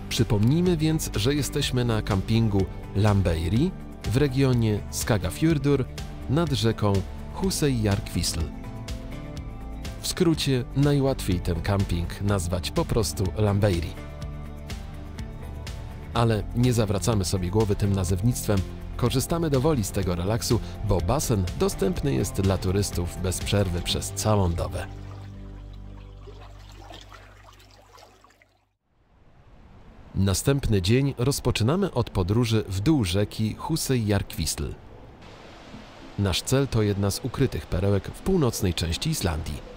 Przypomnijmy więc, że jesteśmy na kampingu Lambeyri w regionie Skagafjörður nad rzeką Huseyjarkvísl. W skrócie najłatwiej ten camping nazwać po prostu Lambeyri. Ale nie zawracamy sobie głowy tym nazewnictwem, korzystamy do woli z tego relaksu, bo basen dostępny jest dla turystów bez przerwy przez całą dobę. Następny dzień rozpoczynamy od podróży w dół rzeki Huseyjarkvísl. Nasz cel to jedna z ukrytych perełek w północnej części Islandii.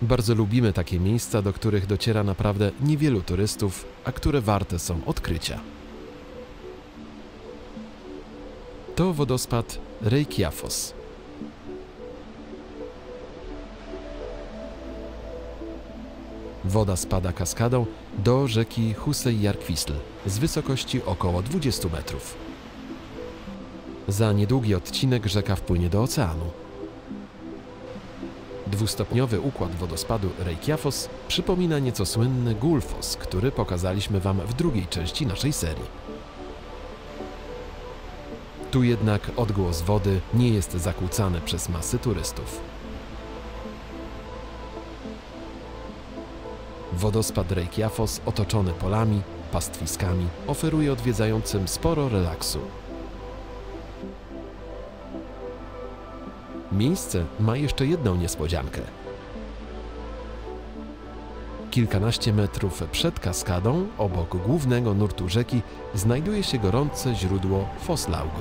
Bardzo lubimy takie miejsca, do których dociera naprawdę niewielu turystów, a które warte są odkrycia. To wodospad Reykjafoss. Woda spada kaskadą do rzeki Huseyjarkvísl z wysokości około 20 metrów. Za niedługi odcinek rzeka wpłynie do oceanu. Dwustopniowy układ wodospadu Reykjafoss przypomina nieco słynny Gullfoss, który pokazaliśmy Wam w drugiej części naszej serii. Tu jednak odgłos wody nie jest zakłócany przez masy turystów. Wodospad Reykjafoss otoczony polami, pastwiskami oferuje odwiedzającym sporo relaksu. Miejsce ma jeszcze jedną niespodziankę. Kilkanaście metrów przed kaskadą, obok głównego nurtu rzeki, znajduje się gorące źródło Fosslaug.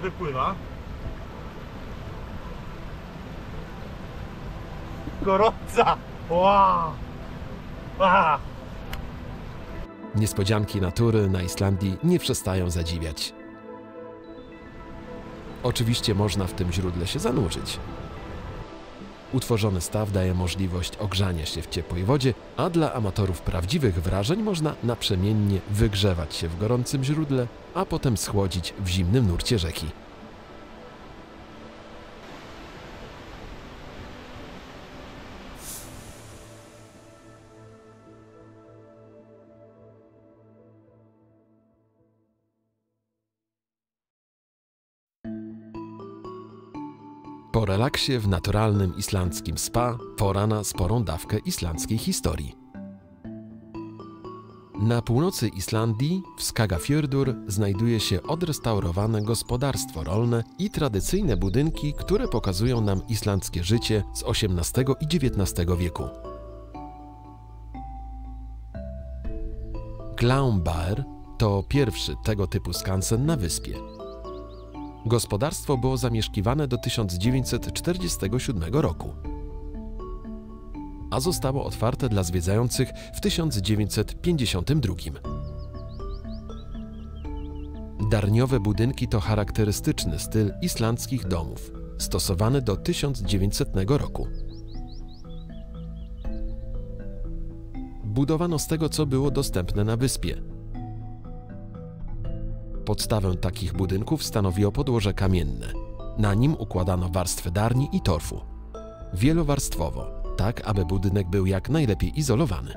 wypływa. Gorąca! Wow! Aha! Niespodzianki natury na Islandii nie przestają zadziwiać. Oczywiście można w tym źródle się zanurzyć. Utworzony staw daje możliwość ogrzania się w ciepłej wodzie, a dla amatorów prawdziwych wrażeń można naprzemiennie wygrzewać się w gorącym źródle, a potem schłodzić w zimnym nurcie rzeki. Po relaksie w naturalnym islandzkim spa pora na sporą dawkę islandzkiej historii. Na północy Islandii, w Skagafjörður, znajduje się odrestaurowane gospodarstwo rolne i tradycyjne budynki, które pokazują nam islandzkie życie z XVIII i XIX wieku. Glaumbaur to pierwszy tego typu skansen na wyspie. Gospodarstwo było zamieszkiwane do 1947 roku, a zostało otwarte dla zwiedzających w 1952. Darniowe budynki to charakterystyczny styl islandzkich domów, stosowany do 1900 roku. Budowano z tego, co było dostępne na wyspie. Podstawę takich budynków stanowiło podłoże kamienne. Na nim układano warstwy darni i torfu. Wielowarstwowo, tak aby budynek był jak najlepiej izolowany.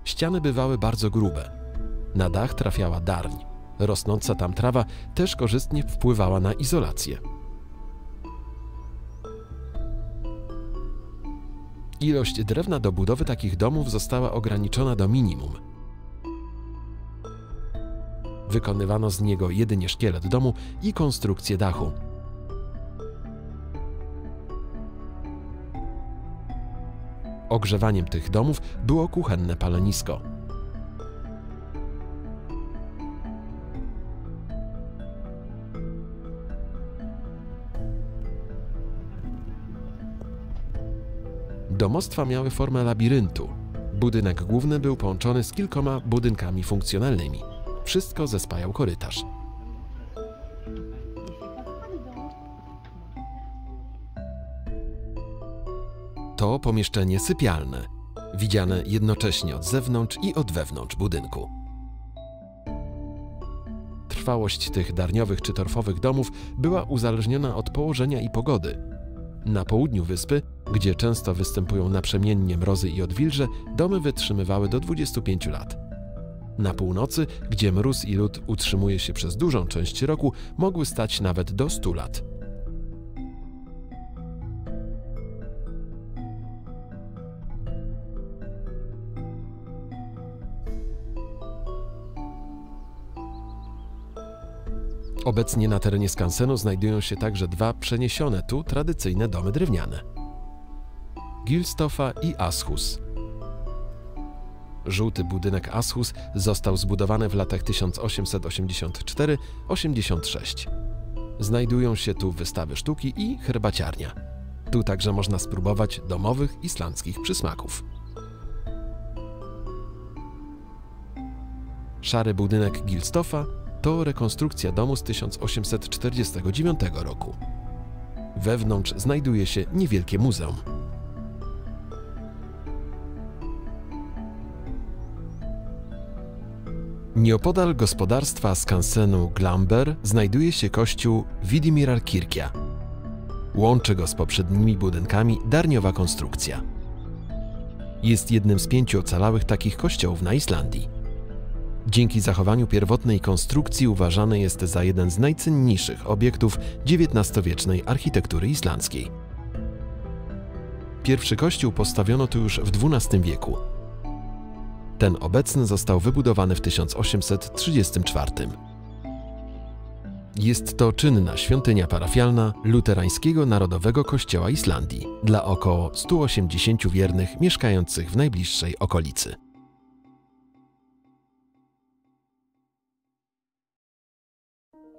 Ściany bywały bardzo grube. Na dach trafiała darń. Rosnąca tam trawa też korzystnie wpływała na izolację. Ilość drewna do budowy takich domów została ograniczona do minimum. Wykonywano z niego jedynie szkielet domu i konstrukcję dachu. Ogrzewaniem tych domów było kuchenne palenisko. Domostwa miały formę labiryntu. Budynek główny był połączony z kilkoma budynkami funkcjonalnymi. Wszystko zespajał korytarz. To pomieszczenie sypialne, widziane jednocześnie od zewnątrz i od wewnątrz budynku. Trwałość tych darniowych czy torfowych domów była uzależniona od położenia i pogody. Na południu wyspy, gdzie często występują naprzemiennie mrozy i odwilże, domy wytrzymywały do 25 lat. Na północy, gdzie mróz i lód utrzymuje się przez dużą część roku, mogły stać nawet do 100 lat. Obecnie na terenie skansenu znajdują się także dwa przeniesione tu tradycyjne domy drewniane: Gilstoffa i Ashus. Żółty budynek Ashus został zbudowany w latach 1884–86. Znajdują się tu wystawy sztuki i herbaciarnia. Tu także można spróbować domowych islandzkich przysmaków. Szary budynek Gilstoffa to rekonstrukcja domu z 1849 roku. Wewnątrz znajduje się niewielkie muzeum. Nieopodal gospodarstwa skansenu Glaumbaur znajduje się kościół Viðimýrarkirkja. Łączy go z poprzednimi budynkami darniowa konstrukcja. Jest jednym z 5 ocalałych takich kościołów na Islandii. Dzięki zachowaniu pierwotnej konstrukcji uważany jest za jeden z najcenniejszych obiektów XIX-wiecznej architektury islandzkiej. Pierwszy kościół postawiono tu już w XII wieku. Ten obecny został wybudowany w 1834. Jest to czynna świątynia parafialna Luterańskiego Narodowego Kościoła Islandii dla około 180 wiernych mieszkających w najbliższej okolicy.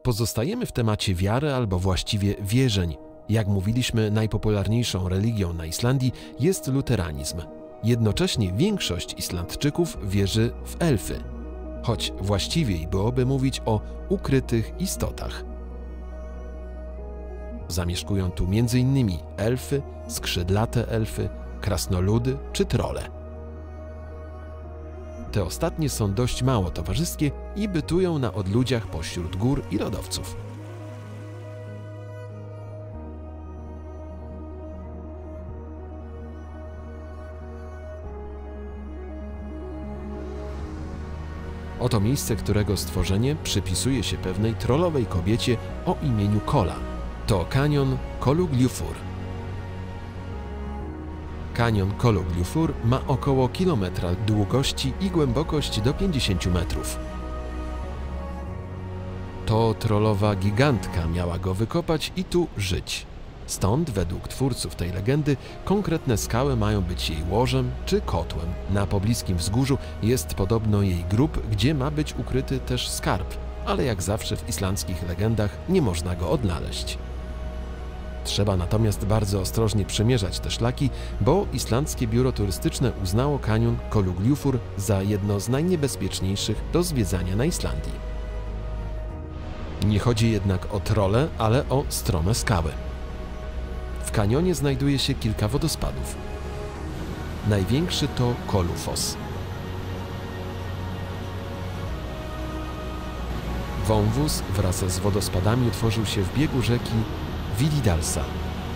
Pozostajemy w temacie wiary albo właściwie wierzeń. Jak mówiliśmy, najpopularniejszą religią na Islandii jest luteranizm. Jednocześnie większość Islandczyków wierzy w elfy, choć właściwiej byłoby mówić o ukrytych istotach. Zamieszkują tu m.in. elfy, skrzydlate elfy, krasnoludy czy trolle. Te ostatnie są dość mało towarzyskie i bytują na odludziach pośród gór i lodowców. Oto miejsce, którego stworzenie przypisuje się pewnej trollowej kobiecie o imieniu Kola. To kanion Koluglufur. Kanion Koluglufur ma około kilometra długości i głębokość do 50 metrów. To trollowa gigantka miała go wykopać i tu żyć. Stąd, według twórców tej legendy, konkretne skały mają być jej łożem czy kotłem. Na pobliskim wzgórzu jest podobno jej grób, gdzie ma być ukryty też skarb, ale jak zawsze w islandzkich legendach nie można go odnaleźć. Trzeba natomiast bardzo ostrożnie przemierzać te szlaki, bo islandzkie biuro turystyczne uznało kanion Koluglufur za jedno z najniebezpieczniejszych do zwiedzania na Islandii. Nie chodzi jednak o trolle, ale o strome skały. W kanionie znajduje się kilka wodospadów. Największy to Kolufos. Wąwóz wraz z wodospadami utworzył się w biegu rzeki Vididalsa,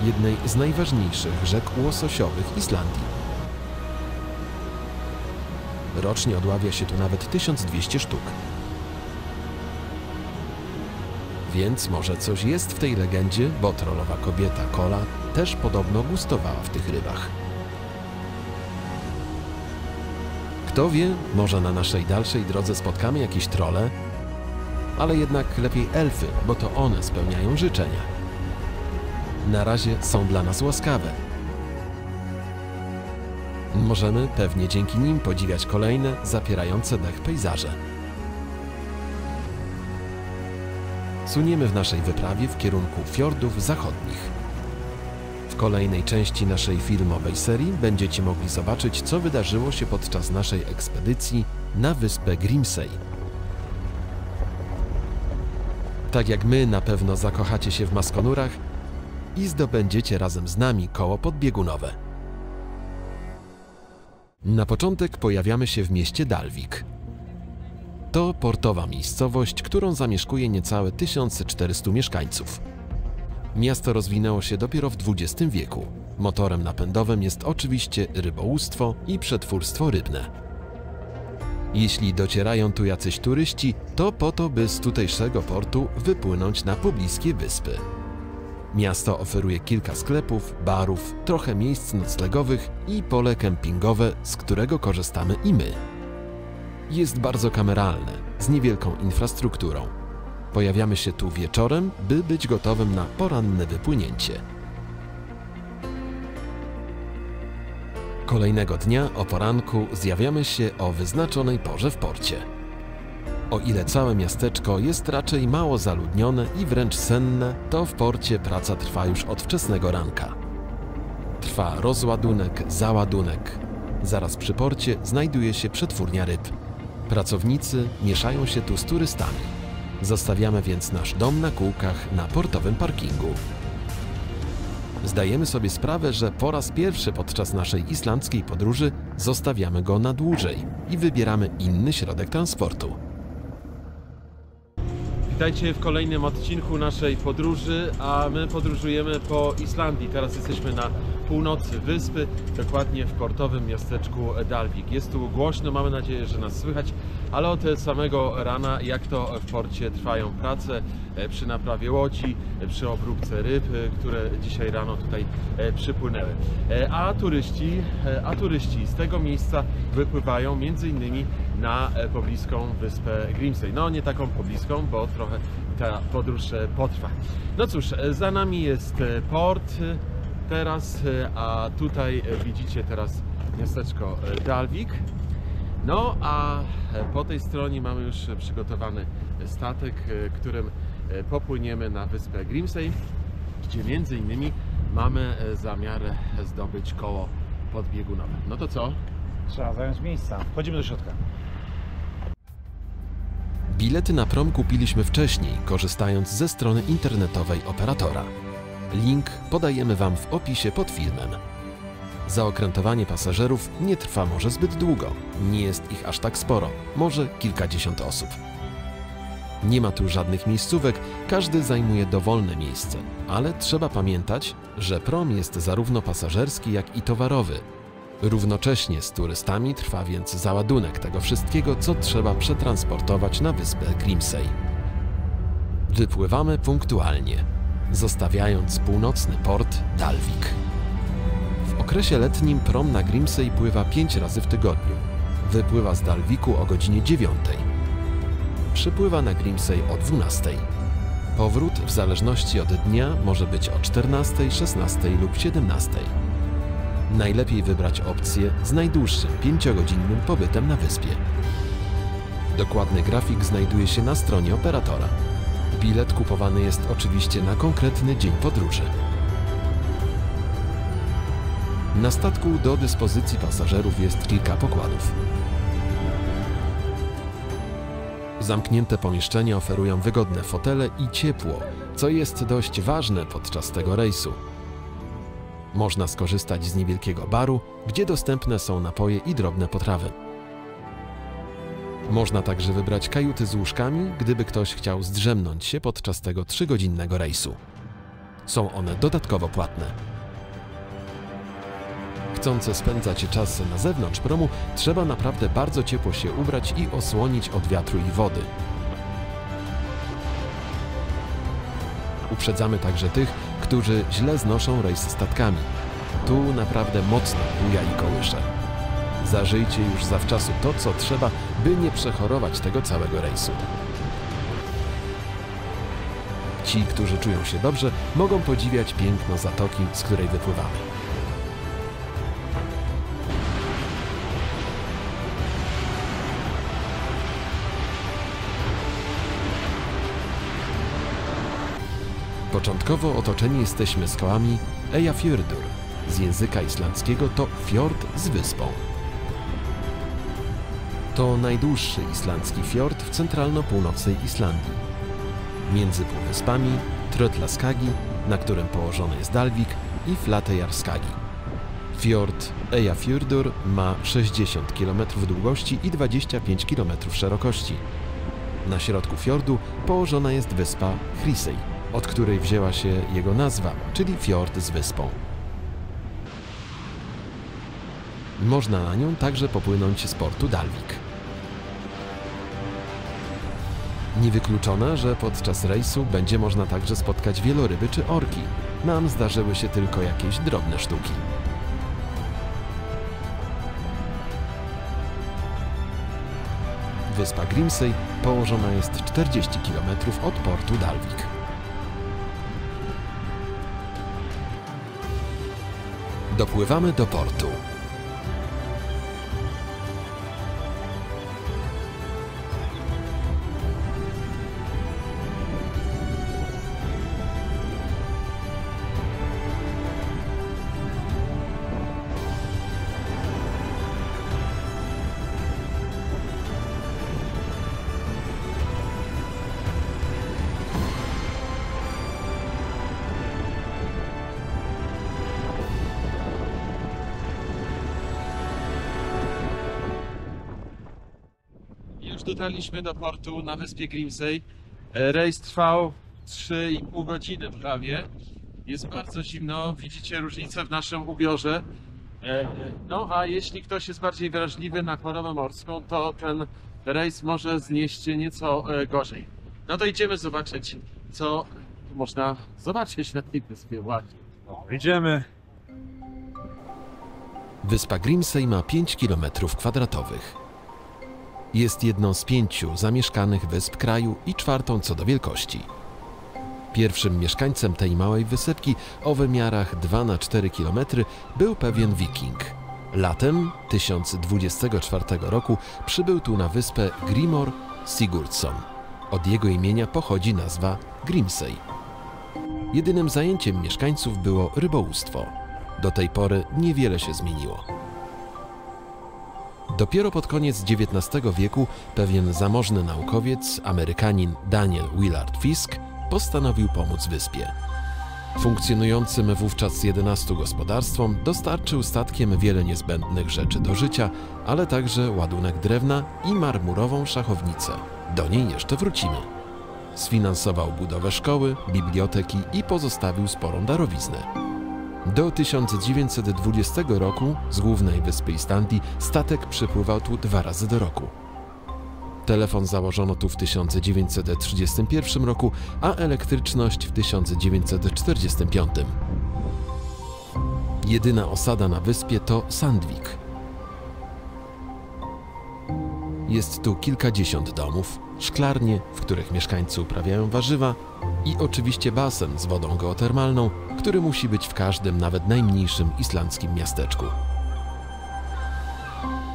jednej z najważniejszych rzek łososiowych Islandii. Rocznie odławia się tu nawet 1200 sztuk. Więc może coś jest w tej legendzie, bo trollowa kobieta Kola też podobno gustowała w tych rybach. Kto wie, może na naszej dalszej drodze spotkamy jakieś trolle, ale jednak lepiej elfy, bo to one spełniają życzenia. Na razie są dla nas łaskawe. Możemy pewnie dzięki nim podziwiać kolejne, zapierające dech pejzaże. Suniemy w naszej wyprawie w kierunku fiordów zachodnich. W kolejnej części naszej filmowej serii będziecie mogli zobaczyć, co wydarzyło się podczas naszej ekspedycji na wyspę Grimsey. Tak jak my, na pewno zakochacie się w maskonurach i zdobędziecie razem z nami koło podbiegunowe. Na początek pojawiamy się w mieście Dalvik. To portowa miejscowość, którą zamieszkuje niecałe 1400 mieszkańców. Miasto rozwinęło się dopiero w XX wieku. Motorem napędowym jest oczywiście rybołówstwo i przetwórstwo rybne. Jeśli docierają tu jacyś turyści, to po to, by z tutejszego portu wypłynąć na pobliskie wyspy. Miasto oferuje kilka sklepów, barów, trochę miejsc noclegowych i pole kempingowe, z którego korzystamy i my. Jest bardzo kameralne, z niewielką infrastrukturą. Pojawiamy się tu wieczorem, by być gotowym na poranne wypłynięcie. Kolejnego dnia o poranku zjawiamy się o wyznaczonej porze w porcie. O ile całe miasteczko jest raczej mało zaludnione i wręcz senne, to w porcie praca trwa już od wczesnego ranka. Trwa rozładunek, załadunek. Zaraz przy porcie znajduje się przetwórnia ryb. Pracownicy mieszają się tu z turystami. Zostawiamy więc nasz dom na kółkach na portowym parkingu. Zdajemy sobie sprawę, że po raz pierwszy podczas naszej islandzkiej podróży zostawiamy go na dłużej i wybieramy inny środek transportu. Witajcie w kolejnym odcinku naszej podróży, a my podróżujemy po Islandii. Teraz jesteśmy na północy wyspy, dokładnie w portowym miasteczku Dalvik. Jest tu głośno, mamy nadzieję, że nas słychać, ale od samego rana, jak to w porcie, trwają prace przy naprawie łodzi, przy obróbce ryb, które dzisiaj rano tutaj przypłynęły. A turyści z tego miejsca wypływają m.in. na pobliską wyspę Grimsey. No nie taką pobliską, bo trochę ta podróż potrwa. No cóż, za nami jest port teraz, a tutaj widzicie teraz miasteczko Dalvik. No a po tej stronie mamy już przygotowany statek, którym popłyniemy na wyspę Grimsey, gdzie między innymi mamy zamiar zdobyć koło podbiegunowe. No to co? Trzeba zająć miejsca. Wchodzimy do środka. Bilety na prom kupiliśmy wcześniej, korzystając ze strony internetowej operatora. Link podajemy Wam w opisie pod filmem. Zaokrętowanie pasażerów nie trwa może zbyt długo. Nie jest ich aż tak sporo, może kilkadziesiąt osób. Nie ma tu żadnych miejscówek, każdy zajmuje dowolne miejsce, ale trzeba pamiętać, że prom jest zarówno pasażerski, jak i towarowy. Równocześnie z turystami trwa więc załadunek tego wszystkiego, co trzeba przetransportować na wyspę Grimsey. Wypływamy punktualnie, zostawiając północny port Dalvik. W okresie letnim prom na Grimsey pływa 5 razy w tygodniu. Wypływa z Dalviku o godzinie 9. Przypływa na Grimsey o 12. Powrót w zależności od dnia może być o 14, 16 lub 17. Najlepiej wybrać opcję z najdłuższym 5-godzinnym pobytem na wyspie. Dokładny grafik znajduje się na stronie operatora. Bilet kupowany jest oczywiście na konkretny dzień podróży. Na statku do dyspozycji pasażerów jest kilka pokładów. Zamknięte pomieszczenia oferują wygodne fotele i ciepło, co jest dość ważne podczas tego rejsu. Można skorzystać z niewielkiego baru, gdzie dostępne są napoje i drobne potrawy. Można także wybrać kajuty z łóżkami, gdyby ktoś chciał zdrzemnąć się podczas tego 3-godzinnego rejsu. Są one dodatkowo płatne. Chcące spędzać czas na zewnątrz promu, trzeba naprawdę bardzo ciepło się ubrać i osłonić od wiatru i wody. Uprzedzamy także tych, którzy źle znoszą rejs statkami. Tu naprawdę mocno buja i kołysze. Zażyjcie już zawczasu to, co trzeba, by nie przechorować tego całego rejsu. Ci, którzy czują się dobrze, mogą podziwiać piękno zatoki, z której wypływamy. Początkowo otoczeni jesteśmy skałami Eyjafjörður. Z języka islandzkiego to fiord z wyspą. To najdłuższy islandzki fiord w centralno-północnej Islandii. Między półwyspami Tröllaskagi, na którym położony jest Dalvik, i Flateyjarskagi. Fiord Eyjafjörður ma 60 km długości i 25 km szerokości. Na środku fiordu położona jest wyspa Hrísey, od której wzięła się jego nazwa, czyli fiord z wyspą. Można na nią także popłynąć z portu Dalvik. Niewykluczone, że podczas rejsu będzie można także spotkać wieloryby czy orki. Nam zdarzyły się tylko jakieś drobne sztuki. Wyspa Grimsey położona jest 40 km od portu Dalvik. Dopływamy do portu. Dotarliśmy do portu na wyspie Grimsey. Rejs trwał 3,5 godziny prawie. Jest bardzo zimno, widzicie różnicę w naszym ubiorze. No a jeśli ktoś jest bardziej wrażliwy na chorobę morską, to ten rejs może znieść nieco gorzej. No to idziemy zobaczyć, co można zobaczyć na tej wyspie właśnie. Idziemy. Wyspa Grimsey ma 5 km². Jest jedną z 5 zamieszkanych wysp kraju i 4. co do wielkości. Pierwszym mieszkańcem tej małej wysepki o wymiarach 2×4 km był pewien wiking. Latem 1024 roku przybył tu na wyspę Grimor Sigurdsson. Od jego imienia pochodzi nazwa Grimsey. Jedynym zajęciem mieszkańców było rybołówstwo. Do tej pory niewiele się zmieniło. Dopiero pod koniec XIX wieku pewien zamożny naukowiec, Amerykanin Daniel Willard Fisk, postanowił pomóc wyspie. Funkcjonującym wówczas 11 gospodarstwom dostarczył statkiem wiele niezbędnych rzeczy do życia, ale także ładunek drewna i marmurową szachownicę. Do niej jeszcze wrócimy. Sfinansował budowę szkoły, biblioteki i pozostawił sporą darowiznę. Do 1920 roku z głównej wyspy Islandii statek przypływał tu 2 razy do roku. Telefon założono tu w 1931 roku, a elektryczność w 1945. Jedyna osada na wyspie to Sandvik. Jest tu kilkadziesiąt domów, szklarnie, w których mieszkańcy uprawiają warzywa i oczywiście basen z wodą geotermalną, który musi być w każdym, nawet najmniejszym islandzkim miasteczku.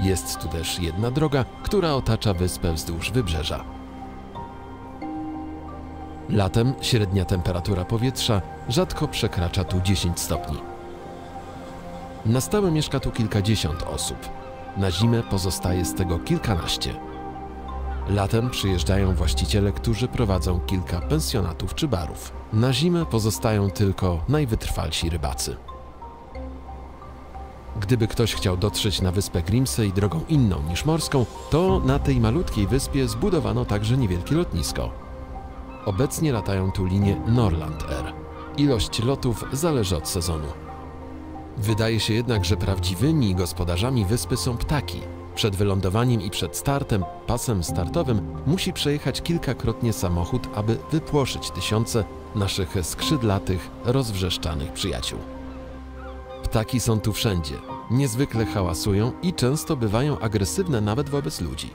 Jest tu też jedna droga, która otacza wyspę wzdłuż wybrzeża. Latem średnia temperatura powietrza rzadko przekracza tu 10 stopni. Na stałe mieszka tu kilkadziesiąt osób. Na zimę pozostaje z tego kilkanaście. Latem przyjeżdżają właściciele, którzy prowadzą kilka pensjonatów czy barów. Na zimę pozostają tylko najwytrwalsi rybacy. Gdyby ktoś chciał dotrzeć na wyspę Grimsey drogą inną niż morską, to na tej malutkiej wyspie zbudowano także niewielkie lotnisko. Obecnie latają tu linie Norland Air. Ilość lotów zależy od sezonu. Wydaje się jednak, że prawdziwymi gospodarzami wyspy są ptaki. Przed wylądowaniem i przed startem, pasem startowym, musi przejechać kilkakrotnie samochód, aby wypłoszyć tysiące naszych skrzydlatych, rozwrzeszczanych przyjaciół. Ptaki są tu wszędzie, niezwykle hałasują i często bywają agresywne nawet wobec ludzi.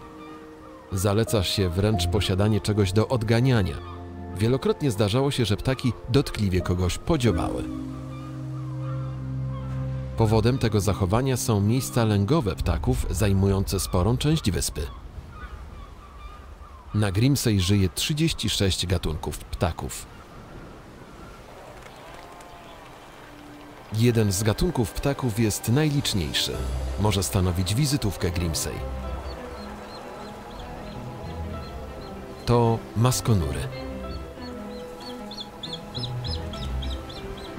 Zaleca się wręcz posiadanie czegoś do odganiania. Wielokrotnie zdarzało się, że ptaki dotkliwie kogoś podziobały. Powodem tego zachowania są miejsca lęgowe ptaków zajmujące sporą część wyspy. Na Grimsey żyje 36 gatunków ptaków. Jeden z gatunków ptaków jest najliczniejszy. Może stanowić wizytówkę Grimsey. To maskonury.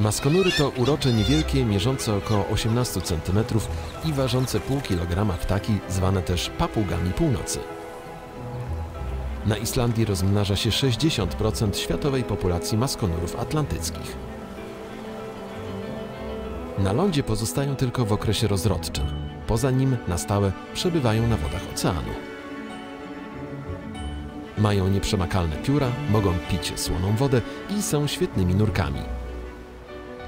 Maskonury to urocze, niewielkie, mierzące około 18 cm i ważące pół kilograma ptaki, zwane też papugami północy. Na Islandii rozmnaża się 60% światowej populacji maskonurów atlantyckich. Na lądzie pozostają tylko w okresie rozrodczym. Poza nim na stałe przebywają na wodach oceanu. Mają nieprzemakalne pióra, mogą pić słoną wodę i są świetnymi nurkami.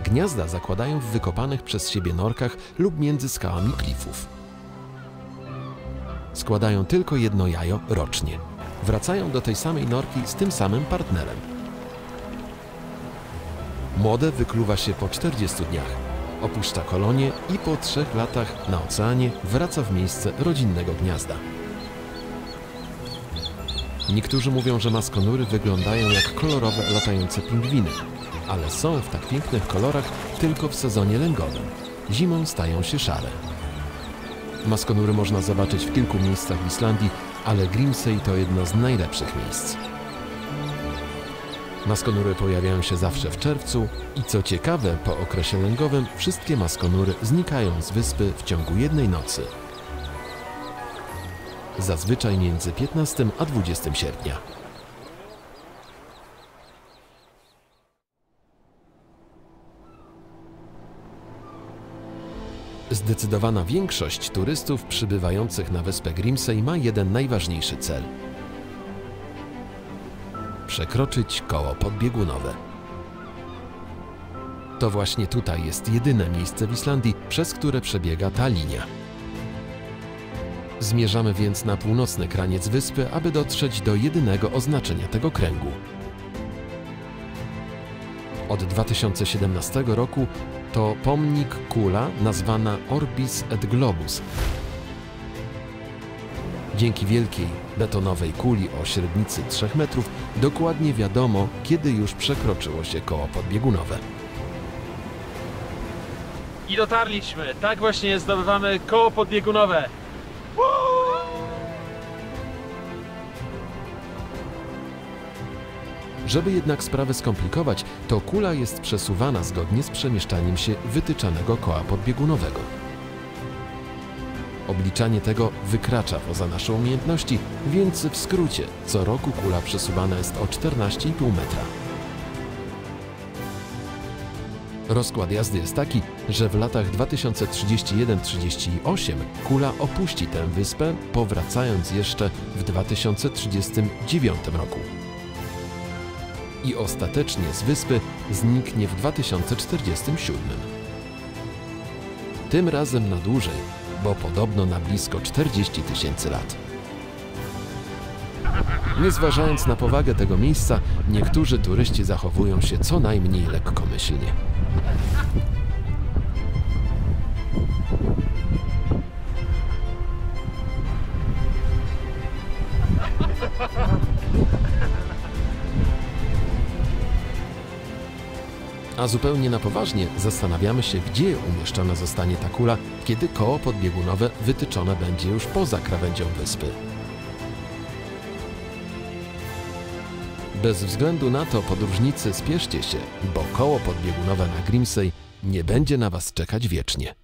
Gniazda zakładają w wykopanych przez siebie norkach lub między skałami klifów. Składają tylko jedno jajo rocznie. Wracają do tej samej norki z tym samym partnerem. Młode wykluwa się po 40 dniach. Opuszcza kolonię i po 3 latach na oceanie wraca w miejsce rodzinnego gniazda. Niektórzy mówią, że maskonury wyglądają jak kolorowe latające pingwiny, ale są w tak pięknych kolorach tylko w sezonie lęgowym. Zimą stają się szare. Maskonury można zobaczyć w kilku miejscach w Islandii, ale Grimsey to jedno z najlepszych miejsc. Maskonury pojawiają się zawsze w czerwcu i co ciekawe, po okresie lęgowym wszystkie maskonury znikają z wyspy w ciągu jednej nocy. Zazwyczaj między 15 a 20 sierpnia. Zdecydowana większość turystów przybywających na wyspę Grimsey ma jeden najważniejszy cel: przekroczyć koło podbiegunowe. To właśnie tutaj jest jedyne miejsce w Islandii, przez które przebiega ta linia. Zmierzamy więc na północny kraniec wyspy, aby dotrzeć do jedynego oznaczenia tego kręgu. Od 2017 roku to pomnik kula nazwana Orbis et Globus. Dzięki wielkiej betonowej kuli o średnicy 3 metrów dokładnie wiadomo, kiedy już przekroczyło się koło podbiegunowe. I dotarliśmy. Tak właśnie zdobywamy koło podbiegunowe. Żeby jednak sprawę skomplikować, to kula jest przesuwana zgodnie z przemieszczaniem się wytyczanego koła podbiegunowego. Obliczanie tego wykracza poza nasze umiejętności, więc w skrócie co roku kula przesuwana jest o 14,5 metra. Rozkład jazdy jest taki, że w latach 2031-38 kula opuści tę wyspę, powracając jeszcze w 2039 roku. I ostatecznie z wyspy zniknie w 2047. Tym razem na dłużej, bo podobno na blisko 40 000 lat. Nie zważając na powagę tego miejsca, niektórzy turyści zachowują się co najmniej lekkomyślnie. A zupełnie na poważnie zastanawiamy się, gdzie umieszczona zostanie ta kula, kiedy koło podbiegunowe wytyczone będzie już poza krawędzią wyspy. Bez względu na to, podróżnicy, spieszcie się, bo koło podbiegunowe na Grimsey nie będzie na Was czekać wiecznie.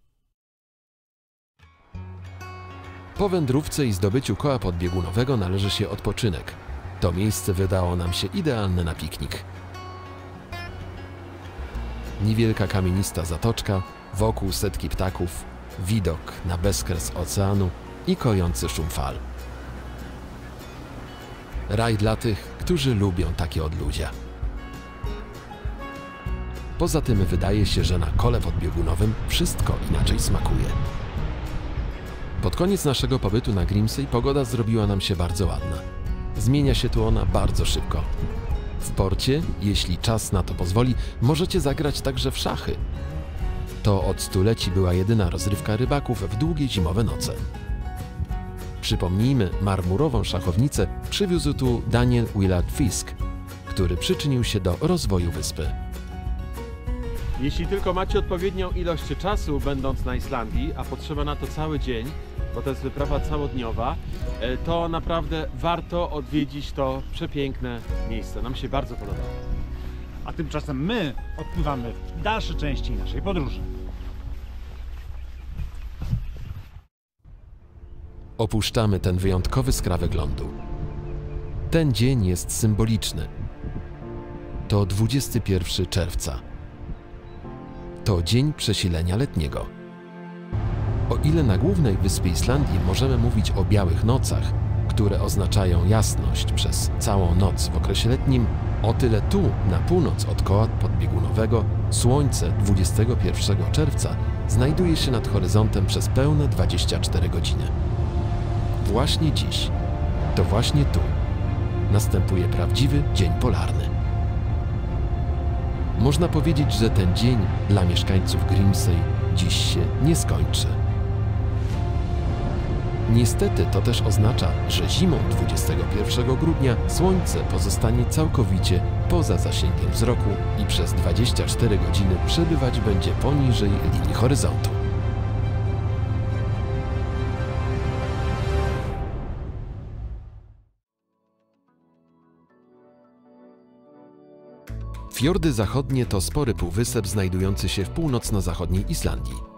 Po wędrówce i zdobyciu koła podbiegunowego należy się odpoczynek. To miejsce wydało nam się idealne na piknik. Niewielka kamienista zatoczka, wokół setki ptaków, widok na bezkres oceanu i kojący szum fal. Raj dla tych, którzy lubią takie odludzia. Poza tym wydaje się, że na kole podbiegunowym wszystko inaczej smakuje. Pod koniec naszego pobytu na Grimsey pogoda zrobiła nam się bardzo ładna. Zmienia się tu ona bardzo szybko. W porcie, jeśli czas na to pozwoli, możecie zagrać także w szachy. To od stuleci była jedyna rozrywka rybaków w długie zimowe noce. Przypomnijmy, marmurową szachownicę przywiózł tu Daniel Willard Fisk, który przyczynił się do rozwoju wyspy. Jeśli tylko macie odpowiednią ilość czasu, będąc na Islandii, a potrzeba na to cały dzień, bo to jest wyprawa całodniowa, to naprawdę warto odwiedzić to przepiękne miejsce. Nam się bardzo podoba. A tymczasem my odpływamy w dalsze części naszej podróży. Opuszczamy ten wyjątkowy skrawek lądu. Ten dzień jest symboliczny. To 21 czerwca. To dzień przesilenia letniego. O ile na głównej wyspie Islandii możemy mówić o białych nocach, które oznaczają jasność przez całą noc w okresie letnim, o tyle tu, na północ od koła podbiegunowego, słońce 21 czerwca znajduje się nad horyzontem przez pełne 24 godziny. Właśnie dziś, to właśnie tu, następuje prawdziwy dzień polarny. Można powiedzieć, że ten dzień dla mieszkańców Grimsey dziś się nie skończy. Niestety to też oznacza, że zimą 21 grudnia słońce pozostanie całkowicie poza zasięgiem wzroku i przez 24 godziny przebywać będzie poniżej linii horyzontu. Fiordy zachodnie to spory półwysep znajdujący się w północno-zachodniej Islandii.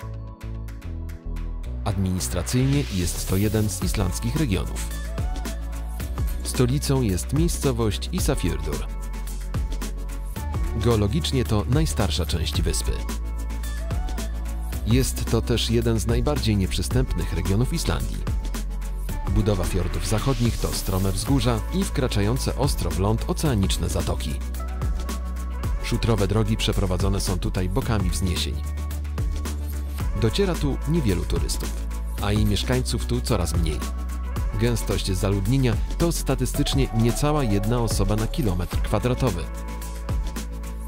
Administracyjnie jest to jeden z islandzkich regionów. Stolicą jest miejscowość Ísafjörður. Geologicznie to najstarsza część wyspy. Jest to też jeden z najbardziej nieprzystępnych regionów Islandii. Budowa fiordów zachodnich to strome wzgórza i wkraczające ostro w ląd oceaniczne zatoki. Szutrowe drogi przeprowadzone są tutaj bokami wzniesień. Dociera tu niewielu turystów, a i mieszkańców tu coraz mniej. Gęstość zaludnienia to statystycznie niecała 1 osoba na kilometr kwadratowy.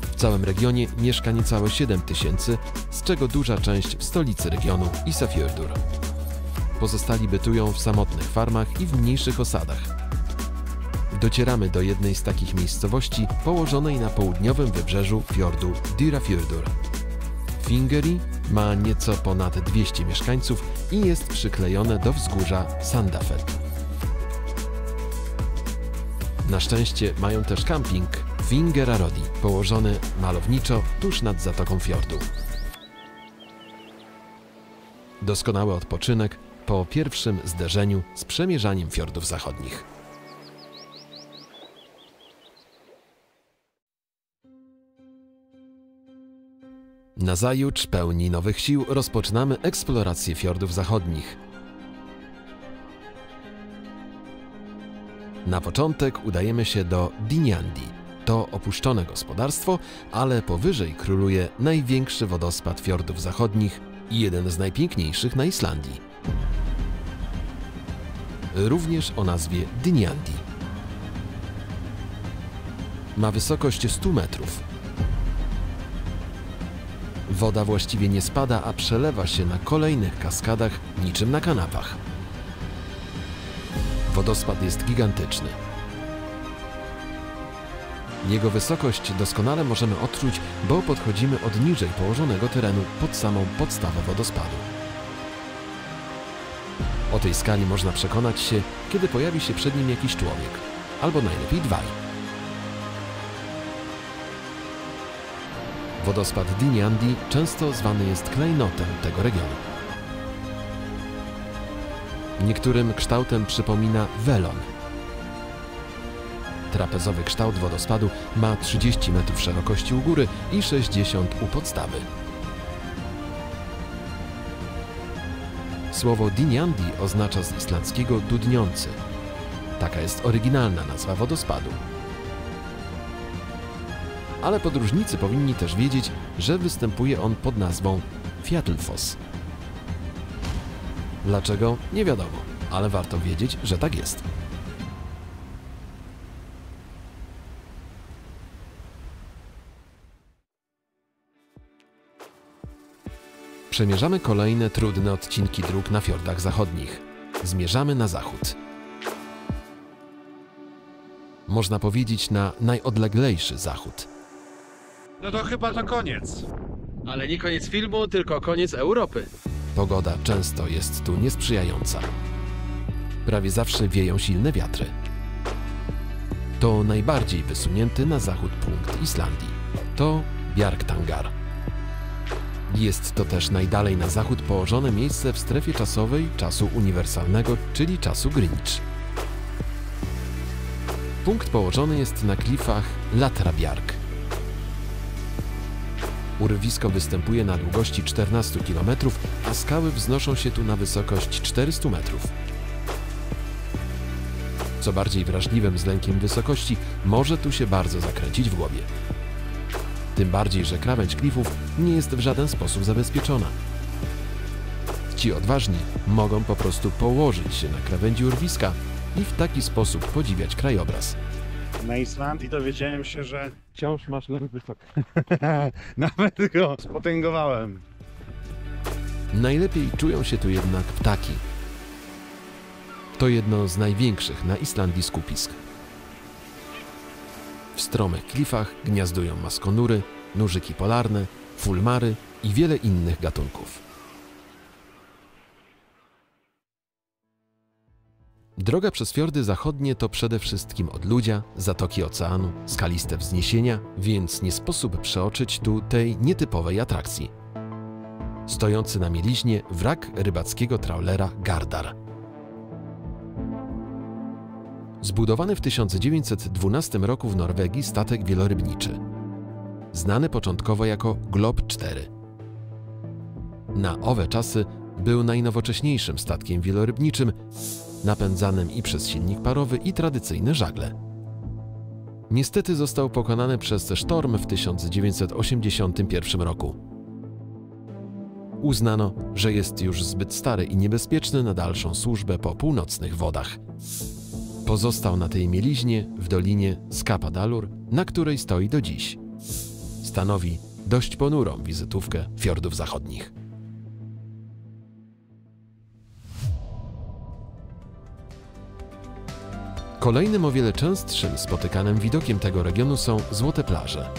W całym regionie mieszka niecałe 7 000, z czego duża część w stolicy regionu Ísafjörður. pozostali bytują w samotnych farmach i w mniejszych osadach. Docieramy do jednej z takich miejscowości położonej na południowym wybrzeżu fiordu Dýrafjörður. Fingeri ma nieco ponad 200 mieszkańców i jest przyklejone do wzgórza Sandafell. Na szczęście mają też kamping Fingerarodi, położony malowniczo tuż nad zatoką fiordu. Doskonały odpoczynek po pierwszym zderzeniu z przemierzaniem fiordów zachodnich. Nazajutrz, pełni nowych sił, rozpoczynamy eksplorację fiordów zachodnich. Na początek udajemy się do Dynjandi. To opuszczone gospodarstwo, ale powyżej króluje największy wodospad fiordów zachodnich i jeden z najpiękniejszych na Islandii. Również o nazwie Dynjandi. Ma wysokość 100 metrów. Woda właściwie nie spada, a przelewa się na kolejnych kaskadach niczym na kanapach. Wodospad jest gigantyczny. Jego wysokość doskonale możemy odczuć, bo podchodzimy od niżej położonego terenu pod samą podstawę wodospadu. O tej skali można przekonać się, kiedy pojawi się przed nim jakiś człowiek, albo najlepiej dwaj. Wodospad Dynjandi często zwany jest klejnotem tego regionu. Niektórym kształtem przypomina welon. Trapezowy kształt wodospadu ma 30 metrów szerokości u góry i 60 u podstawy. Słowo Dynjandi oznacza z islandzkiego dudniący. Taka jest oryginalna nazwa wodospadu. Ale podróżnicy powinni też wiedzieć, że występuje on pod nazwą Fjallafoss. Dlaczego? Nie wiadomo, ale warto wiedzieć, że tak jest. Przemierzamy kolejne trudne odcinki dróg na fiordach zachodnich. Zmierzamy na zachód. Można powiedzieć na najodleglejszy zachód. No to chyba to koniec. Ale nie koniec filmu, tylko koniec Europy. Pogoda często jest tu niesprzyjająca. Prawie zawsze wieją silne wiatry. To najbardziej wysunięty na zachód punkt Islandii. To Bjargtangar. Jest to też najdalej na zachód położone miejsce w strefie czasowej czasu uniwersalnego, czyli czasu Greenwich. Punkt położony jest na klifach Latrabjarg. Urwisko występuje na długości 14 km, a skały wznoszą się tu na wysokość 400 metrów. Co bardziej wrażliwym z lękiem wysokości, może tu się bardzo zakręcić w głowie. Tym bardziej, że krawędź klifów nie jest w żaden sposób zabezpieczona. Ci odważni mogą po prostu położyć się na krawędzi urwiska i w taki sposób podziwiać krajobraz. Na Islandii dowiedziałem się, że Wciąż masz lęk wysoki. nawet go spotęgowałem. Najlepiej czują się tu jednak ptaki. To jedno z największych na Islandii skupisk. W stromych klifach gniazdują maskonury, nużyki polarne, fulmary i wiele innych gatunków. Droga przez fiordy zachodnie to przede wszystkim odludzia, zatoki oceanu, skaliste wzniesienia, więc nie sposób przeoczyć tu tej nietypowej atrakcji. Stojący na mieliźnie wrak rybackiego trawlera Gardar. Zbudowany w 1912 roku w Norwegii statek wielorybniczy. Znany początkowo jako Glob 4. Na owe czasy był najnowocześniejszym statkiem wielorybniczym, napędzanym i przez silnik parowy i tradycyjne żagle. Niestety został pokonany przez sztorm w 1981 roku. Uznano, że jest już zbyt stary i niebezpieczny na dalszą służbę po północnych wodach. Pozostał na tej mieliźnie w dolinie Skapadalur, na której stoi do dziś. Stanowi dość ponurą wizytówkę fiordów zachodnich. Kolejnym o wiele częstszym spotykanym widokiem tego regionu są złote plaże.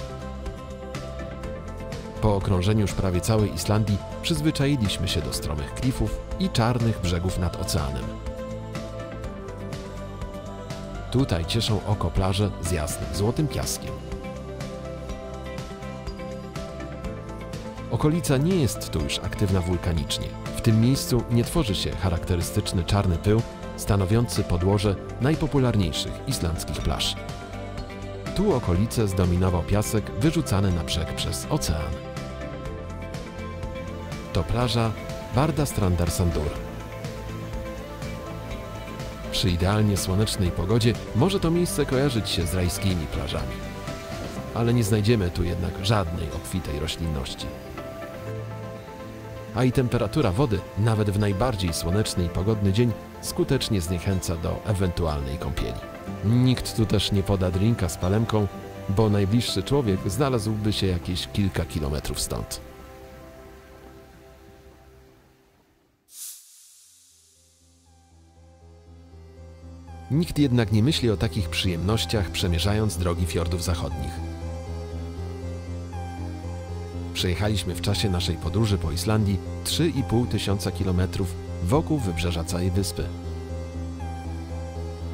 Po okrążeniu już prawie całej Islandii przyzwyczailiśmy się do stromych klifów i czarnych brzegów nad oceanem. Tutaj cieszą oko plaże z jasnym, złotym piaskiem. Okolica nie jest tu już aktywna wulkanicznie. W tym miejscu nie tworzy się charakterystyczny czarny pył, stanowiący podłoże najpopularniejszych islandzkich plaż. Tu okolice zdominował piasek wyrzucany na brzeg przez ocean. To plaża Bardastrandarsandur. Przy idealnie słonecznej pogodzie może to miejsce kojarzyć się z rajskimi plażami. Ale nie znajdziemy tu jednak żadnej obfitej roślinności. A i temperatura wody, nawet w najbardziej słoneczny i pogodny dzień, skutecznie zniechęca do ewentualnej kąpieli. Nikt tu też nie poda drinka z palemką, bo najbliższy człowiek znalazłby się jakieś kilka kilometrów stąd. Nikt jednak nie myśli o takich przyjemnościach, przemierzając drogi fiordów zachodnich. Przejechaliśmy w czasie naszej podróży po Islandii 3500 kilometrów wokół wybrzeża całej wyspy.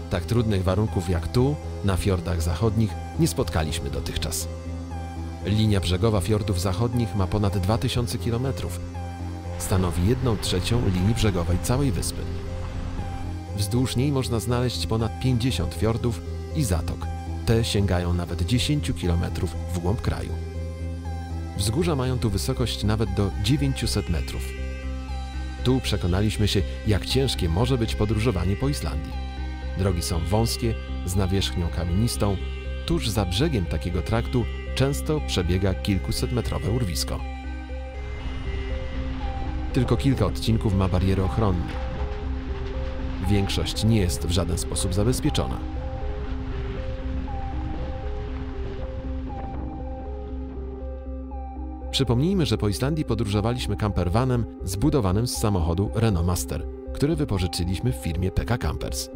Tak trudnych warunków jak tu, na fiordach zachodnich, nie spotkaliśmy dotychczas. Linia brzegowa fiordów zachodnich ma ponad 2000 kilometrów. Stanowi 1/3 linii brzegowej całej wyspy. Wzdłuż niej można znaleźć ponad 50 fiordów i zatok. Te sięgają nawet 10 kilometrów w głąb kraju. Wzgórza mają tu wysokość nawet do 900 metrów. Tu przekonaliśmy się, jak ciężkie może być podróżowanie po Islandii. Drogi są wąskie, z nawierzchnią kamienistą. Tuż za brzegiem takiego traktu często przebiega kilkusetmetrowe urwisko. Tylko kilka odcinków ma bariery ochronne. Większość nie jest w żaden sposób zabezpieczona. Przypomnijmy, że po Islandii podróżowaliśmy campervanem zbudowanym z samochodu Renault Master, który wypożyczyliśmy w firmie PK Campers.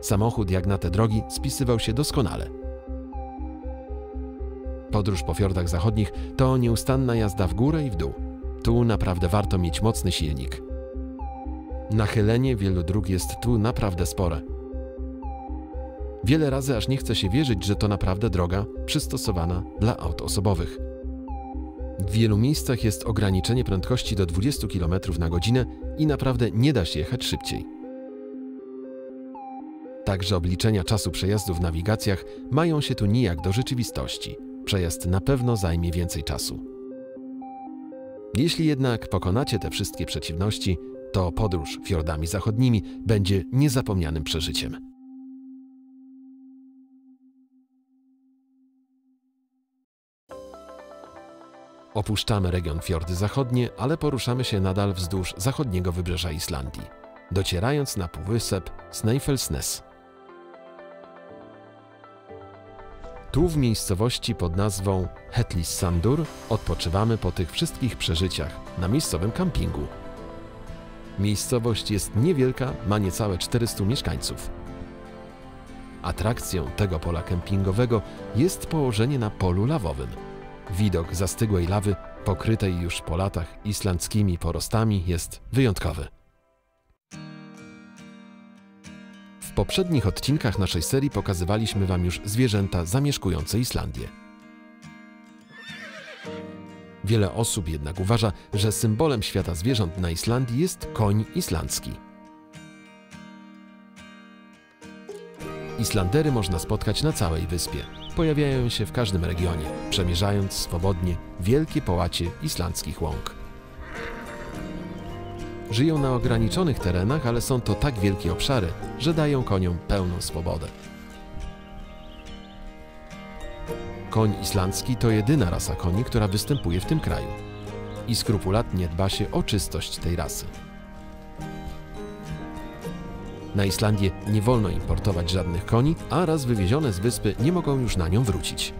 Samochód jak na te drogi spisywał się doskonale. Podróż po fiordach zachodnich to nieustanna jazda w górę i w dół. Tu naprawdę warto mieć mocny silnik. Nachylenie wielu dróg jest tu naprawdę spore. Wiele razy aż nie chce się wierzyć, że to naprawdę droga przystosowana dla aut osobowych. W wielu miejscach jest ograniczenie prędkości do 20 km na godzinę i naprawdę nie da się jechać szybciej. Także obliczenia czasu przejazdu w nawigacjach mają się tu nijak do rzeczywistości. Przejazd na pewno zajmie więcej czasu. Jeśli jednak pokonacie te wszystkie przeciwności, to podróż fiordami zachodnimi będzie niezapomnianym przeżyciem. Opuszczamy region fiordy zachodnie, ale poruszamy się nadal wzdłuż zachodniego wybrzeża Islandii, docierając na półwysep Snæfellsnes. Tu w miejscowości pod nazwą Hellissandur odpoczywamy po tych wszystkich przeżyciach na miejscowym kampingu. Miejscowość jest niewielka, ma niecałe 400 mieszkańców. Atrakcją tego pola kempingowego jest położenie na polu lawowym. Widok zastygłej lawy, pokrytej już po latach islandzkimi porostami, jest wyjątkowy. W poprzednich odcinkach naszej serii pokazywaliśmy Wam już zwierzęta zamieszkujące Islandię. Wiele osób jednak uważa, że symbolem świata zwierząt na Islandii jest koń islandzki. Islandery można spotkać na całej wyspie. Pojawiają się w każdym regionie, przemierzając swobodnie wielkie połacie islandzkich łąk. Żyją na ograniczonych terenach, ale są to tak wielkie obszary, że dają koniom pełną swobodę. Koń islandzki to jedyna rasa koni, która występuje w tym kraju. I skrupulatnie dba się o czystość tej rasy. Na Islandię nie wolno importować żadnych koni, a raz wywiezione z wyspy nie mogą już na nią wrócić.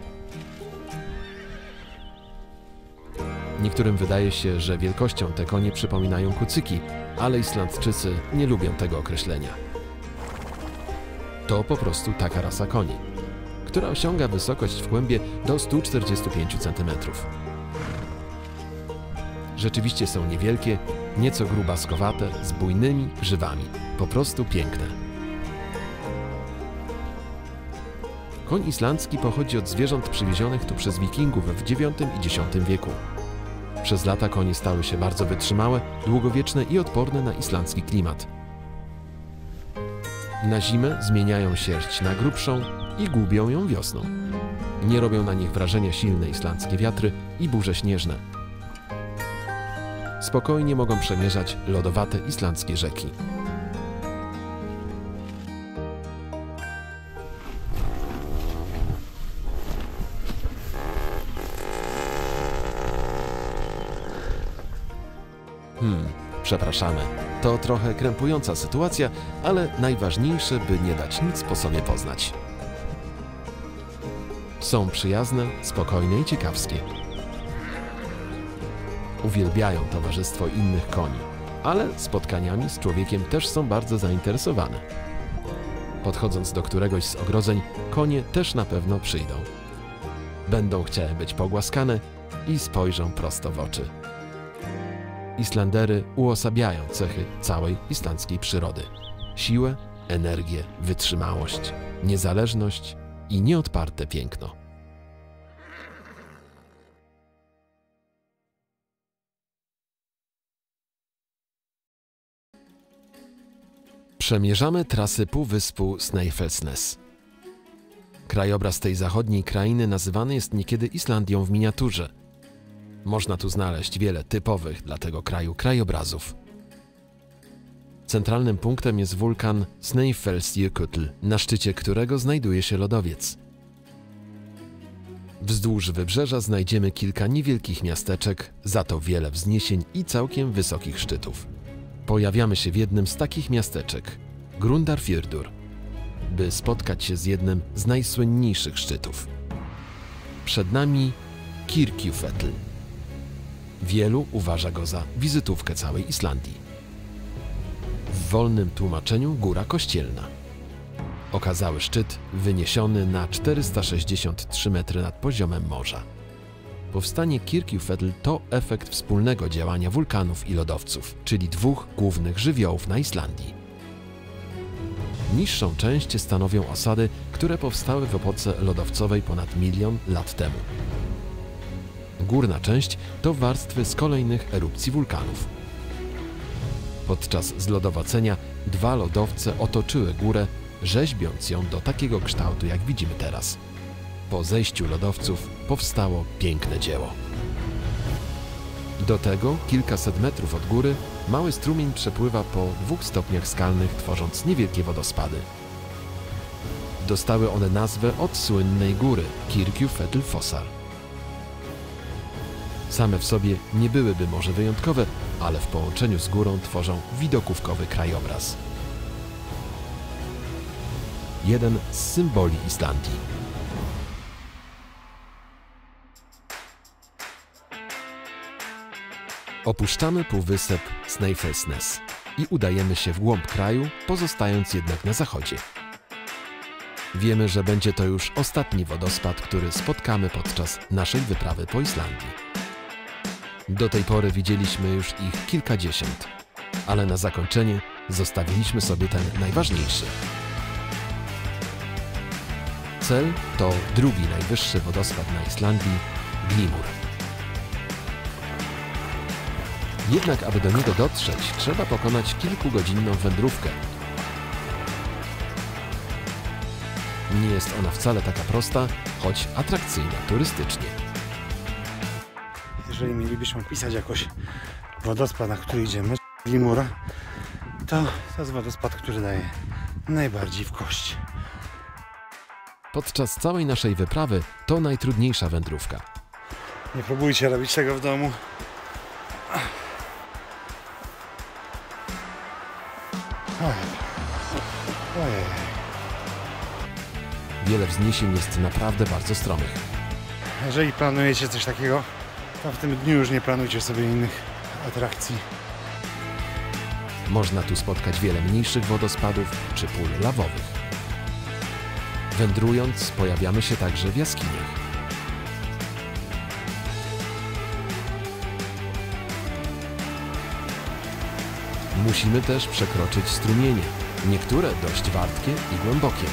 Niektórym wydaje się, że wielkością te konie przypominają kucyki, ale Islandczycy nie lubią tego określenia. To po prostu taka rasa koni, która osiąga wysokość w kłębie do 145 cm. Rzeczywiście są niewielkie, nieco grubaskowate, z bujnymi grzywami. Po prostu piękne. Koń islandzki pochodzi od zwierząt przywiezionych tu przez wikingów w IX i X wieku. Przez lata konie stały się bardzo wytrzymałe, długowieczne i odporne na islandzki klimat. Na zimę zmieniają sierść na grubszą i gubią ją wiosną. Nie robią na nich wrażenia silne islandzkie wiatry i burze śnieżne. Spokojnie mogą przemierzać lodowate islandzkie rzeki. Przepraszamy. To trochę krępująca sytuacja, ale najważniejsze, by nie dać nic po sobie poznać. Są przyjazne, spokojne i ciekawskie. Uwielbiają towarzystwo innych koni, ale spotkaniami z człowiekiem też są bardzo zainteresowane. Podchodząc do któregoś z ogrodzeń, konie też na pewno przyjdą. Będą chciały być pogłaskane i spojrzą prosto w oczy. Islandery uosabiają cechy całej islandzkiej przyrody. Siłę, energię, wytrzymałość, niezależność i nieodparte piękno. Przemierzamy trasy półwyspu Snæfellsnes. Krajobraz tej zachodniej krainy nazywany jest niekiedy Islandią w miniaturze. Można tu znaleźć wiele typowych dla tego kraju krajobrazów. Centralnym punktem jest wulkan Snæfellsjökull, na szczycie którego znajduje się lodowiec. Wzdłuż wybrzeża znajdziemy kilka niewielkich miasteczek, za to wiele wzniesień i całkiem wysokich szczytów. Pojawiamy się w jednym z takich miasteczek, Grundarfjörður, by spotkać się z jednym z najsłynniejszych szczytów. Przed nami Kirkjufell. Wielu uważa go za wizytówkę całej Islandii. W wolnym tłumaczeniu góra kościelna. Okazały szczyt wyniesiony na 463 metry nad poziomem morza. Powstanie Kirkjufell to efekt wspólnego działania wulkanów i lodowców, czyli dwóch głównych żywiołów na Islandii. Niższą część stanowią osady, które powstały w epoce lodowcowej ponad 1 000 000 lat temu. Górna część to warstwy z kolejnych erupcji wulkanów. Podczas zlodowacenia dwa lodowce otoczyły górę, rzeźbiąc ją do takiego kształtu, jak widzimy teraz. Po zejściu lodowców powstało piękne dzieło. Do tego kilkaset metrów od góry mały strumień przepływa po 2 stopniach skalnych, tworząc niewielkie wodospady. Dostały one nazwę od słynnej góry Kirkjufellofossar. Same w sobie nie byłyby może wyjątkowe, ale w połączeniu z górą tworzą widokówkowy krajobraz. Jeden z symboli Islandii. Opuszczamy półwysep Snæfellsnes i udajemy się w głąb kraju, pozostając jednak na zachodzie. Wiemy, że będzie to już ostatni wodospad, który spotkamy podczas naszej wyprawy po Islandii. Do tej pory widzieliśmy już ich kilkadziesiąt, ale na zakończenie zostawiliśmy sobie ten najważniejszy. Cel to drugi najwyższy wodospad na Islandii, Glimur. Jednak aby do niego dotrzeć, trzeba pokonać kilkugodzinną wędrówkę. Nie jest ona wcale taka prosta, choć atrakcyjna turystycznie. Jeżeli mielibyśmy opisać jakoś wodospad, na który idziemy, Glimura, to jest wodospad, który daje najbardziej w kość. Podczas całej naszej wyprawy to najtrudniejsza wędrówka. Nie próbujcie robić tego w domu. Ojej. Wiele wzniesień jest naprawdę bardzo stromych. Jeżeli planujecie coś takiego, to w tym dniu już nie planujcie sobie innych atrakcji. Można tu spotkać wiele mniejszych wodospadów czy pól lawowych. Wędrując, pojawiamy się także w jaskiniach. Musimy też przekroczyć strumienie, niektóre dość wartkie i głębokie.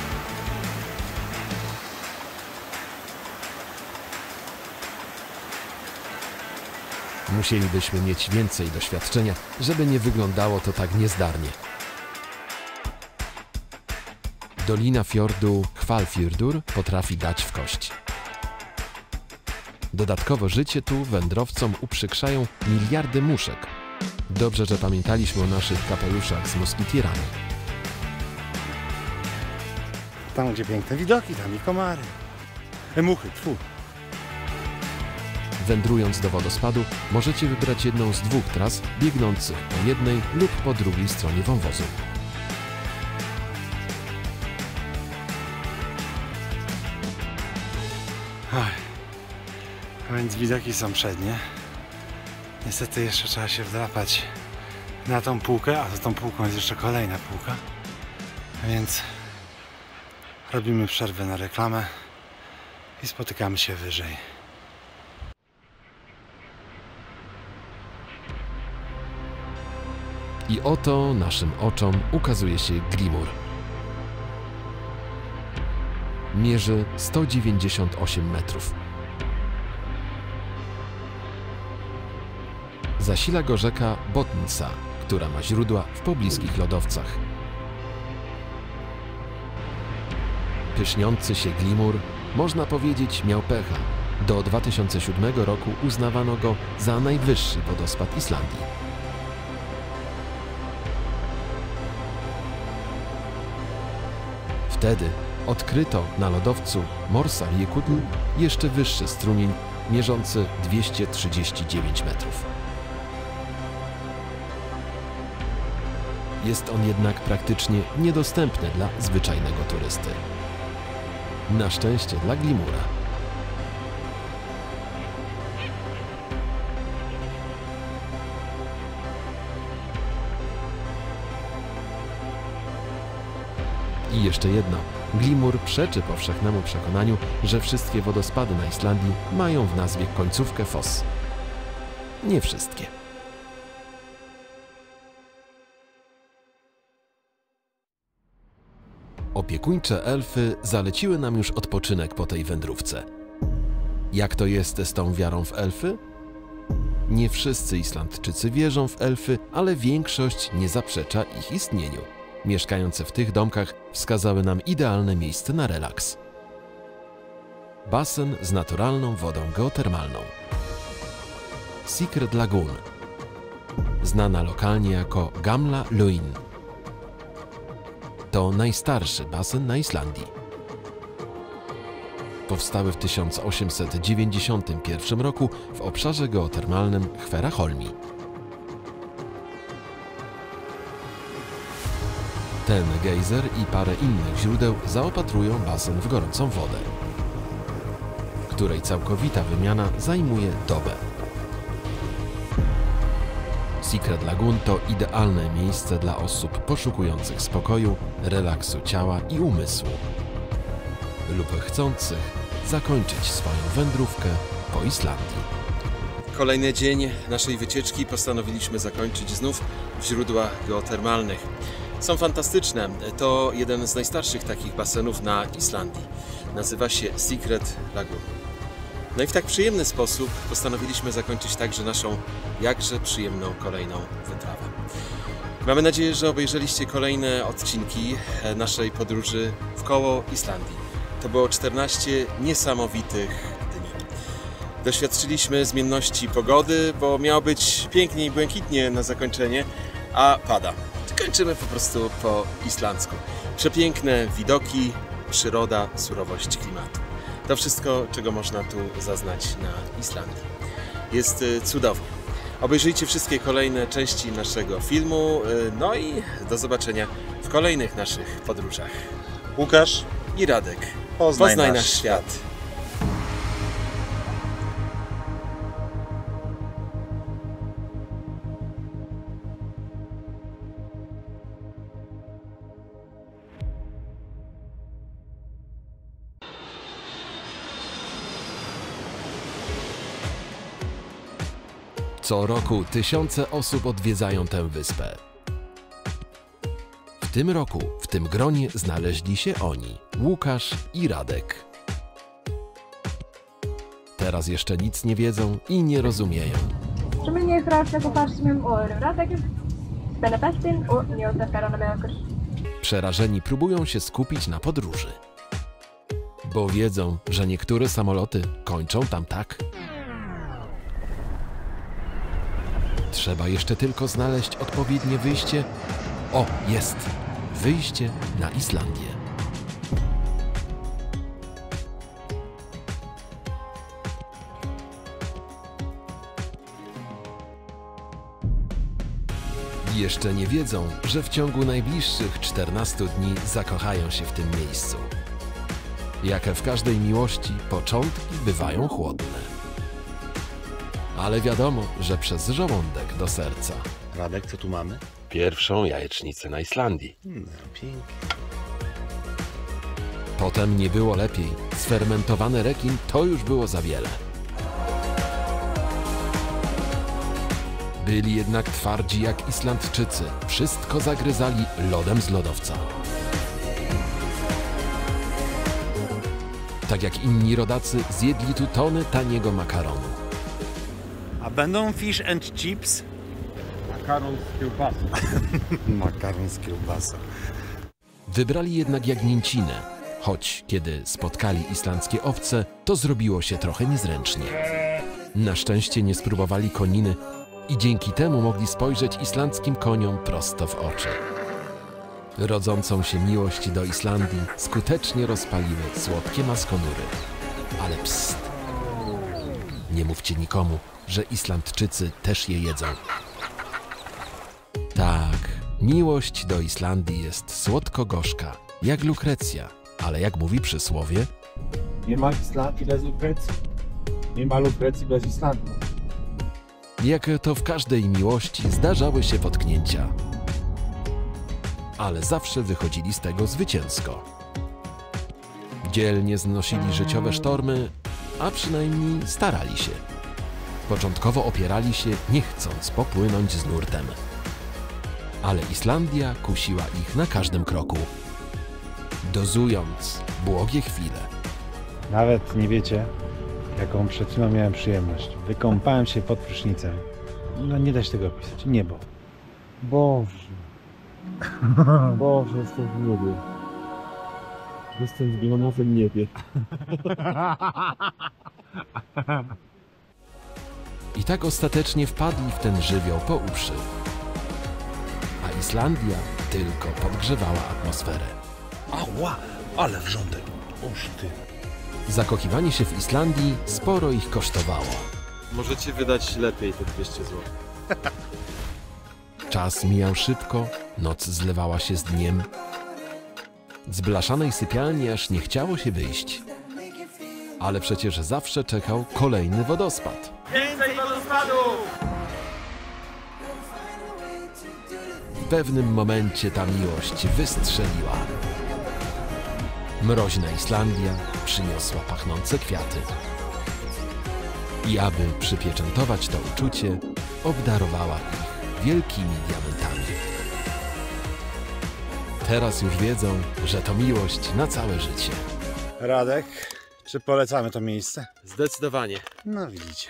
Musielibyśmy mieć więcej doświadczenia, żeby nie wyglądało to tak niezdarnie. Dolina fiordu Hvalfjordur potrafi dać w kość. Dodatkowo życie tu wędrowcom uprzykrzają miliardy muszek. Dobrze, że pamiętaliśmy o naszych kapeluszach z moskitierami. Tam, gdzie piękne widoki, tam i komary. Muchy, tfu. Wędrując do wodospadu, możecie wybrać jedną z dwóch tras biegnących po jednej lub po drugiej stronie wąwozu. A więc widoki są przednie. Niestety jeszcze trzeba się wdrapać na tą półkę, a za tą półką jest jeszcze kolejna półka. A więc robimy przerwę na reklamę i spotykamy się wyżej. I oto naszym oczom ukazuje się Glimur. Mierzy 198 metrów. Zasila go rzeka Botnica, która ma źródła w pobliskich lodowcach. Pyszniący się Glimur, można powiedzieć, miał pecha. Do 2007 roku uznawano go za najwyższy wodospad Islandii. Wtedy odkryto na lodowcu Morsarjökull jeszcze wyższy strumień, mierzący 239 metrów. Jest on jednak praktycznie niedostępny dla zwyczajnego turysty. Na szczęście dla Glimura. I jeszcze jedno. Glimur przeczy powszechnemu przekonaniu, że wszystkie wodospady na Islandii mają w nazwie końcówkę foss. Nie wszystkie. Opiekuńcze elfy zaleciły nam już odpoczynek po tej wędrówce. Jak to jest z tą wiarą w elfy? Nie wszyscy Islandczycy wierzą w elfy, ale większość nie zaprzecza ich istnieniu. Mieszkające w tych domkach wskazały nam idealne miejsce na relaks. Basen z naturalną wodą geotermalną. Secret Lagoon, znana lokalnie jako Gamla Laugin. To najstarszy basen na Islandii. Powstały w 1891 roku w obszarze geotermalnym Hveraholmi. Ten gejzer i parę innych źródeł zaopatrują basen w gorącą wodę, której całkowita wymiana zajmuje dobę. Secret Lagoon to idealne miejsce dla osób poszukujących spokoju, relaksu ciała i umysłu lub chcących zakończyć swoją wędrówkę po Islandii. Kolejny dzień naszej wycieczki postanowiliśmy zakończyć znów w źródłach geotermalnych. Są fantastyczne. To jeden z najstarszych takich basenów na Islandii. Nazywa się Secret Lagoon. No i w tak przyjemny sposób postanowiliśmy zakończyć także naszą jakże przyjemną kolejną wyprawę. Mamy nadzieję, że obejrzeliście kolejne odcinki naszej podróży wkoło Islandii. To było 14 niesamowitych dni. Doświadczyliśmy zmienności pogody, bo miało być pięknie i błękitnie na zakończenie, a pada. Kończymy po prostu po islandzku. Przepiękne widoki, przyroda, surowość klimatu. To wszystko, czego można tu zaznać na Islandii. Jest cudownie. Obejrzyjcie wszystkie kolejne części naszego filmu, no i do zobaczenia w kolejnych naszych podróżach. Łukasz, I Radek. poznaj Nasz świat. Co roku tysiące osób odwiedzają tę wyspę. W tym roku w tym gronie znaleźli się oni, Łukasz i Radek. Teraz jeszcze nic nie wiedzą i nie rozumieją. Przerażeni próbują się skupić na podróży, bo wiedzą, że niektóre samoloty kończą tam tak. Trzeba jeszcze tylko znaleźć odpowiednie wyjście. O, jest! Wyjście na Islandię. Jeszcze nie wiedzą, że w ciągu najbliższych 14 dni zakochają się w tym miejscu. Jak w każdej miłości, początki bywają chłodne. Ale wiadomo, że przez żołądek do serca. Radek, co tu mamy? Pierwszą jajecznicę na Islandii. No, pięknie. Potem nie było lepiej. Sfermentowany rekin to już było za wiele. Byli jednak twardzi jak Islandczycy. Wszystko zagryzali lodem z lodowca. Tak jak inni rodacy, zjedli tu tony taniego makaronu. A będą fish and chips? Makaron z kiełbasą. Makaron z kiełbasą. Wybrali jednak jagnięcinę, choć kiedy spotkali islandzkie owce, to zrobiło się trochę niezręcznie. Na szczęście nie spróbowali koniny i dzięki temu mogli spojrzeć islandzkim koniom prosto w oczy. Rodzącą się miłość do Islandii skutecznie rozpaliły słodkie maskonury. Ale psst! Nie mówcie nikomu, że Islandczycy też je jedzą. Tak, miłość do Islandii jest słodko-gorzka, jak lukrecja, ale jak mówi przysłowie, Nie ma Islandii bez Lukrecji. Nie ma Lukrecji bez Islandii. jak to w każdej miłości zdarzały się potknięcia. Ale zawsze wychodzili z tego zwycięsko. Dzielnie znosili życiowe sztormy, a przynajmniej starali się. Początkowo opierali się, nie chcąc popłynąć z nurtem. Ale Islandia kusiła ich na każdym kroku, dozując błogie chwile. Nawet nie wiecie, jaką przed chwilą miałem przyjemność. Wykąpałem się pod prysznicem. No nie da się tego opisać. Niebo. Boże. Boże, jestem w niebie. Jestem w glonowym niebie. I tak ostatecznie wpadli w ten żywioł po uszy. A Islandia tylko podgrzewała atmosferę. Ała, ale wrzątek. Oż ty. Zakochiwanie się w Islandii sporo ich kosztowało. Możecie wydać lepiej te 200 zł. Czas mijał szybko, noc zlewała się z dniem. Z blaszanej sypialni aż nie chciało się wyjść. Ale przecież zawsze czekał kolejny wodospad. Więcej wodospadów! W pewnym momencie ta miłość wystrzeliła. Mroźna Islandia przyniosła pachnące kwiaty. I aby przypieczętować to uczucie, obdarowała ich wielkimi diamentami. Teraz już wiedzą, że to miłość na całe życie. Radek, czy polecamy to miejsce? Zdecydowanie. No widzicie.